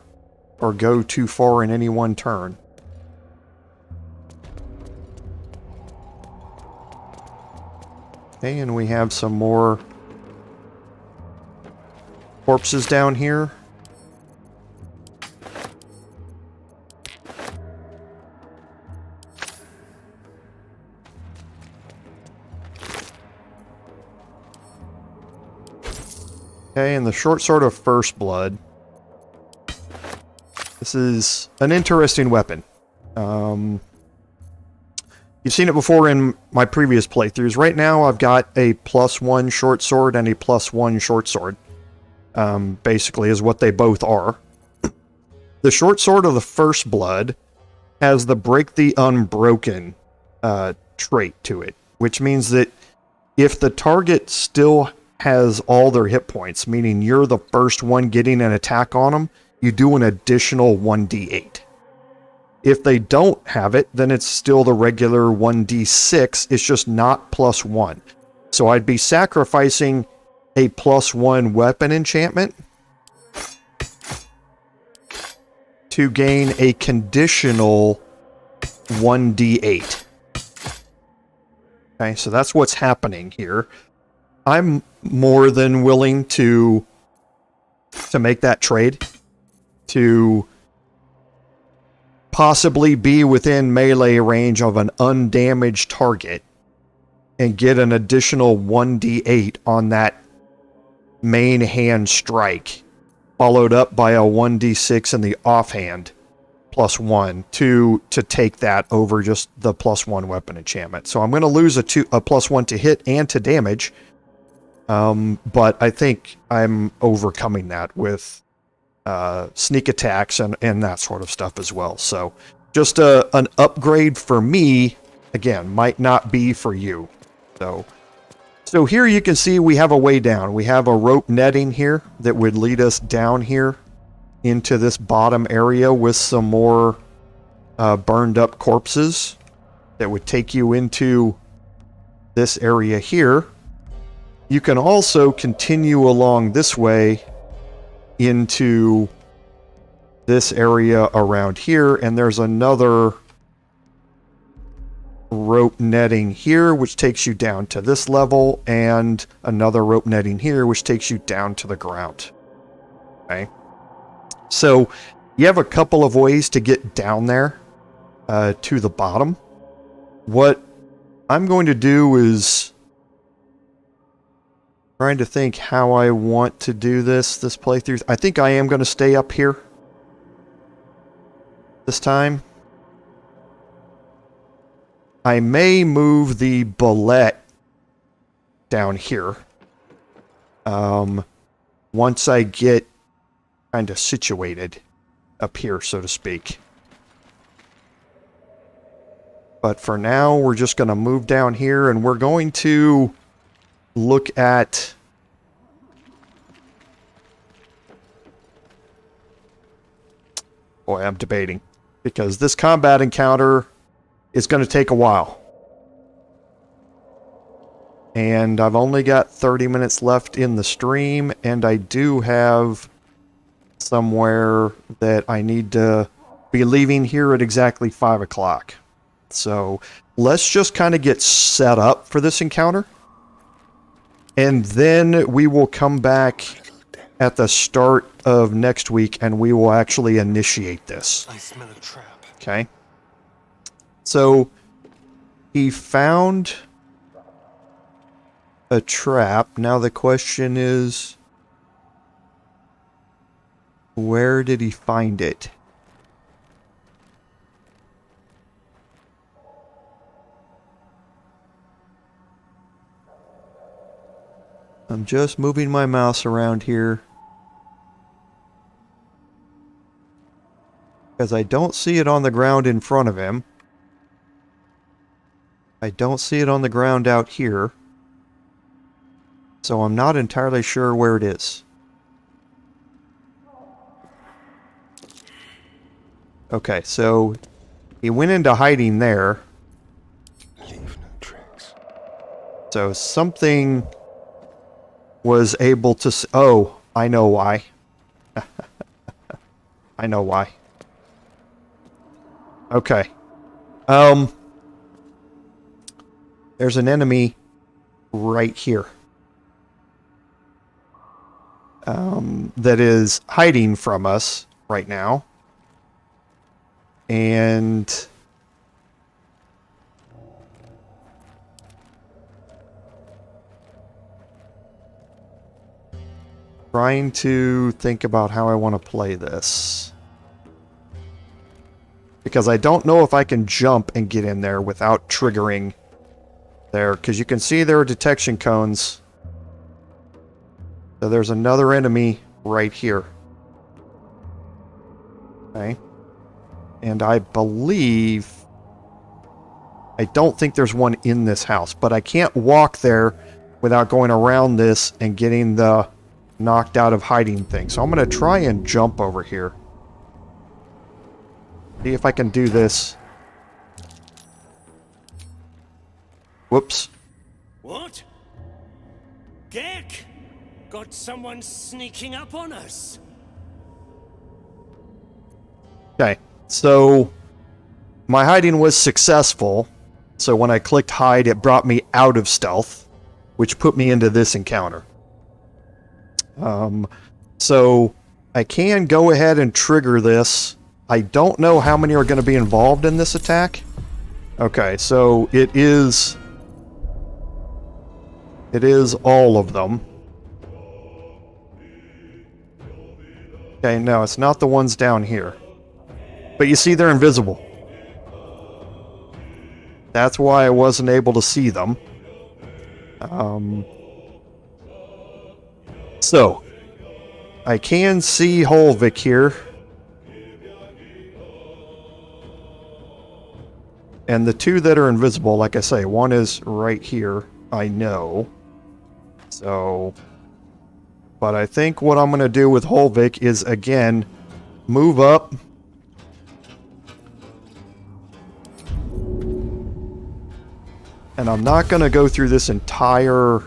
or go too far in any one turn. Okay, and we have some more corpses down here. Okay, and the short sword of First Blood. This is an interesting weapon. You've seen it before in my previous playthroughs. Right now I've got a +1 short sword and a +1 short sword. Basically is what they both are. The short sword of the First Blood has the Break the Unbroken trait to it, which means that if the target still has all their hit points, meaning you're the first one getting an attack on them, you do an additional 1d8. If they don't have it, then it's still the regular 1d6, it's just not +1. So I'd be sacrificing a +1 weapon enchantment to gain a conditional 1d8. Okay, so that's what's happening here. I'm more than willing to make that trade, to possibly be within melee range of an undamaged target and get an additional 1d8 on that main hand strike, followed up by a 1d6 in the offhand +1 to take that over just the +1 weapon enchantment. So I'm going to lose a +1 to hit and to damage, but I think I'm overcoming that with sneak attacks and that sort of stuff as well. So just an upgrade for me, again, might not be for you. So here you can see we have a way down. We have a rope netting here that would lead us down here into this bottom area with some more burned up corpses that would take you into this area here. You can also continue along this way into this area around here, and there's another rope netting here which takes you down to this level, and another rope netting here which takes you down to the ground. Okay, so you have a couple of ways to get down there to the bottom. What I'm going to do is trying to think how I want to do this playthrough. I think I am going to stay up here this time. I may move the Bulette down here once I get kind of situated up here, so to speak. But for now, we're just going to move down here, and we're going to look at boy, I'm debating, because this combat encounter is going to take a while. And I've only got 30 minutes left in the stream, and I do have somewhere that I need to be leaving here at exactly 5 o'clock. So let's just kind of get set up for this encounter. And then we will come back at the start of next week and we will actually initiate this. I smell a trap. Okay. So he found a trap. Now the question is, where did he find it? I'm just moving my mouse around here. Because I don't see it on the ground in front of him. I don't see it on the ground out here. So I'm not entirely sure where it is. Okay, so he went into hiding there. Leave no tracks. So something was able to... Oh, I know why. I know why. Okay. There's an enemy right here. That is hiding from us right now. And... trying to think about how I want to play this. Because I don't know if I can jump and get in there without triggering there. Because you can see there are detection cones. So there's another enemy right here. Okay. And I believe... I don't think there's one in this house. But I can't walk there without going around this and getting the knocked out of hiding thing. So I'm going to try and jump over here. See if I can do this. Whoops. What? Gek? Got someone sneaking up on us? Okay, so my hiding was successful. So when I clicked hide, it brought me out of stealth, which put me into this encounter. So I can go ahead and trigger this. I don't know how many are going to be involved in this attack. Okay, so it is all of them. Okay, no, it's not the ones down here. But you see they're invisible. That's why I wasn't able to see them. So, I can see Holvik here. And the two that are invisible, like I say, one is right here, I know. So, but I think what I'm going to do with Holvik is, again, move up. And I'm not going to go through this entire...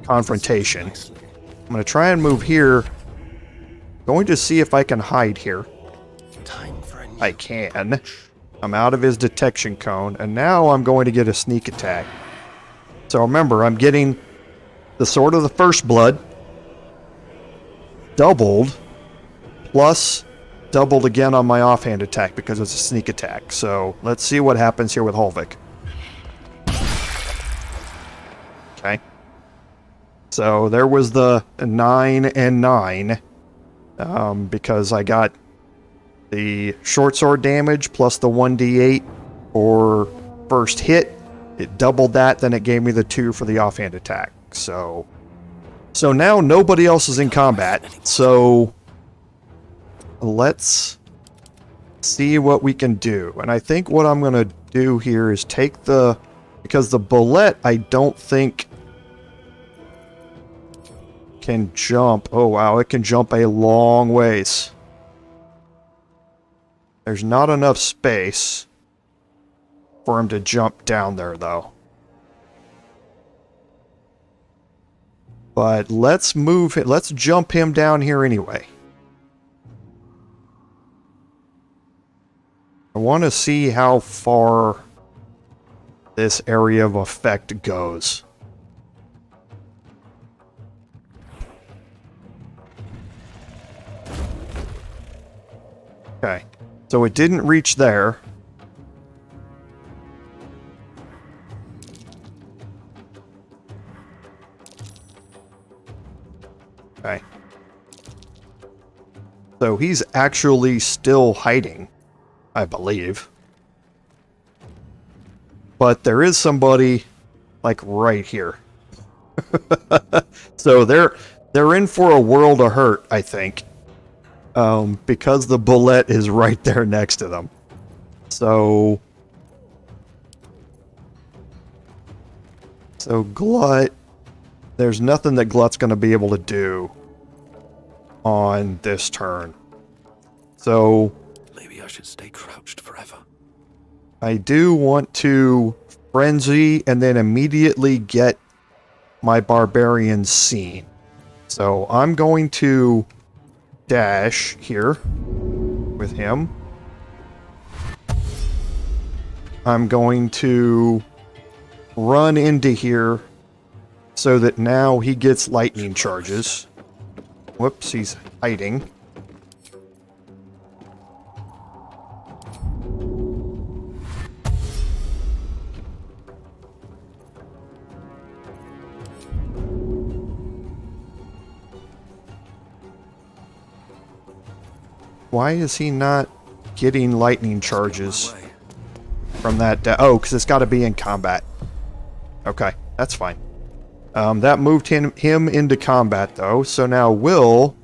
confrontation. I'm going to try and move here. Going to see if I can hide here. I can. I'm out of his detection cone, and now I'm going to get a sneak attack. So remember, I'm getting the Sword of the First Blood doubled, plus doubled again on my offhand attack because it's a sneak attack. So let's see what happens here with Holvik. Okay. So there was the 9 and 9. Because I got the short sword damage plus the 1d8 for first hit. It doubled that, then it gave me the 2 for the offhand attack. So now nobody else is in combat. So let's see what we can do. And I think what I'm going to do here is take the... because the Bulette, I don't think... can jump. Oh wow, it can jump a long ways. There's not enough space for him to jump down there though. But let's move it. Let's jump him down here anyway. I want to see how far this area of effect goes. Okay, so it didn't reach there. Okay. So he's actually still hiding, I believe. But there is somebody, like, right here. So they're in for a world of hurt, I think. Because the Bulette is right there next to them. So Glut, there's nothing that Glut's going to be able to do on this turn. So Maybe I should stay crouched forever. I do want to frenzy and then immediately get my Barbarian seen. So I'm going to dash here with him. I'm going to run into here so that now he gets lightning charges. Whoops, he's hiding. Why is he not getting lightning charges from that? Oh, because it's got to be in combat. Okay, that's fine. That moved him into combat, though. So now Will...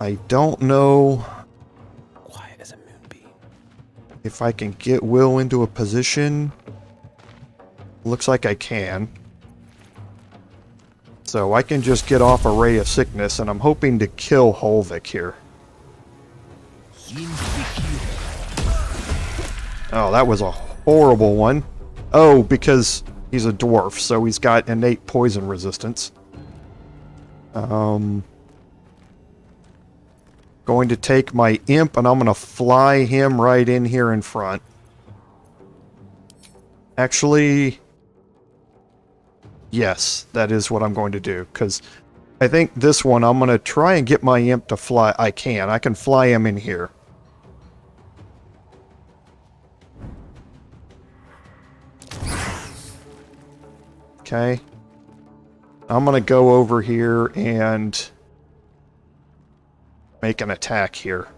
I don't know Quiet as a moonbeam. if I can get Will into a position. Looks like I can. So I can just get off a Ray of Sickness, and I'm hoping to kill Holvik here. Oh, that was a horrible one. Oh, because he's a dwarf, so he's got innate poison resistance. Going to take my imp, and I'm going to fly him right in here in front. Actually... yes, that is what I'm going to do, because I think this one I'm going to try and get my imp to fly. I can fly him in here. Okay. I'm going to go over here and make an attack here.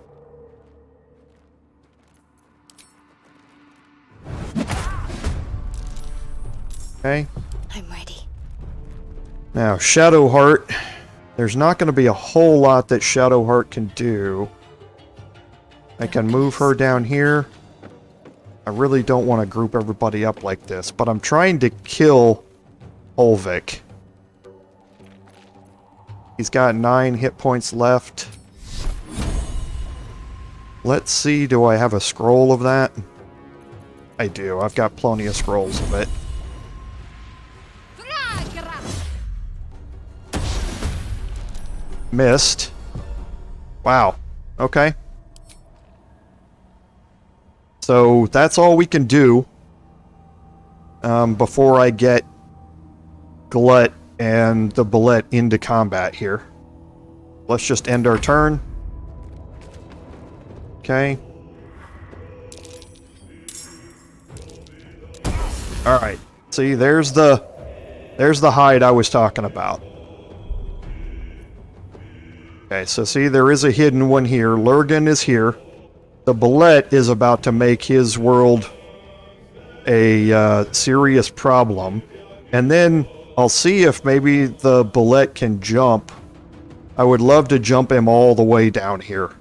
Okay. I'm ready. Now, Shadowheart. There's not going to be a whole lot that Shadowheart can do. I can move her down here. I really don't want to group everybody up like this, but I'm trying to kill Holvik. He's got 9 hit points left. Let's see, do I have a scroll of that? I do. I've got plenty of scrolls of it. Missed. Wow. Okay. So that's all we can do before I get Glut and the Bulette into combat here. Let's just end our turn. Okay. Alright. See, there's the hide I was talking about. Okay, so see, there is a hidden one here. Lurgan is here. The Bulette is about to make his world a serious problem. And then I'll see if maybe the Bulette can jump. I would love to jump him all the way down here.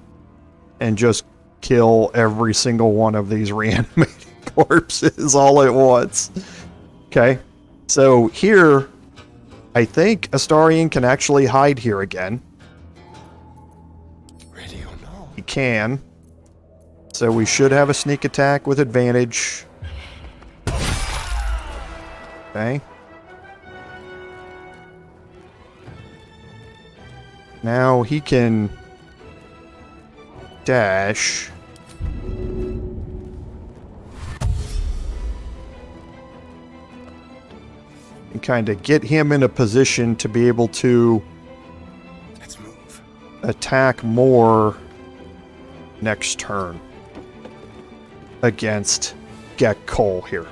And just kill every single one of these reanimated corpses all at once. Okay, so here, I think Astarion can actually hide here again. Ready or no? He can. So we should have a sneak attack with advantage. Okay. Now he can dash. And kind of get him in a position to be able to Let's move. attack more next turn against Get Cole here.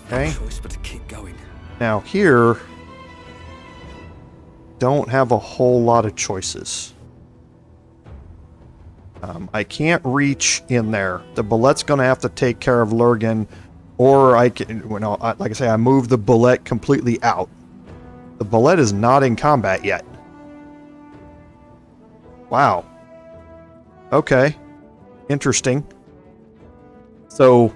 Okay. No choice but to keep going. Now here, don't have a whole lot of choices. I can't reach in there. The Bulette's going to have to take care of Lurgan Or I can, well, like I say, I move the Bulette completely out. The Bulette is not in combat yet. Wow. Okay. Interesting. So,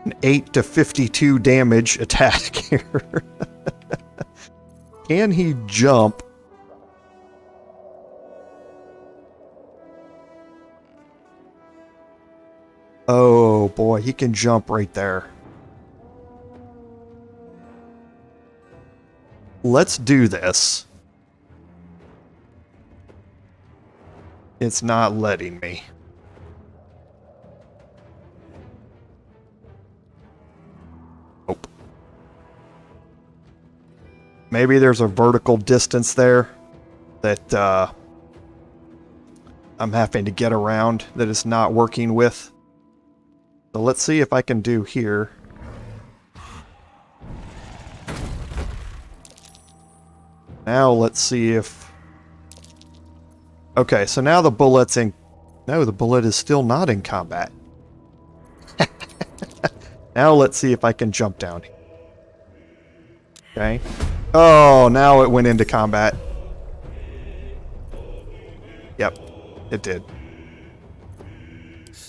an 8 to 52 damage attack here. Can he jump? Oh boy, he can jump right there. Let's do this. It's not letting me. Nope. Maybe there's a vertical distance there that I'm having to get around that it's not working with. So let's see if I can do here. Now let's see if... Okay, so now the Bulette's in... No, the Bulette is still not in combat. Now let's see if I can jump down. Okay. Oh, now it went into combat. Yep, it did.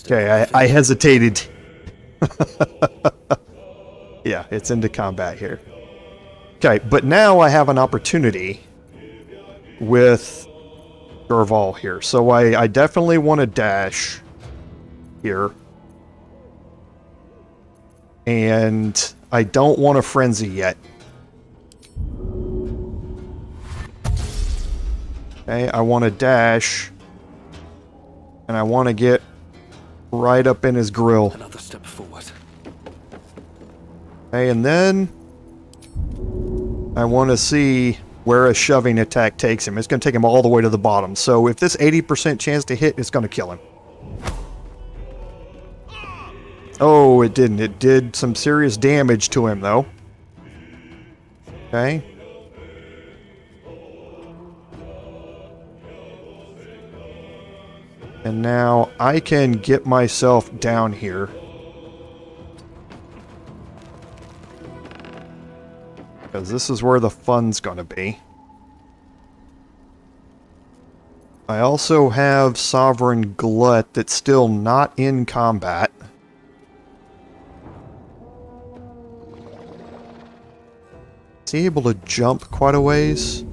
Okay, I hesitated. Yeah, it's into combat here. Okay, but now I have an opportunity with Derval here. So I definitely want to dash here. And I don't want to frenzy yet. Okay, I want to dash. And I want to get right up in his grill. Another step forward. Okay, and then I want to see where a shoving attack takes him. It's going to take him all the way to the bottom. So if this 80% chance to hit, it's going to kill him. Oh, it didn't. It did some serious damage to him, though. Okay. And now I can get myself down here. Because this is where the fun's going to be. I also have Sovereign Glut that's still not in combat. Is he able to jump quite a ways?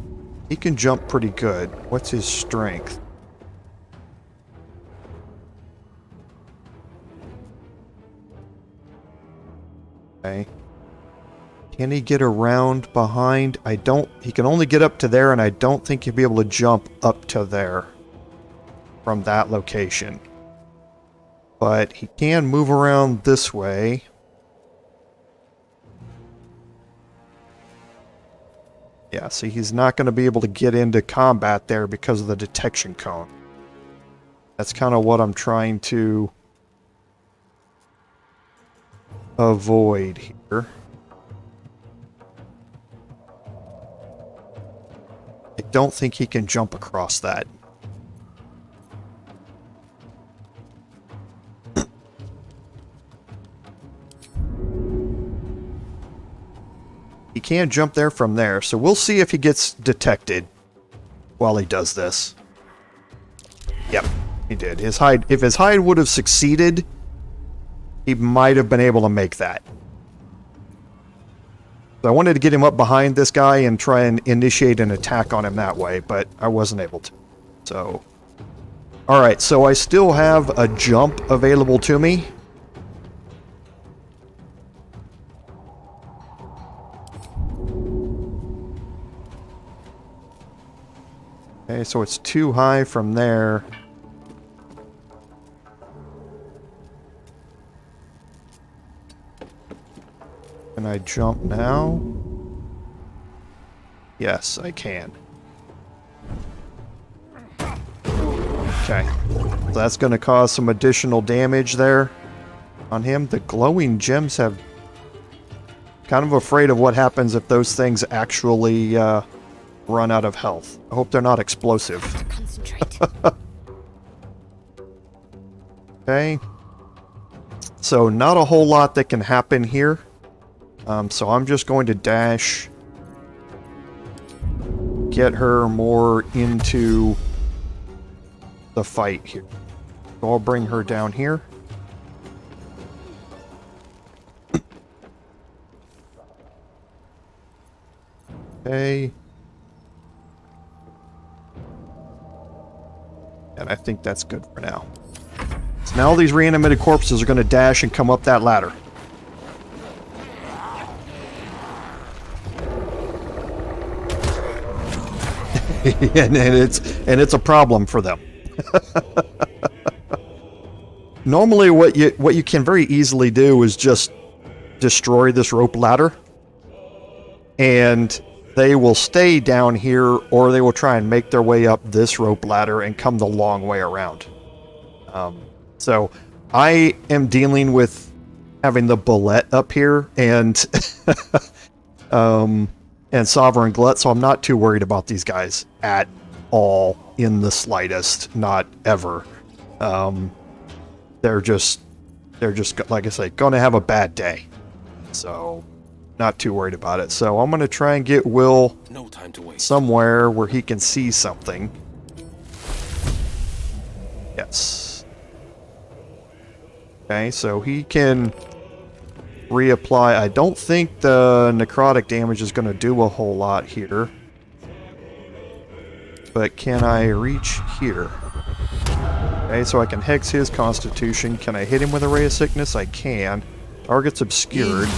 He can jump pretty good. What's his strength? Okay. Can he get around behind? I don't... He can only get up to there, and I don't think he'll be able to jump up to there from that location. But he can move around this way. Yeah, see, he's not going to be able to get into combat there because of the detection cone. That's kind of what I'm trying to avoid here. I don't think he can jump across that. He can jump there from there, so we'll see if he gets detected while he does this. Yep, he did. His hide, if his hide would have succeeded, he might have been able to make that. So I wanted to get him up behind this guy and try and initiate an attack on him that way, but I wasn't able to. So, alright, so I still have a jump available to me. Okay, so it's too high from there. Can I jump now? Yes, I can. Okay. So that's going to cause some additional damage there on him. The glowing gems have... Kind of afraid of what happens if those things actually run out of health. I hope they're not explosive. Concentrate. Okay. So not a whole lot that can happen here. So I'm just going to dash, get her more into the fight here. So I'll bring her down here. Okay. And I think that's good for now. So now all these reanimated corpses are going to dash and come up that ladder. and it's a problem for them. Normally what you can very easily do is just destroy this rope ladder, and they will stay down here, or they will try and make their way up this rope ladder and come the long way around. So I am dealing with having the Bulette up here and Sovereign Glut, so I'm not too worried about these guys at all in the slightest, not ever. They're just like I say, gonna have a bad day. So not too worried about it. So I'm gonna try and get Will somewhere where he can see something. Yes. Okay, so he can reapply. I don't think the necrotic damage is going to do a whole lot here. But can I reach here? Okay, so I can hex his constitution. Can I hit him with a ray of sickness? I can. Target's obscured.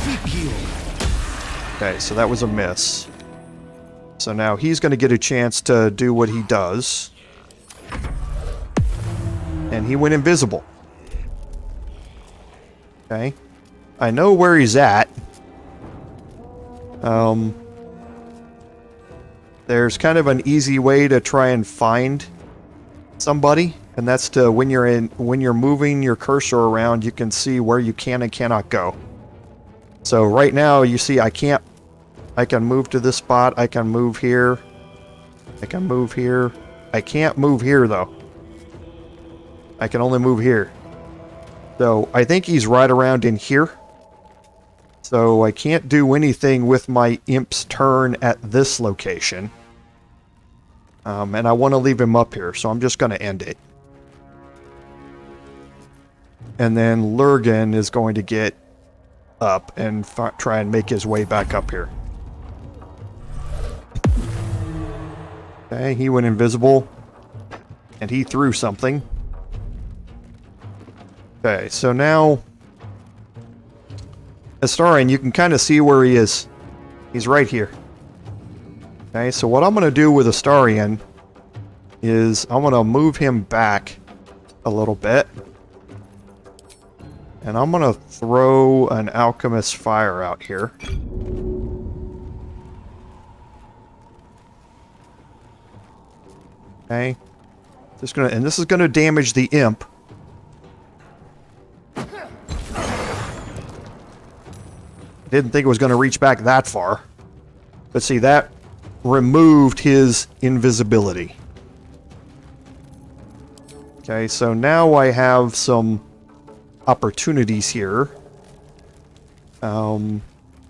Okay, so that was a miss. So now he's going to get a chance to do what he does. And he went invisible. Okay. I know where he's at. There's kind of an easy way to try and find somebody, and that's to when you're moving your cursor around, you can see where you can and cannot go. So right now you see I can move to this spot, I can move here, I can move here. I can't move here though. I can only move here. So I think he's right around in here. So I can't do anything with my imp's turn at this location. And I want to leave him up here, so I'm just going to end it. And then Lurgan is going to get up and try and make his way back up here. Okay, he went invisible. And he threw something. Okay, so now Astarion, you can kind of see where he is. He's right here. Okay, so what I'm going to do with Astarion is I'm going to move him back a little bit. And I'm going to throw an Alchemist Fire out here. Okay. And this is going to damage the imp. Didn't think it was going to reach back that far. But see, that removed his invisibility. Okay, so now I have some opportunities here. And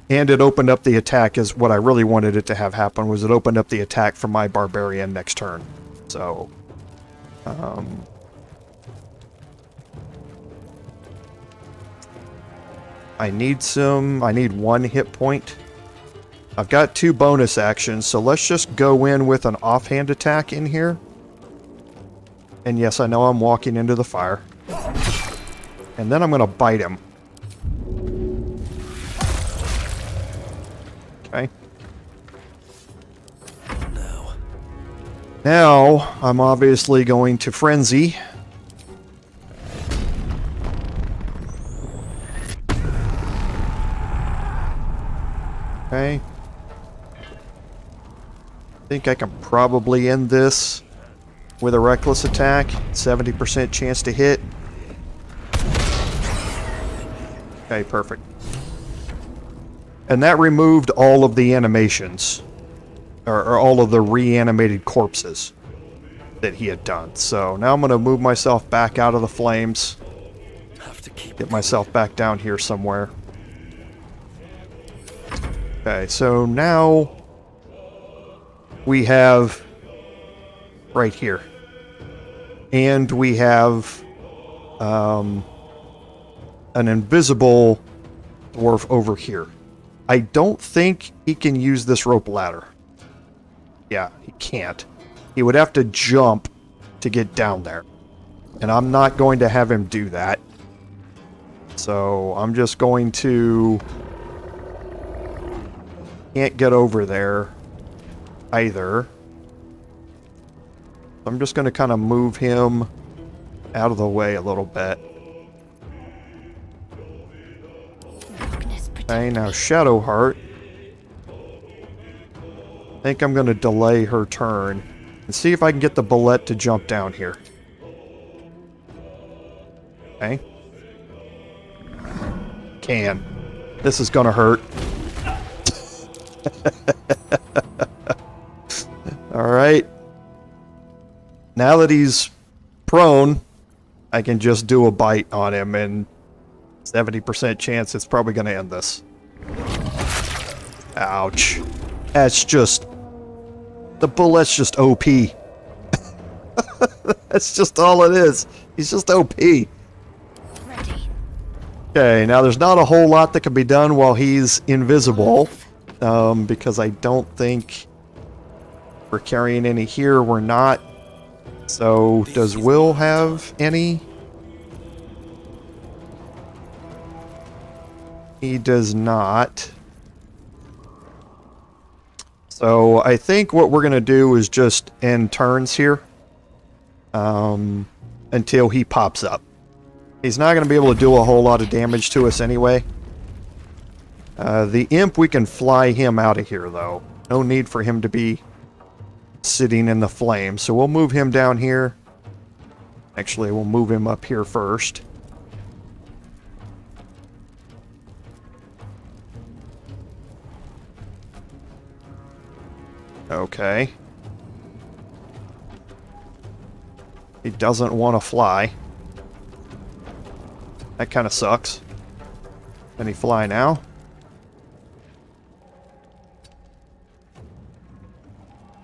it opened up the attack, is what I really wanted it to have happen, was it opened up the attack for my Barbarian next turn. So, I need one hit point. I've got 2 bonus actions, so let's just go in with an offhand attack in here. And yes, I know I'm walking into the fire. And then I'm going to bite him. Okay. Now, I'm obviously going to Frenzy. Okay. I think I can probably end this with a reckless attack. 70% chance to hit. Okay, perfect. And that removed all of the animations. Or all of the reanimated corpses that he had done. So now I'm going to move myself back out of the flames. to keep get myself back down here somewhere. Okay, so now we have right here. And we have an invisible dwarf over here. I don't think he can use this rope ladder. Yeah, he can't. He would have to jump to get down there. And I'm not going to have him do that. So I'm just going to... Can't get over there either. I'm just going to kind of move him out of the way a little bit. Okay, now Shadowheart. I think I'm going to delay her turn and see if I can get the Bulette to jump down here. Okay. Can. This is going to hurt. Alright. Now that he's prone, I can just do a bite on him, and 70% chance it's probably going to end this. Ouch. That's just... The Bulette's just OP. That's just all it is. He's just OP. Okay, now there's not a whole lot that can be done while he's invisible. Because I don't think we're carrying any here. We're not. So, does Will have any? He does not. So, I think what we're going to do is just end turns here. Until he pops up. He's not going to be able to do a whole lot of damage to us anyway. The imp, we can fly him out of here, though. No need for him to be sitting in the flames. So we'll move him down here. Actually, we'll move him up here first. Okay. He doesn't want to fly. That kind of sucks. Can he fly now?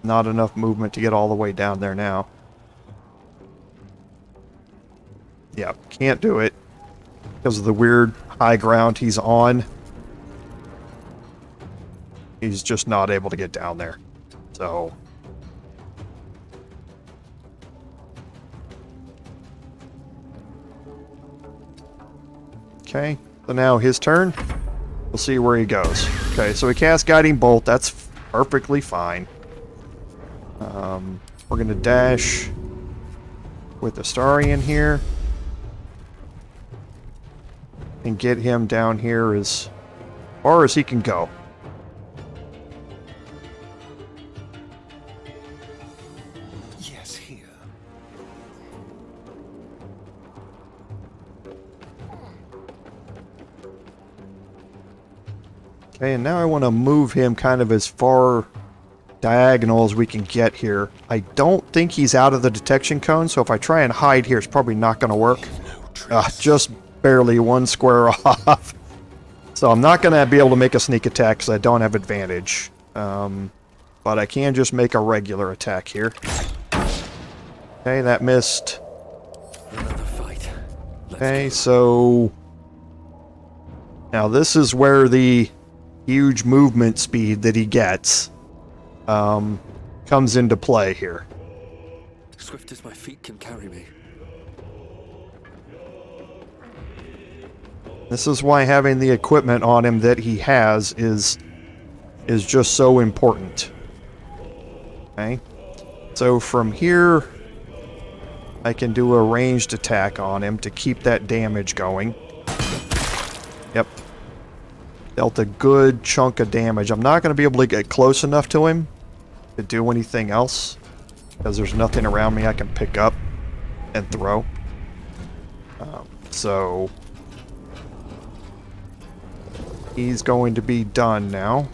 Not enough movement to get all the way down there now. Yeah, can't do it. Because of the weird high ground he's on. He's just not able to get down there. So... Okay, so now his turn. We'll see where he goes. Okay, so he casts Guiding Bolt. That's perfectly fine. We're going to dash with the Astarion here. And get him down here as far as he can go. Yes, here. Okay, and now I want to move him kind of as far diagonal as we can get here. I don't think he's out of the detection cone, so if I try and hide here, it's probably not going to work. Just barely one square off. So I'm not going to be able to make a sneak attack because I don't have advantage. But I can just make a regular attack here. Okay, that missed. Another fight. Okay, so... Now this is where the huge movement speed that he gets comes into play here. Swift as my feet can carry me. This is why having the equipment on him that he has is just so important. Okay, so from here I can do a ranged attack on him to keep that damage going. Yep. Dealt a good chunk of damage. I'm not going to be able to get close enough to him to do anything else, because there's nothing around me I can pick up and throw. So he's going to be done now.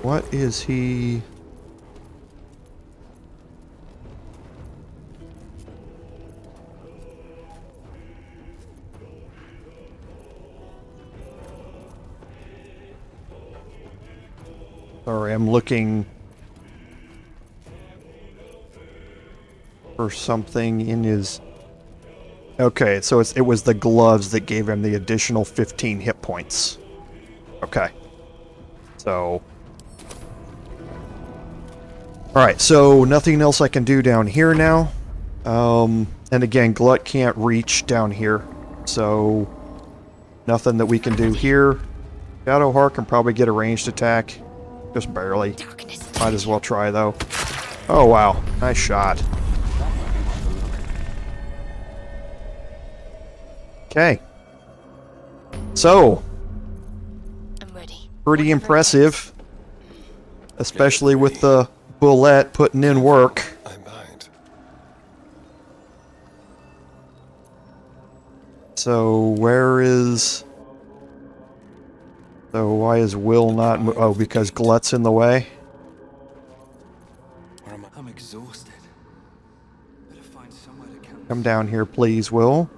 What is he? Sorry, I'm looking for something in his... Okay, so it was the gloves that gave him the additional 15 hit points. Okay. So... Alright, so nothing else I can do down here now. And again, Glut can't reach down here. So, nothing that we can do here. Shadowheart can probably get a ranged attack. Just barely. Might as well try, though. Oh, wow. Nice shot. Okay. So. I'm ready. Pretty impressive. Especially with the Bulette putting in work. I'm behind. So, where is... So, why is Will not... Oh, because Glut's in the way? I'm exhausted. Better find somewhere to camp. Come down here, please, Will.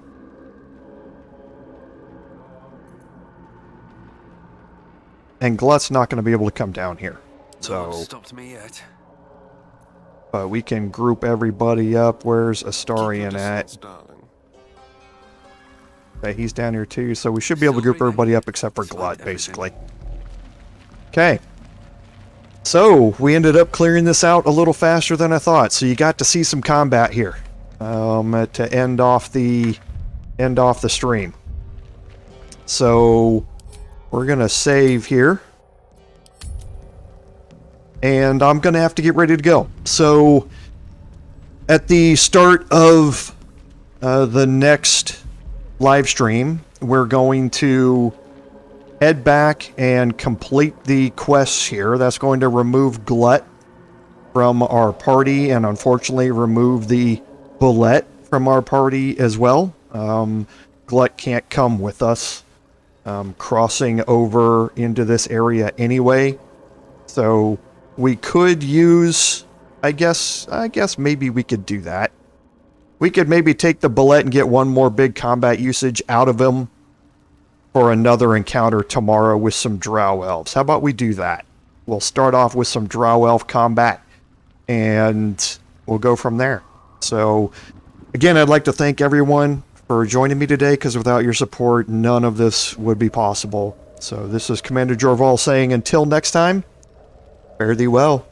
And Glut's not going to be able to come down here. So... Stopped me yet. But we can group everybody up. Where's Astarion at? Okay, he's down here too, so we should be able to group everybody up except for Glut, basically. Okay. So, we ended up clearing this out a little faster than I thought, so you got to see some combat here. To end off the stream. So, we're gonna save here. And I'm going to have to get ready to go. So, at the start of the next live stream, we're going to head back and complete the quests here. That's going to remove Glut from our party, and unfortunately remove the Bulette from our party as well. Glut can't come with us, crossing over into this area anyway. So... we could use, I guess maybe we could do that. We could maybe take the Bulette and get one more big combat usage out of him for another encounter tomorrow with some Drow Elves. How about we do that? We'll start off with some Drow Elf combat, and we'll go from there. So, again, I'd like to thank everyone for joining me today, because without your support, none of this would be possible. So, this is Commander Jorval saying, until next time, fare thee well.